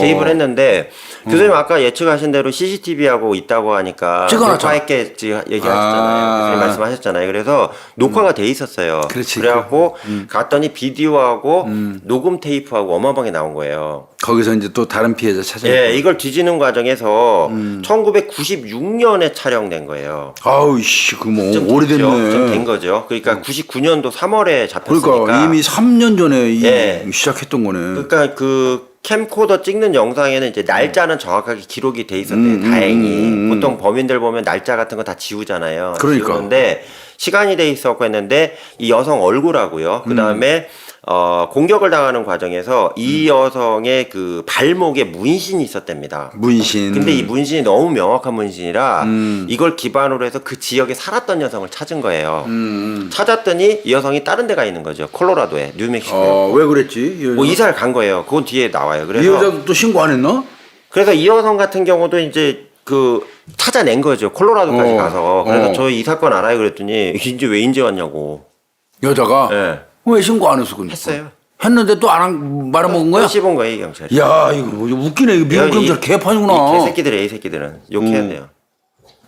개입을 했는데 교수님 아까 예측하신 대로 CCTV하고 있다고 하니까 찍어놨죠. 녹화했게 얘기하셨잖아요. 교수님 말씀하셨잖아요. 그래서 녹화가 돼 있었어요. 그렇지. 그래갖고 갔더니 비디오하고 녹음 테이프하고 어마어마하게 나온 거예요. 거기서 이제 또 다른 피해자 찾아냈고. 예, 이걸 뒤지는 과정에서 1996년에 촬영된 거예요. 아우 씨, 그 뭐 좀 오래됐네. 좀 된 거죠. 그러니까 99년도 3월에 잡혔으니까. 그러니까 이미 3년 전에 예. 시작했던 거네. 그러니까 그 캠코더 찍는 영상에는 이제 날짜는 정확하게 기록이 돼 있었대요. 다행히. 보통 범인들 보면 날짜 같은 거 다 지우잖아요. 그러니까. 지우는데 시간이 돼 있었고 했는데 이 여성 얼굴하고요. 그 다음에 공격을 당하는 과정에서 이 여성의 그 발목에 문신이 있었답니다. 문신. 근데 이 문신이 너무 명확한 문신이라 이걸 기반으로 해서 그 지역에 살았던 여성을 찾은 거예요. 찾았더니 이 여성이 다른 데 가 있는 거죠. 콜로라도에, 뉴멕시코에. 왜 그랬지? 이 여자? 뭐 이사를 간 거예요. 그건 뒤에 나와요. 이 그래서 여자도 또 신고 안 했나? 그래서 이 여성 같은 경우도 이제 그 찾아낸 거죠. 콜로라도까지 가서. 그래서 저 이 사건 알아요. 그랬더니 이제 왜 인제 왔냐고. 여자가 예. 왜 신고 안 했어? 근데? 했어요. 했는데 또 안 말아먹은 거야? 또 씹은 거예요, 이 경찰이. 야 이거 웃기네. 이거 미국 경찰 개판이구나. 이 개새끼들이, 이 새끼들은 욕해야 돼요.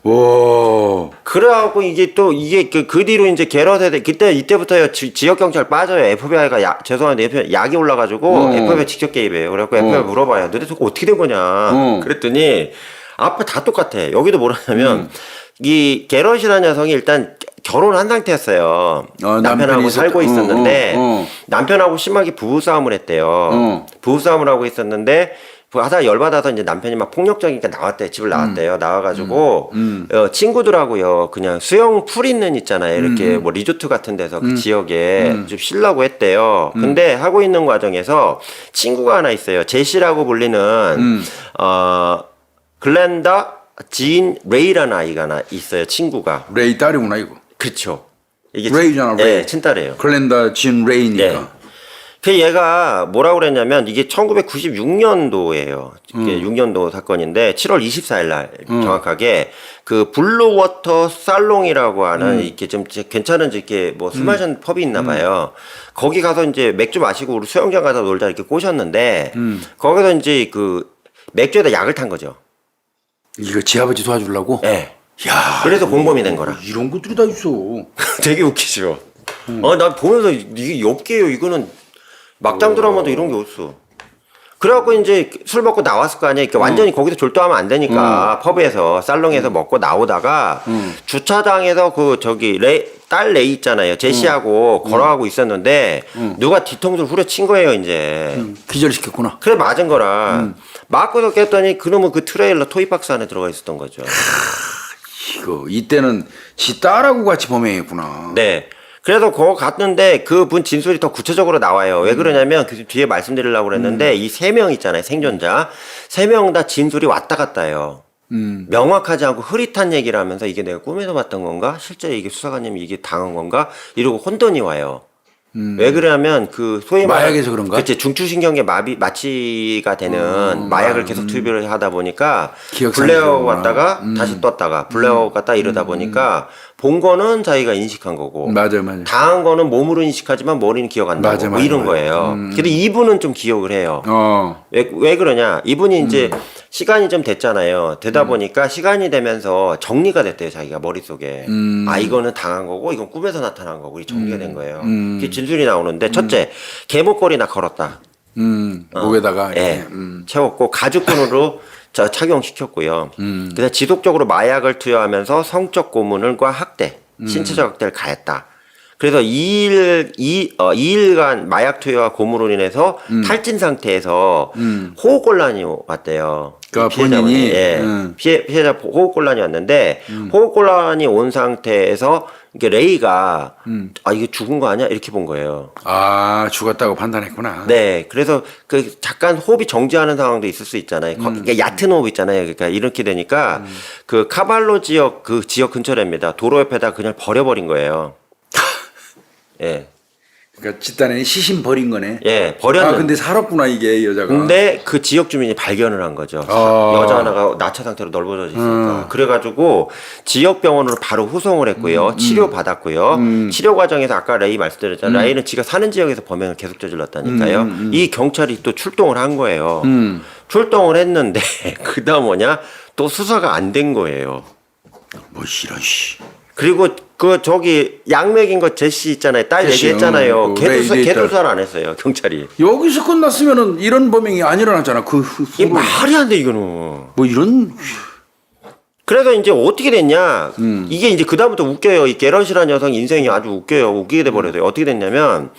와. 그래갖고 이게 또 이게 그 뒤로 이제 게럿에 이때부터 지역 경찰 빠져요. FBI가 죄송한데 FBI 약이 올라가지고 FBI 직접 개입해요. 그래갖고 FBI 물어봐요. 너네 저거 어떻게 된 거냐? 그랬더니 앞에 다 똑같아. 여기도 뭐라냐면 이 게럿이라는 여성이 일단 결혼한 상태였어요. 남편하고 살고 있었는데 남편하고 심하게 부부싸움을 했대요. 부부싸움을 하고 있었는데 하다 열받아서 이제 남편이 막 폭력적이니까 나왔대. 집을 나왔대요. 나와가지고 친구들하고요 그냥 수영 풀 있는 있잖아요. 이렇게 뭐 리조트 같은 데서 그 지역에 좀 쉬려고 했대요. 근데 하고 있는 과정에서 친구가 하나 있어요. 제시라고 불리는 글렌다 진 레이라는 아이가 하나 있어요. 친구가. 레이 딸이구나 이거. 그렇죠. 이게 레이잖아, 레이. 네, 친딸이에요. 글렌다 진 레이니까. 네. 그 얘가 뭐라고 그랬냐면 이게 1996년도예요. 이게 6년도 사건인데 7월 24일 날 정확하게 그 블루워터 살롱이라고 하는 이렇게 좀 괜찮은 이렇게 뭐 술 마시는 펍이 있나 봐요. 거기 가서 이제 맥주 마시고 우리 수영장 가서 놀자 이렇게 꼬셨는데 거기서 이제 그 맥주에다 약을 탄 거죠. 이거 지 아버지 도와주려고? 네. 야. 그래서 공범이 된 거라. 이런 것들이 다 있어. 되게 웃기죠. 난 보면서 이게 엽게요. 이거는 막장 드라마도 이런 게 없어. 그래갖고 이제 술 먹고 나왔을 거 아니야. 그러니까 완전히 거기서 졸도하면 안 되니까 펍에서 살롱에서 먹고 나오다가 주차장에서 그 저기 딸 레이 있잖아요. 제시하고 걸어가고 있었는데 누가 뒤통수를 후려친 거예요. 이제 기절시켰구나. 그래 맞은 거라 맞고서 깼더니 그놈은 그 트레일러 토이박스 안에 들어가 있었던 거죠. 아이고 이때는 지 딸하고 같이 범행했구나. 네. 그래서 그거 갔는데 그분 진술이 더 구체적으로 나와요. 왜 그러냐면 그 뒤에 말씀드리려고 그랬는데 이 세 명 있잖아요. 생존자. 세 명 다 진술이 왔다 갔다 해요. 명확하지 않고 흐릿한 얘기를 하면서 이게 내가 꿈에서 봤던 건가? 실제 이게 수사관님이 이게 당한 건가? 이러고 혼돈이 와요. 왜 그러냐면 그 소위 마약에서 그런가? 그치 중추신경계 마취가 되는 마약을 계속 투입을 하다 보니까 기억 블레어 상실이구나. 갔다가 다시 떴다가 블레어 갔다 이러다 보니까 본 거는 자기가 인식한 거고 맞아. 당한 거는 몸으로 인식하지만 머리는 기억 안 나고 맞아, 뭐 맞아, 이런 맞아. 거예요. 근데 이분은 좀 기억을 해요. 어. 왜 그러냐? 이분이 이제 시간이 좀 됐잖아요. 되다 보니까 시간이 되면서 정리가 됐대요, 자기가 머릿속에. 아, 이거는 당한 거고, 이건 꿈에서 나타난 거고, 이 정리가 된 거예요. 그게 진술이 나오는데, 첫째, 개목걸이나 걸었다. 목에다가 예, 이렇게. 채웠고, 가죽끈으로 착용시켰고요. 그다음 지속적으로 마약을 투여하면서 성적 고문과 학대, 신체적 학대를 가했다. 그래서 2일간 마약 투여와 고문으로 인해서 탈진 상태에서 호흡곤란이 왔대요. 그러니까 피해자분이. 본인이, 예. 피해자 호흡곤란이 왔는데 호흡곤란이 온 상태에서 이게 레이가 아 이게 죽은 거 아니야 이렇게 본 거예요. 아 죽었다고 판단했구나. 네, 그래서 그 잠깐 호흡이 정지하는 상황도 있을 수 있잖아요. 그러니까 얕은 호흡 있잖아요. 그러니까 이렇게 되니까 그 카발로 지역 그 지역 근처랍니다. 도로 옆에다 그냥 버려버린 거예요. 예, 그러니까 집단에 시신 버린 거네. 예, 버렸는데. 아 근데 살았구나 이게 여자가. 근데 그 지역 주민이 발견을 한 거죠. 아. 여자 하나가 나체 상태로 넓어져 있으니까. 그래가지고 지역 병원으로 바로 후송을 했고요. 치료 받았고요. 치료 과정에서 아까 레이 말씀드렸잖아요. 레이는 지가 사는 지역에서 범행을 계속 저질렀다니까요. 이 경찰이 또 출동을 한 거예요. 출동을 했는데 그다음 뭐냐? 또 수사가 안 된 거예요. 뭐 이런 씨. 그리고 그 저기 양맥인 거 제시 있잖아요. 딸 제시, 얘기했잖아요. 그 레이 걔도 딸. 수사를 안 했어요. 경찰이. 여기서 끝났으면은 이런 범행이 안 일어났잖아. 이게 말이 안 돼 이거는. 뭐 이런. 그래서 이제 어떻게 됐냐? 이게 이제 그다음부터 웃겨요. 이 게럿이라는 여성 인생이 아주 웃겨요. 웃기게 돼버려요. 어떻게 됐냐면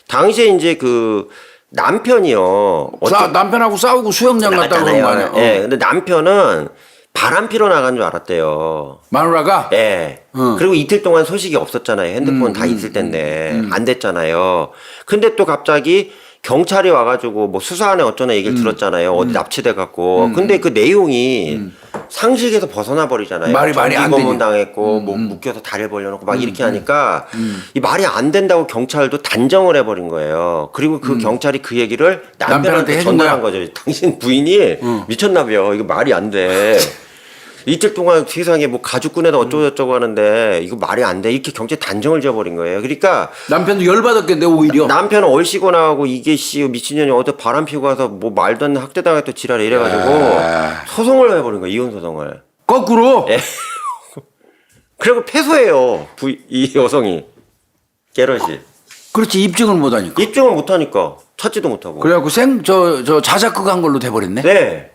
당시에 이제 그 남편이요. 남편하고 싸우고 수영장 갔다 그런 거 아니야? 예. 근데 남편은 바람 피러 나간 줄 알았대요. 마누라가. 예. 그리고 이틀 동안 소식이 없었잖아요. 핸드폰 다 있을 텐데 안 됐잖아요. 근데 또 갑자기 경찰이 와가지고 뭐 수사하네 어쩌네 얘기를 들었잖아요. 어디 납치돼 갖고. 근데 그 내용이 상식에서 벗어나 버리잖아요. 말이 안 고문 되니. 당했고 뭐 묶여서 다리를 벌려놓고 막 이렇게 하니까 이 말이 안 된다고 경찰도 단정을 해버린 거예요. 그리고 그 경찰이 그 얘기를 남편한테 해준 전달한 거야? 거죠. 당신 부인이 미쳤나봐요. 이거 말이 안 돼. 이틀 동안 세상에 뭐 가죽끈에다 어쩌고저쩌고 하는데 이거 말이 안 돼. 이렇게 경찰 단정을 지어버린 거예요. 그러니까 남편도 열받았겠네 오히려. 남편은 얼씨구 나가고 이게 씨 미친년이 어디 바람 피고 가서 뭐 말도 안 되는 학대당했다 지랄 이래가지고 소송을 해버린 거예요. 이혼 소송을. 거꾸로. 예. 그리고 패소해요. 이 여성이. 게럿이. 그렇지 입증을 못하니까. 입증을 못하니까 찾지도 못하고. 그래갖고 저 자작극 걸로 돼버렸네. 네.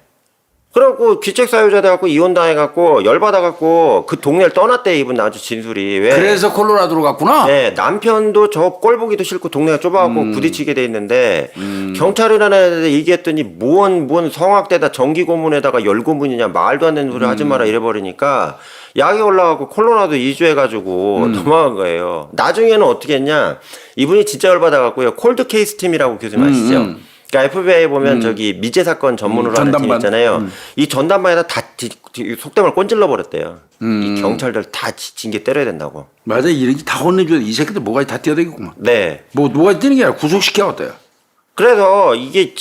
그래갖고 귀책사유자 돼갖고 이혼당해갖고 열받아갖고 그 동네를 떠났대 이분 아주 진술이. 왜? 그래서 콜로라도로 갔구나. 네, 남편도 저 꼴 보기도 싫고 동네가 좁아갖고 부딪히게 돼 있는데 경찰이라는 애들 얘기했더니 뭔 성악대다 정기고문에다가 열고문이냐 말도 안 되는 소리 하지 마라 이래버리니까 약이 올라가고 콜로라도 이주해가지고 넘어간 거예요. 나중에는 어떻게 했냐? 이분이 진짜 열받아갖고요. 콜드 케이스 팀이라고 교수님 아시죠? 그러니까 FBI 보면 저기 미제 사건 전문으로 하는 팀 전담반. 있잖아요. 이 전담반에다 다 속담을 꼰질러 버렸대요. 이 경찰들 다 징계 때려야 된다고. 맞아 이렇게 다 혼내줘야 돼. 이 새끼들 뭐가 다 뛰어다니구만. 네. 뭐 뭐가 뛰는 게 아니라 구속시켜왔대요. 그래서 이게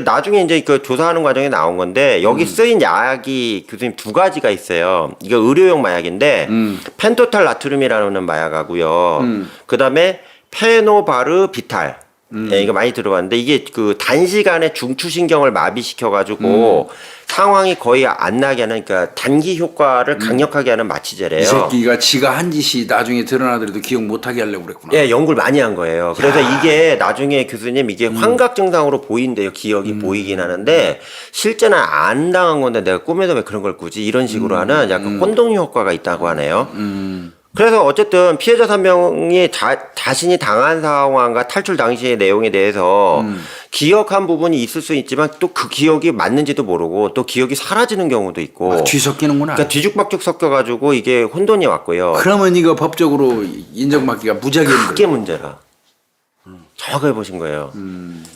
나중에 이제 그 조사하는 과정에 나온 건데 여기 쓰인 약이 교수님 두 가지가 있어요. 이거 의료용 마약인데 펜토탈 나트륨이라는 마약하고요. 그다음에 페노바르비탈. 예, 이거 많이 들어봤는데 이게 그 단시간에 중추신경을 마비시켜가지고 상황이 거의 안 나게 하는 그러니까 단기 효과를 강력하게 하는 마취제래요. 이 새끼가 지가 한 짓이 나중에 드러나더라도 기억 못하게 하려고 그랬구나. 예, 연구를 많이 한 거예요. 그래서 이게 나중에 교수님 이게 환각 증상으로 보인대요. 기억이 보이긴 하는데 실제는 안 당한 건데 내가 꿈에서 왜 그런 걸 꾸지? 이런 식으로 하는 약간 혼동 효과가 있다고 하네요. 그래서 어쨌든 피해자 3명이 자신이 당한 상황과 탈출 당시의 내용에 대해서 기억한 부분이 있을 수 있지만 또 그 기억이 맞는지도 모르고 또 기억이 사라지는 경우도 있고. 아, 뒤섞이는구나. 그러니까 뒤죽박죽 섞여가지고 이게 혼돈이 왔고요. 그러면 이거 법적으로 인정받기가 무지하게 그게 문제라. 정확하게 보신 거예요.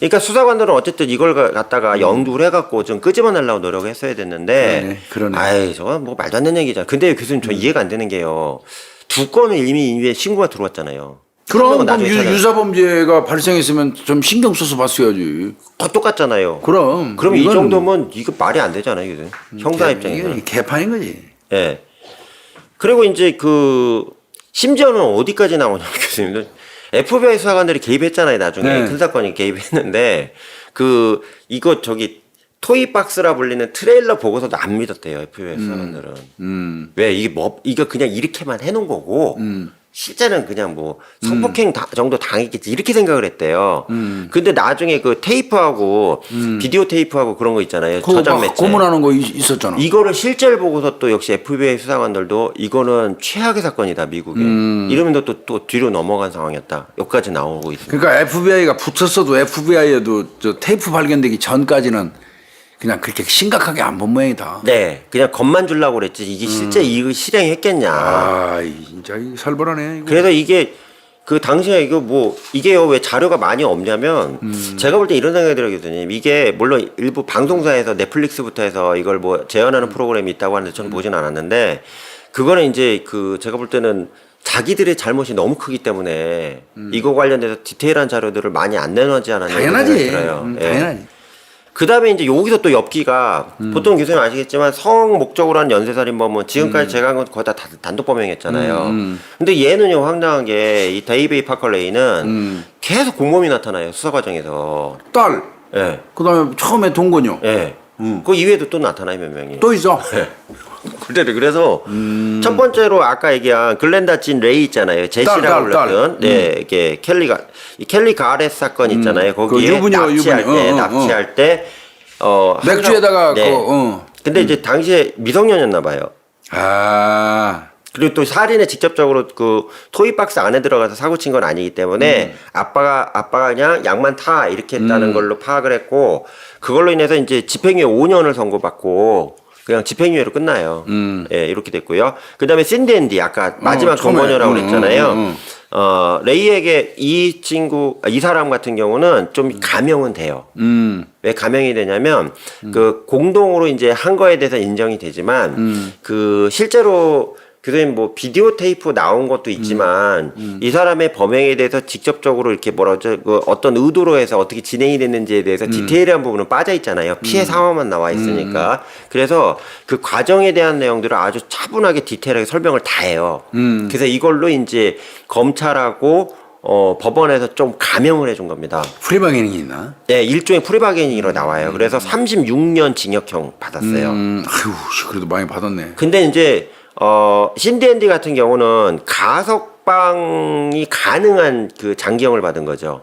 그러니까 수사관들은 어쨌든 이걸 갖다가 영두를 해갖고 좀 끄집어내려고 노력했어야 됐는데, 그러네. 아이 저거 뭐 말도 안 되는 얘기잖아. 근데 교수님 저 이해가 안 되는 게요. 두 건은 이미 신고가 들어왔잖아요. 그럼 나중에 찾아요. 유사범죄가 발생했으면 좀 신경 써서 봤어야지. 똑같잖아요. 그럼 이 이건 정도면 이거 말이 안 되잖아요, 교수님. 형사 입장에서. 이게 개판인 거지. 예. 그리고 이제 심지어는 어디까지 나오냐면 교수님들 FBI 수사관들이 개입했잖아요, 나중에. 네. 큰 사건이 개입했는데 이거 토이박스라 불리는 트레일러 보고서도 안 믿었대요, FBI 수사관들은. 왜 이거 그냥 이렇게만 해놓은 거고 실제는 그냥 뭐 성폭행 정도 당했겠지 이렇게 생각을 했대요. 근데 나중에 그 테이프하고 비디오 테이프하고 그런 거 있잖아요. 저장 매체. 고문하는 거 있었잖아. 이거를 실제를 보고서 또 역시 FBI 수사관들도 이거는 최악의 사건이다 미국에 이러면서 또 뒤로 넘어간 상황이었다. 여기까지 나오고 있습니다. 그러니까 FBI가 붙었어도 FBI에도 저 테이프 발견되기 전까지는 그냥 그렇게 심각하게 안 본 모양이다. 네, 그냥 겁만 주려고 그랬지 이게 실제 이거 실행했겠냐. 아, 진짜 살벌하네. 이거. 그래서 이게 당시에 이게요 왜 자료가 많이 없냐면 제가 볼 때 이런 생각이 들어요, 교수님. 이게 물론 일부 방송사에서 넷플릭스부터 해서 이걸 뭐 재현하는 프로그램이 있다고 하는데 저는 보진 않았는데 그거는 이제 제가 볼 때는 자기들의 잘못이 너무 크기 때문에 이거 관련돼서 디테일한 자료들을 많이 안 내놓지 않았나 당연하지. 들어요. 예. 당연하지. 그 다음에 이제 여기서 또 엽기가 보통 교수님 아시겠지만 성 목적으로 한 연쇄살인범은 지금까지 제가 한 건 거의 다 단독범행했잖아요. 근데 얘는요 황당한 게 이 데이비 파컬레이는 계속 공범이 나타나요 수사 과정에서. 딸. 예. 그다음에 처음에 동거녀. 예. 그 이외에도 또 나타나요 몇 명이. 또 있어. 예. 그래서 첫 번째로 아까 얘기한 글렌다 진 레이 있잖아요. 제시라고 불렀던 이게 켈리 가렛 사건 있잖아요. 거기에 납치할 때 맥주에다가 근데 이제 당시에 미성년이었나 봐요. 아. 그리고 또 살인에 직접적으로 토이박스 안에 들어가서 사고 친 건 아니기 때문에 아빠가 그냥 약만 타 이렇게 했다는 걸로 파악을 했고 그걸로 인해서 이제 집행유예 5년을 선고받고 그냥 집행유예로 끝나요. 예, 이렇게 됐고요. 그 다음에 신디 앤디, 아까 마지막 동거녀라고 그랬잖아요. 레이에게 이 사람 같은 경우는 좀 감형은 돼요. 왜 감형이 되냐면, 공동으로 이제 한 거에 대해서 인정이 되지만, 실제로 교수님 비디오 테이프 나온 것도 있지만 이 사람의 범행에 대해서 직접적으로 이렇게 어떤 의도로 해서 어떻게 진행이 됐는지에 대해서 디테일한 부분은 빠져 있잖아요. 피해 상황만 나와 있으니까. 그래서 그 과정에 대한 내용들을 아주 차분하게 디테일하게 설명을 다 해요. 그래서 이걸로 이제 검찰하고 법원에서 좀 감형을 해준 겁니다. 프리바게닝이 있나? 네, 일종의 프리바게닝으로 나와요. 그래서 36년 징역형 받았어요. 아유, 그래도 많이 받았네. 근데 이제 신디 앤디 같은 경우는 가석방이 가능한 장기형을 받은 거죠.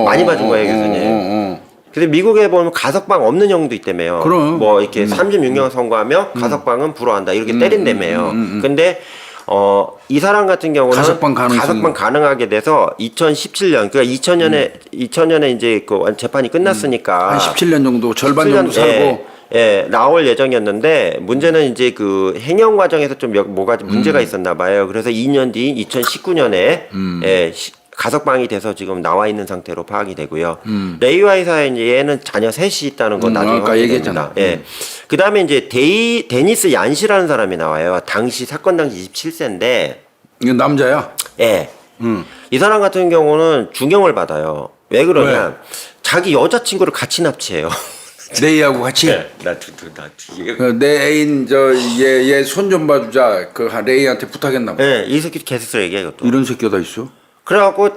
많이 받은 거예요, 교수님. 근데 미국에 보면 가석방 없는 형도 있다며요. 그럼. 이렇게 36년 선고하며 가석방은 불허한다. 이렇게 때린다며요. 근데 이 사람 같은 경우는 가석방 가능하게 돼서 2017년, 그러니까 2000년에 이제 재판이 끝났으니까 한 17년 정도, 절반 정도 살고. 예, 나올 예정이었는데 문제는 이제 행형 과정에서 좀 뭐가 문제가 있었나 봐요. 그래서 2년 뒤 2019년에 가석방이 돼서 지금 나와 있는 상태로 파악이 되고요. 레이와 이사의 얘는 자녀 셋이 있다는 거 나중에 아까 얘기했잖아. 예. 그다음에 이제 데니스 얀시라는 사람이 나와요. 당시 사건 당시 27세인데 이건 남자야? 예. 이 사람 같은 경우는 중형을 받아요. 왜 그러냐? 자기 여자친구를 같이 납치해요. 레이하고 같이? 네. 내 애인 얘 손 좀 봐주자. 레이한테 부탁했나 봐. 네, 이 새끼 개새끼 얘기해요 또. 이런 새끼가 다 있어? 그래갖고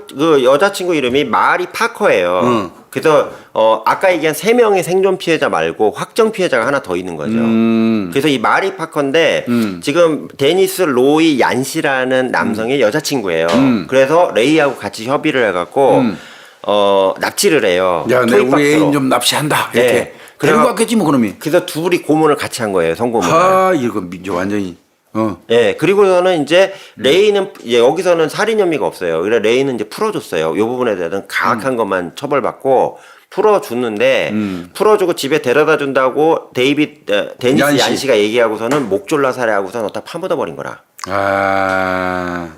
여자친구 이름이 마리 파커예요. 그래서 아까 얘기한 3명의 생존 피해자 말고 확정 피해자가 하나 더 있는 거죠. 그래서 이 마리 파커인데 지금 데니스 로이 얀시라는 남성의 여자친구예요. 그래서 레이하고 같이 협의를 해갖고 납치를 해요. 야, 내 우리 애인 좀 납치한다. 이렇게. 데리고 왔겠지 뭐 그놈이. 그래서 둘이 고문을 같이 한 거예요, 성고문을. 이거 완전히 예, 그리고서는 이제 레이는 여기서는 살인 혐의가 없어요. 그래 레이는 이제 풀어줬어요. 이 부분에 대해서는 가학한 것만 처벌받고 풀어줬는데 풀어주고 집에 데려다 준다고 데니스 얀시가 얘기하고서는 목 졸라 살해하고서 넣다 파묻어 버린 거라. 아,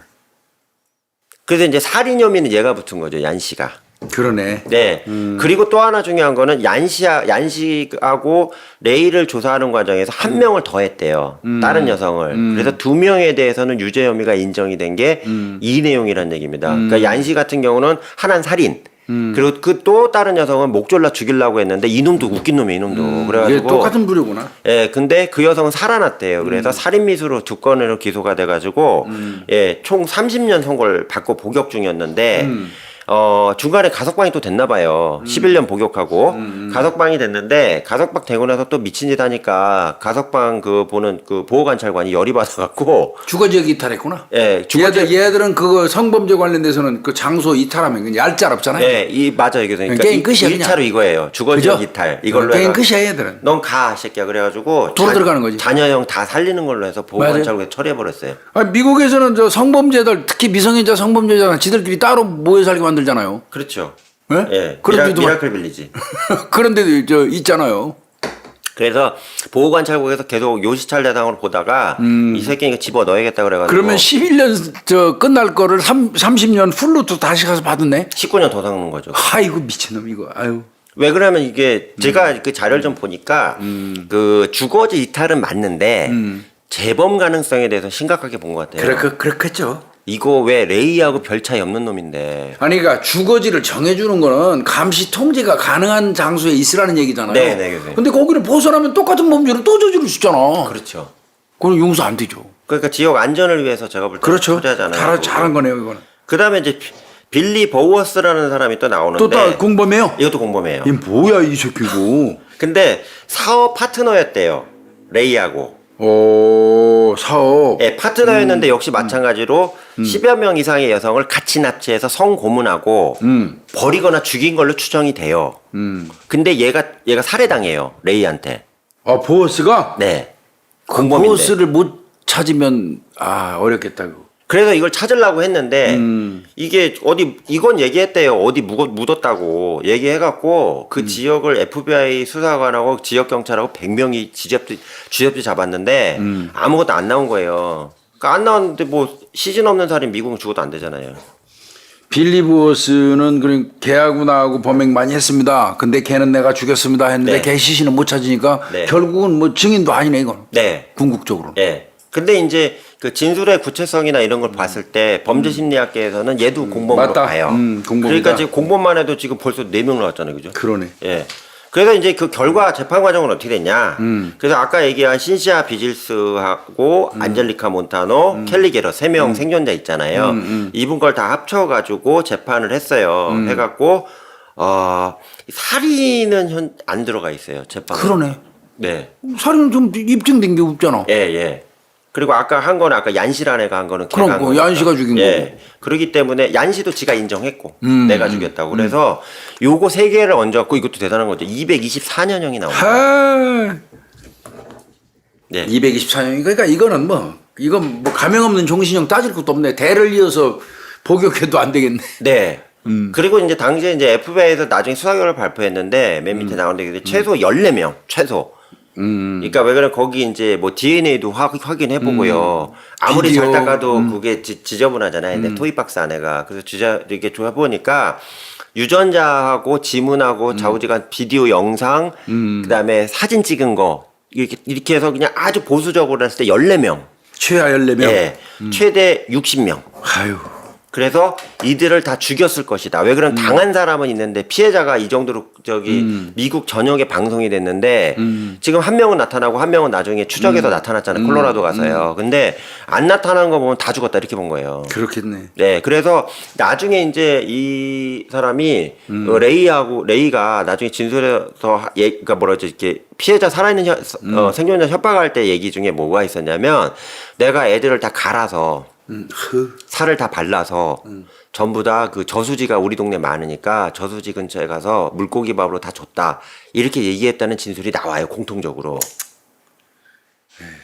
그래서 이제 살인 혐의는 얘가 붙은 거죠, 얀시가. 그러네. 네. 그리고 또 하나 중요한 거는 얀시하고 레이를 조사하는 과정에서 한 명을 더 했대요. 다른 여성을. 그래서 두 명에 대해서는 유죄 혐의가 인정이 된 게 이 내용이란 얘기입니다. 그러니까 얀시 같은 경우는 하나는 살인. 그리고 그 또 다른 여성은 목 졸라 죽이려고 했는데 이놈도 웃긴 놈이에요, 이놈도. 그래가지고 이게 똑같은 부류구나. 예, 근데 그 여성은 살아났대요. 그래서 살인 미수로 2건으로 기소가 돼가지고 예, 총 30년 선고를 받고 복역 중이었는데 중간에 가석방이 또 됐나 봐요. 11년 복역하고 가석방이 됐는데 가석방 되고 나서 또 미친 짓 하니까 가석방 보는 그 보호관찰관이 열이 받아갖고 주거지역 이탈했구나. 예, 얘들은 그거 성범죄 관련돼서는 그 장소 이탈하면 그냥 얄짤 없잖아요. 예, 맞아요. 그러니까 게임 끝이야, 1차로 이거예요. 주거지역 그죠? 이탈. 이걸로 게임 해가 끝이야 얘들은. 넌 가, 새끼야. 그래가지고 도로 들어가는 거지. 자녀형 다 살리는 걸로 해서 보호관찰관에 처리해버렸어요. 아니, 미국에서는 저 성범죄들 특히 미성년자 성범죄자는 지들끼리 따로 모여 살게 만들잖아요. 그렇죠. 네? 예, 그런 데도 미라클 빌리지. 그런 데도 저 있잖아요. 그래서 보호관찰국에서 계속 요시찰 대상으로 보다가 이 새끼니까 집어 넣어야겠다 그래가지고 그러면 11년 저 끝날 거를 30년 훌로 또 다시 가서 받았네. 19년 더 삭는 거죠. 아이고 미친놈 이거. 아유. 왜 그러면 이게 제가 그 자료를 좀 보니까 그 주거지 이탈은 맞는데 재범 가능성에 대해서 심각하게 본 것 같아요. 그렇겠죠. 이거 왜 레이하고 별 차이 없는 놈인데. 아니 그러니까 주거지를 정해주는 거는 감시 통제가 가능한 장소에 있으라는 얘기잖아요. 네, 교수님. 근데 거기를 벗어나면 똑같은 범죄를 또 저지를 수 있잖아. 그렇죠. 그건 용서 안 되죠. 그러니까 지역 안전을 위해서 제가 볼 때 그렇죠. 투자잖아요. 잘한 거네요 이거는. 그다음에 이제 빌리 버워스라는 사람이 또 나오는데 또 공범해요? 이것도 공범해요. 얘 뭐야 이 새끼고. 근데 사업 파트너였대요. 레이하고. 오 사업. 예, 파트너였는데 역시 마찬가지로 10여 명 이상의 여성을 같이 납치해서 성고문하고 버리거나 죽인 걸로 추정이 돼요. 근데 얘가 살해당해요. 레이한테. 아 보스가? 네. 그 공범인데. 보스를 못 찾으면 어렵겠다 그거. 그래서 이걸 찾으려고 했는데 이게 이건 얘기했대요. 어디 묻었다고 얘기해갖고 그 지역을 FBI 수사관하고 지역 경찰하고 100명이 쥐잡지 잡았는데 아무것도 안 나온 거예요. 그러니까 안 나왔는데 뭐 시즌 없는 살인 미국은 죽어도 안 되잖아요. 빌리 보스는 그냥 걔하고 나하고 범행 많이 했습니다. 근데 걔는 내가 죽였습니다 했는데 네. 걔 시신은 못 찾으니까 네. 결국은 뭐 증인도 아니네 이건. 네. 궁극적으로. 예. 근데 이제 그 진술의 구체성이나 이런 걸 봤을 때 범죄 심리학계에서는 얘도 공범으로 맞다. 봐요. 공범이다. 그러니까 지금 공범만 해도 지금 벌써 4명 나왔잖아요. 그죠? 그러네. 예. 그래서 이제 그 결과 재판 과정은 어떻게 됐냐? 그래서 아까 얘기한 신시아 비질스하고 안젤리카 몬타노, 켈리 게러 3명 생존자 있잖아요. 이분 걸 다 합쳐가지고 재판을 했어요. 해갖고 살인은 안 들어가 있어요. 재판. 그러네. 네. 살인은 좀 입증된 게 없잖아. 예, 예. 그리고 아까 한 거는 아까 얀시라는 애가 한 거는 걔가 그럼 한 그 거니까. 얀시가 죽인 거고. 그렇기 때문에 얀시도 지가 인정했고 내가 죽였다고. 그래서 요거 세 개를 얹었고 이것도 대단한 거죠. 224년형이 나옵니다. 하. 네. 224년. 그러니까 이건 뭐 가명 없는 종신형 따질 것도 없네. 대를 이어서 복역해도 안 되겠네. 네. 그리고 이제 당시에 이제 FBI에서 나중에 수사 결과를 발표했는데 맨 밑에 나오는데 최소 14명 최소. 그러니까 왜 그래 거기 이제 뭐 DNA도 확인해 보고요. 아무리 비디오. 잘 닦아도 그게 지저분하잖아요. 근데 토이박스 안에가 그래서 이렇게 좋아 보니까 유전자하고 지문하고 좌우지간 비디오 영상 그다음에 사진 찍은 거 이렇게 해서 그냥 아주 보수적으로 했을 때 14명. 최하 14명. 예. 최대 60명. 아유. 그래서 이들을 다 죽였을 것이다. 왜 그러면 당한 사람은 있는데 피해자가 이 정도로 미국 전역에 방송이 됐는데 지금 한 명은 나타나고 한 명은 나중에 추적해서 나타났잖아요. 콜로라도 가서요. 근데 안 나타난 거 보면 다 죽었다 이렇게 본 거예요. 그렇겠네. 네, 그래서 나중에 이제 이 사람이 레이가 나중에 진술에서 그러니까 뭐라지 이렇게 피해자 살아있는 생존자 협박할 때 얘기 중에 뭐가 있었냐면 내가 애들을 다 갈아서 살을 다 발라서 전부 다 그 저수지가 우리 동네 많으니까 저수지 근처에 가서 물고기 밥으로 다 줬다 이렇게 얘기했다는 진술이 나와요 공통적으로.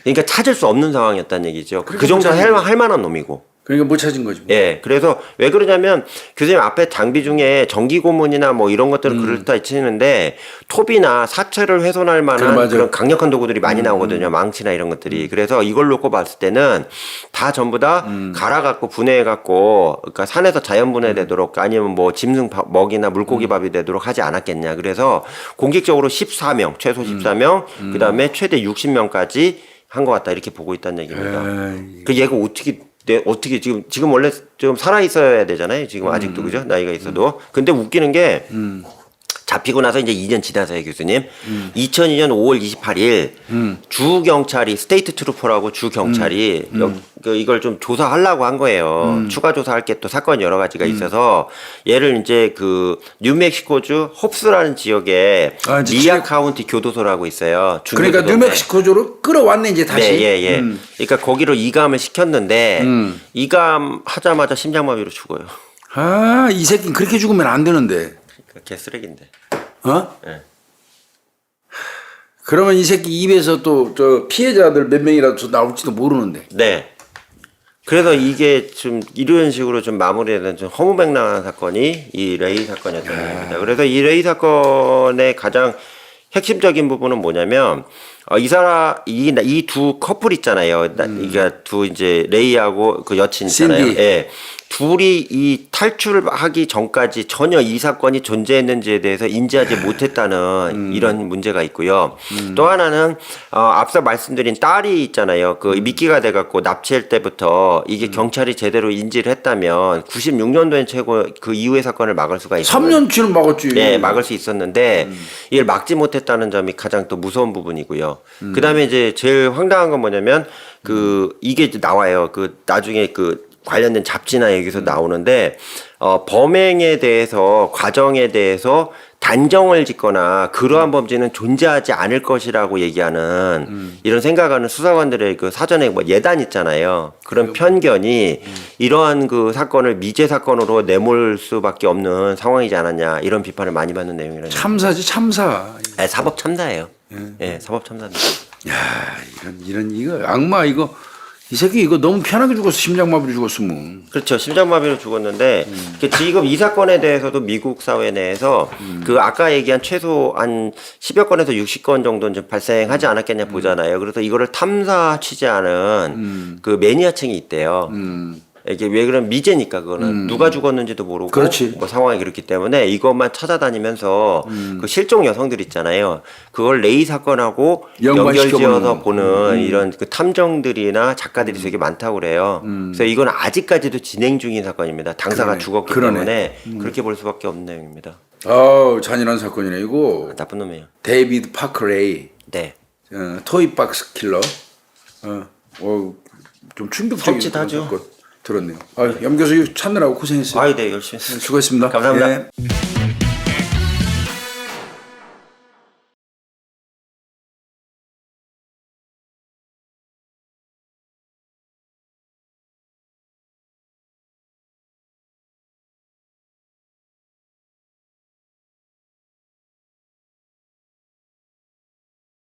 그러니까 찾을 수 없는 상황이었다는 얘기죠. 그 그렇게 정도 찾은 할 만한 놈이고. 그러니까 못 찾은 거지. 뭐. 예, 그래서 왜 그러냐면 교수님 앞에 장비 중에 전기 고문이나 뭐 이런 것들을 그렇다 치는데 톱이나 사체를 훼손할 만한 맞아요. 그런 강력한 도구들이 많이 나오거든요. 망치나 이런 것들이. 그래서 이걸 놓고 봤을 때는 다 전부 다 갈아갖고 분해해갖고 그러니까 산에서 자연 분해되도록 아니면 뭐 짐승 먹이나 물고기 밥이 되도록 하지 않았겠냐. 그래서 공식적으로 14명, 최소 14명, 그 다음에 최대 60명까지 한 것 같다 이렇게 보고 있다는 얘기입니다. 에이. 그 얘가 어떻게 지금 원래 좀 살아 있어야 되잖아요. 지금 아직도 그죠? 나이가 있어도. 근데 웃기는 게 잡히고 나서 이제 2년 지나서요, 교수님. 2002년 5월 28일 주 경찰이 스테이트 트루퍼라고 주 경찰이 이걸 좀 조사하려고 한 거예요. 추가 조사할 게 또 사건이 여러 가지가 있어서 얘를 이제 그 뉴멕시코주 홉스라는 지역에 이제 리아 카운티 교도소라고 있어요. 그러니까 중교도소인데. 뉴멕시코주로 끌어왔네 이제 다시. 네, 예. 그러니까 거기로 이감을 시켰는데 이감하자마자 심장마비로 죽어요. 아, 이 새끼 그렇게 죽으면 안 되는데. 그러니까 개쓰레기인데. 어? 예. 그러면 이 새끼 입에서 또 저 피해자들 몇 명이라도 나올지도 모르는데. 네. 그래서 이게 좀 이런 식으로 좀 마무리되는 좀 허무맹랑한 사건이 이 레이 사건이었던 겁니다. 그래서 이 레이 사건의 가장 핵심적인 부분은 뭐냐면 이 두 커플 있잖아요. 그러니까 두 이제 레이하고 그 여친 있잖아요. 신디. 예. 둘이 이 탈출하기 전까지 전혀 이 사건이 존재했는지에 대해서 인지하지 못했다는 이런 문제가 있고요. 또 하나는 앞서 말씀드린 딸이 있잖아요. 그 미끼가 돼갖고 납치할 때부터 이게 경찰이 제대로 인지를 했다면 96년도엔 최고 그 이후의 사건을 막을 수가 있어요. 3년치는 막았지. 네, 막을 수 있었는데 이걸 막지 못했다는 점이 가장 또 무서운 부분이고요. 그다음에 이제 제일 황당한 건 뭐냐면 이게 이제 나와요. 그 나중에 그 관련된 잡지나 여기서 나오는데 범행에 대해서 과정에 대해서 단정을 짓거나 그러한 범죄는 존재하지 않을 것이라고 얘기하는 이런 생각하는 수사관들의 그 사전에 뭐 예단 있잖아요. 그런 편견이 이러한 그 사건을 미제 사건으로 내몰 수밖에 없는 상황이지 않았냐 이런 비판을 많이 받는 내용이라는. 참사지 참사. 네, 사법 참사예요. 예, 사법 참사입니다. 야, 이런 이거 악마 이거 이 새끼 이거 너무 편하게 죽었어. 심장마비로 죽었으면. 그렇죠. 심장마비로 죽었는데 지금 이 사건에 대해서도 미국 사회 내에서 그 아까 얘기한 최소 한 10여 건에서 60건 정도는 좀 발생하지 않았겠냐 보잖아요. 그래서 이거를 탐사 취재하는 그 매니아층이 있대요. 이게 왜 그러면 미제니까 그거는 누가 죽었는지도 모르고 그렇지. 뭐 상황이 그렇기 때문에 이것만 찾아다니면서 그 실종 여성들 있잖아요. 그걸 레이 사건하고 연결지어서 보는 이런 그 탐정들이나 작가들이 되게 많다고 그래요. 그래서 이건 아직까지도 진행 중인 사건입니다. 당사가 그러네. 죽었기 그러네. 때문에 그렇게 볼 수밖에 없는 내용입니다. 아우 잔인한 사건이네 이거. 나쁜 놈이에요. 데이비드 파크레이, 네. 토이박스 킬러. 좀 충격적인 섬찟하죠. 사건 들었네요. 염 교수 찾느라고 고생했어요. 네, 열심히 했습니다. 수고했습니다. 감사합니다. 예.